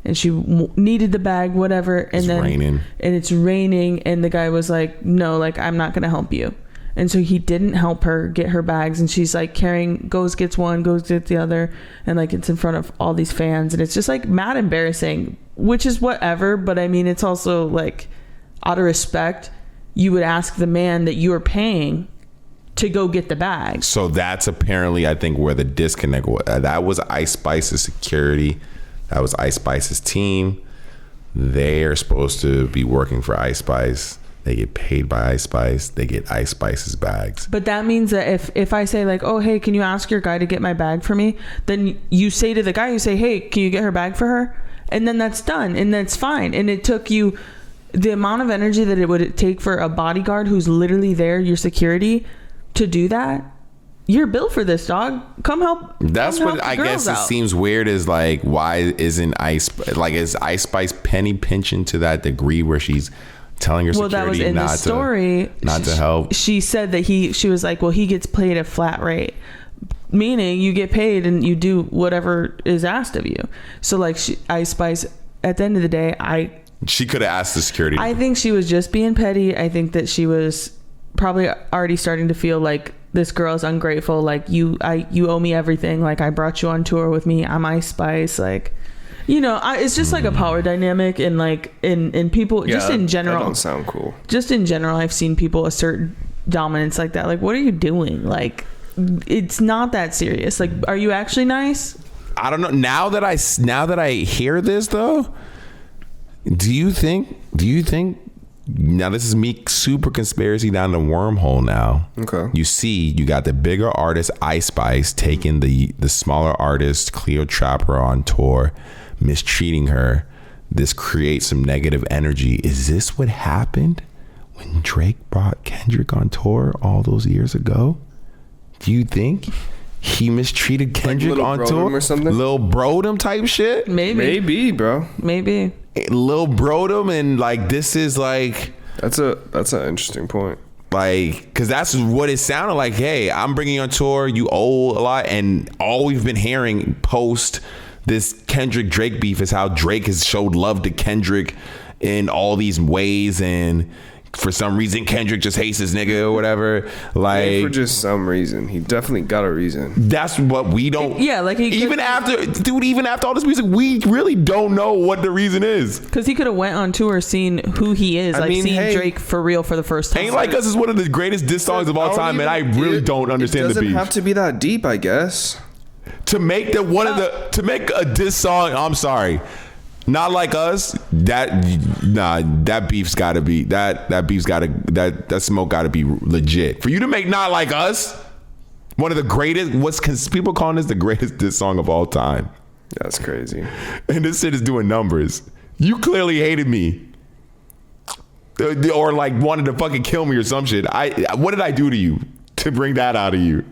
And she needed the bag, whatever. And it's raining. And it's raining. And the guy was like, no, like, I'm not going to help you. And so he didn't help her get her bags. And she's like gets one, goes gets the other. And like, it's in front of all these fans. And it's just like mad embarrassing, which is whatever. But I mean, it's also like, out of respect, you would ask the man that you are paying to go get the bag. So that's apparently, I think, where the disconnect was. That was Ice Spice's security. That was Ice Spice's team. They are supposed to be working for Ice Spice. They get paid by Ice Spice. They get Ice Spice's bags. But that means that if I say like, oh, hey, can you ask your guy to get my bag for me? Then you say to the guy, you say, hey, can you get her bag for her? And then that's done. And that's fine. And it took you the amount of energy that it would take for a bodyguard who's literally there, your security, to do that. You're built for this, dog. Come help. That's what I guess it seems weird, is like, why isn't is Ice Spice penny pinching to that degree where she's telling her security that was in the story, not to help? She said that she was like, well, he gets paid a flat rate, meaning you get paid and you do whatever is asked of you. So like, Ice Spice, at the end of the day, she could have asked the security. I think she was just being petty. I think that she was probably already starting to feel like, this girl is ungrateful. Like, you owe me everything. Like, I brought you on tour with me. I'm Ice Spice. Like, you know, it's just like a power dynamic, and like in people, just in general. That don't sound cool. Just in general, I've seen people assert dominance like that. Like, what are you doing? Like, it's not that serious. Like, are you actually nice? I don't know. Now that I hear this though, do you think? Now this is me super conspiracy down the wormhole now. Okay. You got the bigger artist Ice Spice taking the smaller artist Cleotrapa on tour, mistreating her. This creates some negative energy. Is this what happened when Drake brought Kendrick on tour all those years ago? Do you think he mistreated Kendrick like on tour or something? Lil Brodem type shit? Maybe, bro. Maybe. Lil Brodem, and like, this is like, that's an interesting point. Like, because that's what it sounded like. Hey, I'm bringing you on tour. You owe a lot, and all we've been hearing post this Kendrick Drake beef is how Drake has showed love to Kendrick in all these ways, and for some reason Kendrick just hates this nigga or whatever. Like, for just some reason, he definitely got a reason. That's what we don't. Yeah, like even after all this music, we really don't know what the reason is. Because he could have went on tour, seen who he is, Drake for real for the first time. Ain't Like Us is one of the greatest diss songs of all time, and I really don't understand the beef. It doesn't have to be that deep, I guess. To make a diss song, I'm sorry. Not Like Us, that beef's gotta be that smoke gotta be legit. For you to make Not Like Us, One of the greatest. People calling this the greatest diss song of all time. That's crazy. And this shit is doing numbers. You clearly hated me. Or like wanted to fucking kill me or some shit. What did I do to you to bring that out of you?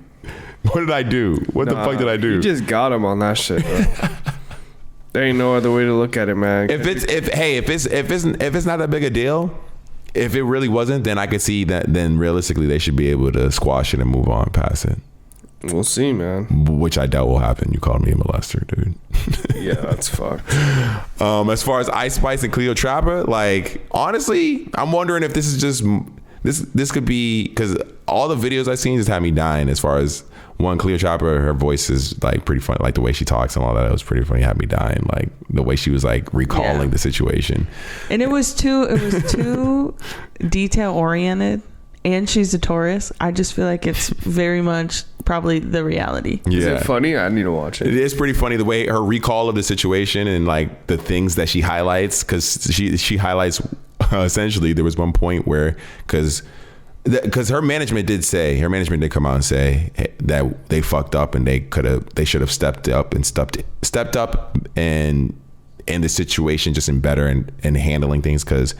What did I do? What the fuck did I do? You just got him on that shit, bro. There ain't no other way to look at it, man. If it's not that big a deal, if it really wasn't, then I could see that. Then realistically, they should be able to squash it and move on past it. We'll see, man. Which I doubt will happen. You called me a molester, dude. Yeah, that's fucked. As far as Ice Spice and Cleotrapa, like honestly, I'm wondering if this is just this could be because all the videos I've seen just had me dying. As far as one, Cleotrapa, her voice is like pretty funny, like the way she talks and all that. It was pretty funny. Had me dying, like the way she was like recalling the situation. And it was too detail oriented. And she's a Taurus. I just feel like it's very much probably the reality. Yeah. Is it funny? I need to watch it. It is pretty funny the way her recall of the situation and like the things that she highlights, because she highlights essentially there was one point where because her management did come out and say that they fucked up and they should have stepped up and in the situation just in better and handling things, because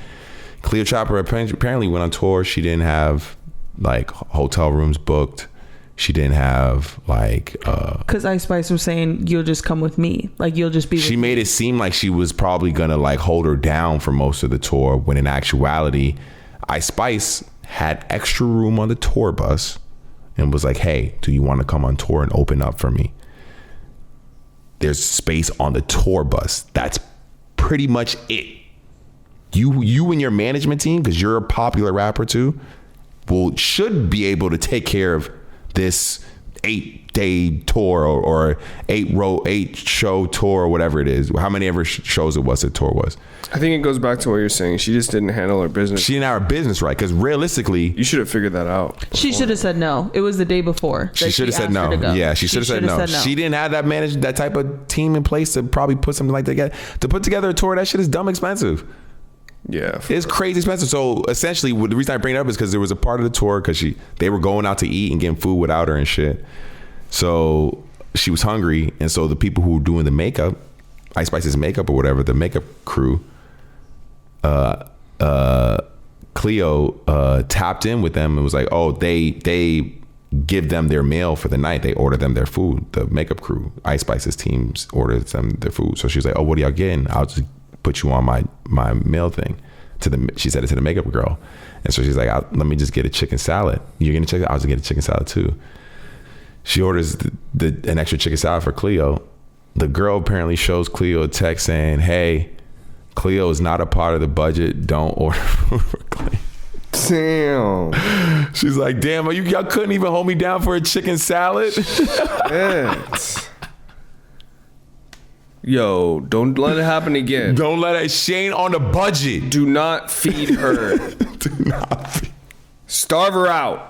Cleotrapa apparently went on tour. She didn't have like hotel rooms booked. She didn't have like because Ice Spice was saying you'll just come with me, like you'll just be with she made it seem like she was probably gonna like hold her down for most of the tour, when in actuality Ice Spice had extra room on the tour bus and was like, hey, do you want to come on tour and open up for me? There's space on the tour bus. That's pretty much it. You and your management team, because you're a popular rapper too, should be able to take care of this 8-day tour or 8-show tour or whatever it is. How many ever shows it was the tour was. I think it goes back to what you're saying. She just didn't handle her business. She didn't have her business right, because realistically, you should have figured that out before. She should have said no. It was the day before. She should have said no. Yeah, she should have said no. She didn't have that type of team in place to probably put something like that to put together a tour. That shit is dumb expensive. Yeah, it's crazy expensive. So essentially, the reason I bring it up is because there was a part of the tour because they were going out to eat and getting food without her and shit. So she was hungry, and so the people who were doing the makeup, Ice Spice's makeup or whatever, the makeup crew, Cleo tapped in with them and was like, oh, they give them their meal for the night. They order them their food. The makeup crew, Ice Spice's teams, orders them their food. So she was like, oh, what are y'all getting? I'll just put you on my meal thing. She said it to the makeup girl, and so she's like, let me just get a chicken salad. You're gonna chicken? I'll just get a chicken salad too. She orders an extra chicken salad for Cleo. The girl apparently shows Cleo a text saying, hey, Cleo is not a part of the budget. Don't order food for Cleo. Damn. She's like, damn, y'all couldn't even hold me down for a chicken salad? Shit. Yo, don't let it happen again. Don't let it. She ain't on the budget. Do not feed her. Do not feed. Starve her out.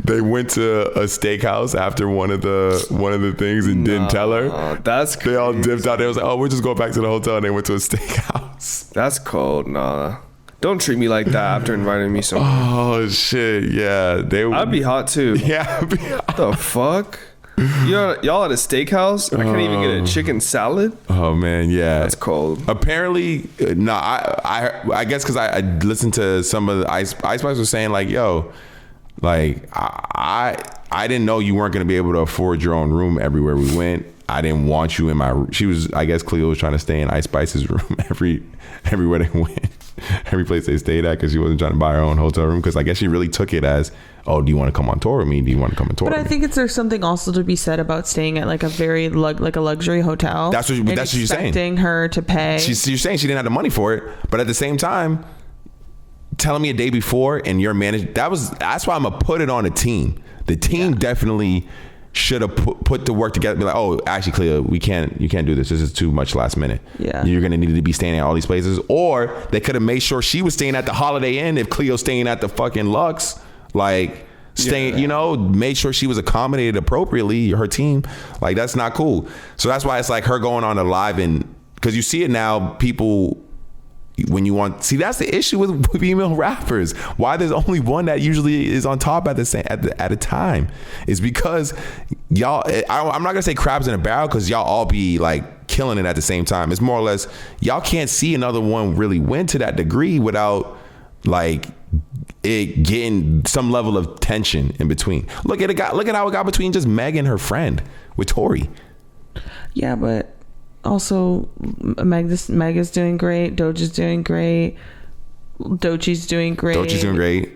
They went to a steakhouse after one of the things and didn't tell her. That's crazy. They all dipped out. They was like, oh, we're just going back to the hotel, and they went to a steakhouse. That's cold. Nah. Don't treat me like that after inviting me somewhere. Oh shit, yeah. I'd be hot too. Yeah, I'd be hot. The fuck? Y'all at a steakhouse? I can't even get a chicken salad? Oh man, yeah. That's cold. Apparently, no. I guess because I listened to some of the Ice Spice was saying like, yo, like I didn't know you weren't gonna be able to afford your own room everywhere we went. I didn't want you in my room. I guess Cleo was trying to stay in Ice Spice's room everywhere they went. Every place they stayed at, because she wasn't trying to buy her own hotel room, because I guess she really took it as, oh, do you want to come on tour with me? Do you want to come on tour with me? But I think there's something also to be said about staying at like a very like a luxury hotel. That's what you're saying. Expecting her to pay. You're saying she didn't have the money for it, but at the same time, telling me a day before and your manager, that's why I'm gonna put it on a team. The team definitely should have put the work together. Be like, oh, actually, Cleo, you can't do this. This is too much last minute. Yeah, you're gonna need to be staying at all these places. Or they could have made sure she was staying at the Holiday Inn if Cleo's staying at the fucking Lux. Like staying, made sure she was accommodated appropriately. Her team, like that's not cool. So that's why it's like her going on a live, and because you see it now, people when you want, see, that's the issue with female rappers. Why there's only one that usually is on top at a time is because y'all. I'm not gonna say crabs in a barrel because y'all all be like killing it at the same time. It's more or less y'all can't see another one really win to that degree without like it getting some level of tension in between. Look at how it got between just Meg and her friend with Tory. Yeah, but also Meg is doing great. Doechii's doing great. Doechii's doing great.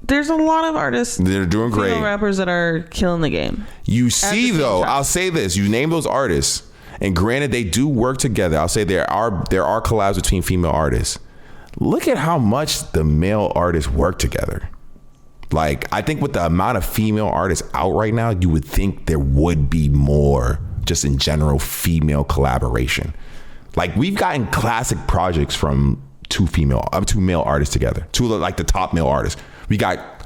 There's a lot of artists. They're doing great. Female rappers that are killing the game. You see, though, I'll say this: you name those artists, and granted, they do work together. I'll say there are collabs between female artists. Look at how much the male artists work together. Like, I think with the amount of female artists out right now, you would think there would be more just in general female collaboration. Like, we've gotten classic projects from two male artists together. Two of the top male artists. We got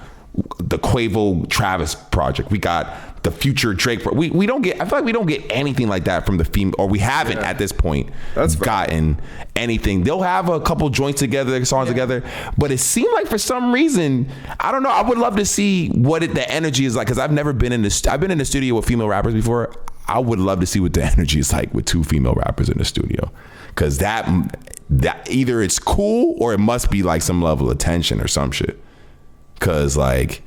the Quavo Travis project. We got the Future Drake. We don't get. I feel like we don't get anything like that from the female, or we haven't at this point. Gotten anything. They'll have a couple joints together, songs together, but it seemed like for some reason, I don't know. I would love to see what the energy is like because I've never been in this. I've been in the studio with female rappers before. I would love to see what the energy is like with two female rappers in the studio, because that either it's cool or it must be like some level of tension or some shit. Because like,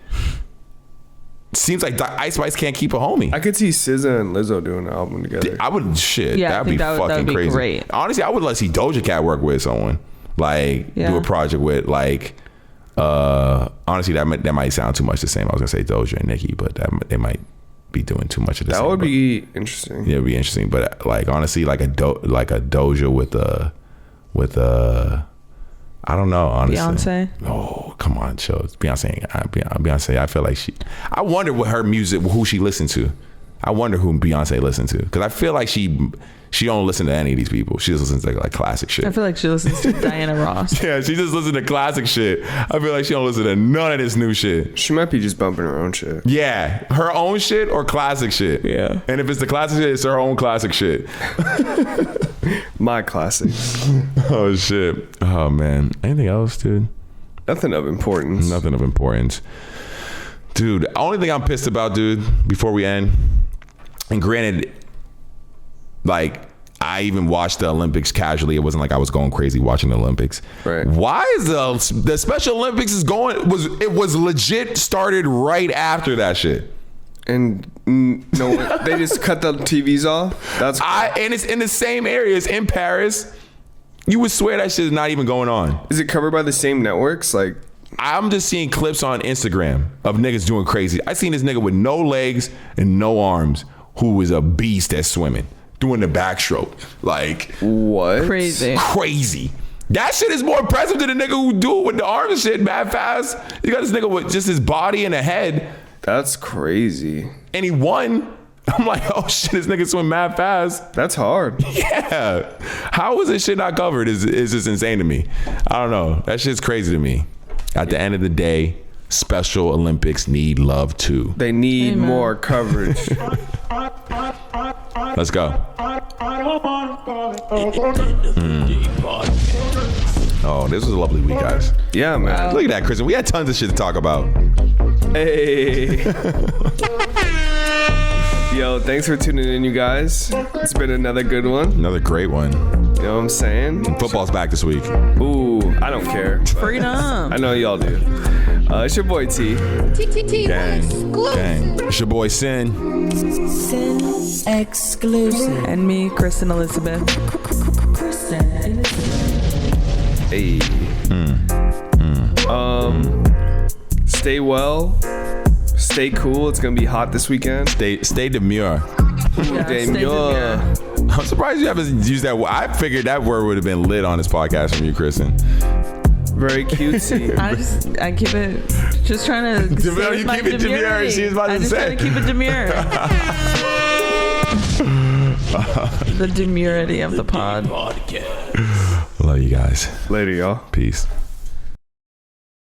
seems like Ice Spice can't keep a homie. I could see SZA and Lizzo doing an album together. I would that'd be that fucking would crazy. Great. Honestly, I would love to see Doja Cat work with someone, like do a project with like. Honestly, that might sound too much the same. I was gonna say Doja and Nicki, but they might be doing too much of the same. That would be interesting. Yeah, it'd be interesting. But like honestly, like a Doja with I don't know, honestly. Beyonce? Oh, come on, chill. It's Beyonce. Beyonce, I feel like I wonder what her music, who she listened to. I wonder who Beyonce listened to. Because I feel like she don't listen to any of these people. She just listens to like classic shit. I feel like she listens to Diana Ross. Yeah, she just listens to classic shit. I feel like she don't listen to none of this new shit. She might be just bumping her own shit. Yeah, her own shit or classic shit. Yeah. And if it's the classic shit, it's her own classic shit. My classics. Oh, shit. Oh, man. Anything else, dude? Nothing of importance. Nothing of importance. Dude, the only thing I'm pissed about, dude, before we end, and granted, like, I even watched the Olympics casually. It wasn't like I was going crazy watching the Olympics. Right. Why is the Special Olympics it was legit started right after that shit. And no, they just cut the TVs off. And it's in the same areas in Paris. You would swear that shit is not even going on. Is it covered by the same networks? Like, I'm just seeing clips on Instagram of niggas doing crazy. I seen this nigga with no legs and no arms who is a beast at swimming, doing the backstroke. Like, what? Crazy. That shit is more impressive than the nigga who do it with the arms and shit mad fast. You got this nigga with just his body and a head. That's crazy. And he won. I'm like, oh shit, this nigga swim mad fast. That's hard. Yeah. How is this shit not covered is just insane to me. I don't know. That shit's crazy to me. At the end of the day, Special Olympics need love too. They need more coverage. Let's go. Oh, this was a lovely week, guys. Yeah, man. Look at that, Kristen. We had tons of shit to talk about. Hey. Yo, thanks for tuning in, you guys. It's been another good one. Another great one. You know what I'm saying? Football's back this week. Ooh, I don't care. Freedom. I know y'all do. It's your boy T. Gang. It's your boy Sin. Sin exclusive. And me, Kristen Elizabeth. Kristen Elizabeth. Hey. Stay well. Stay cool. It's gonna be hot this weekend. Stay demure. Yeah, stay Demure. demure. I'm surprised you haven't used that word. I figured that word would have been lit on this podcast from you, Kristen. Very cutesy. I keep it, just trying to Demure, you keep it demure. She was about to say. I just trying to keep it demure. The demurity of the pod. Podcast. Love you guys. Later, y'all. Peace.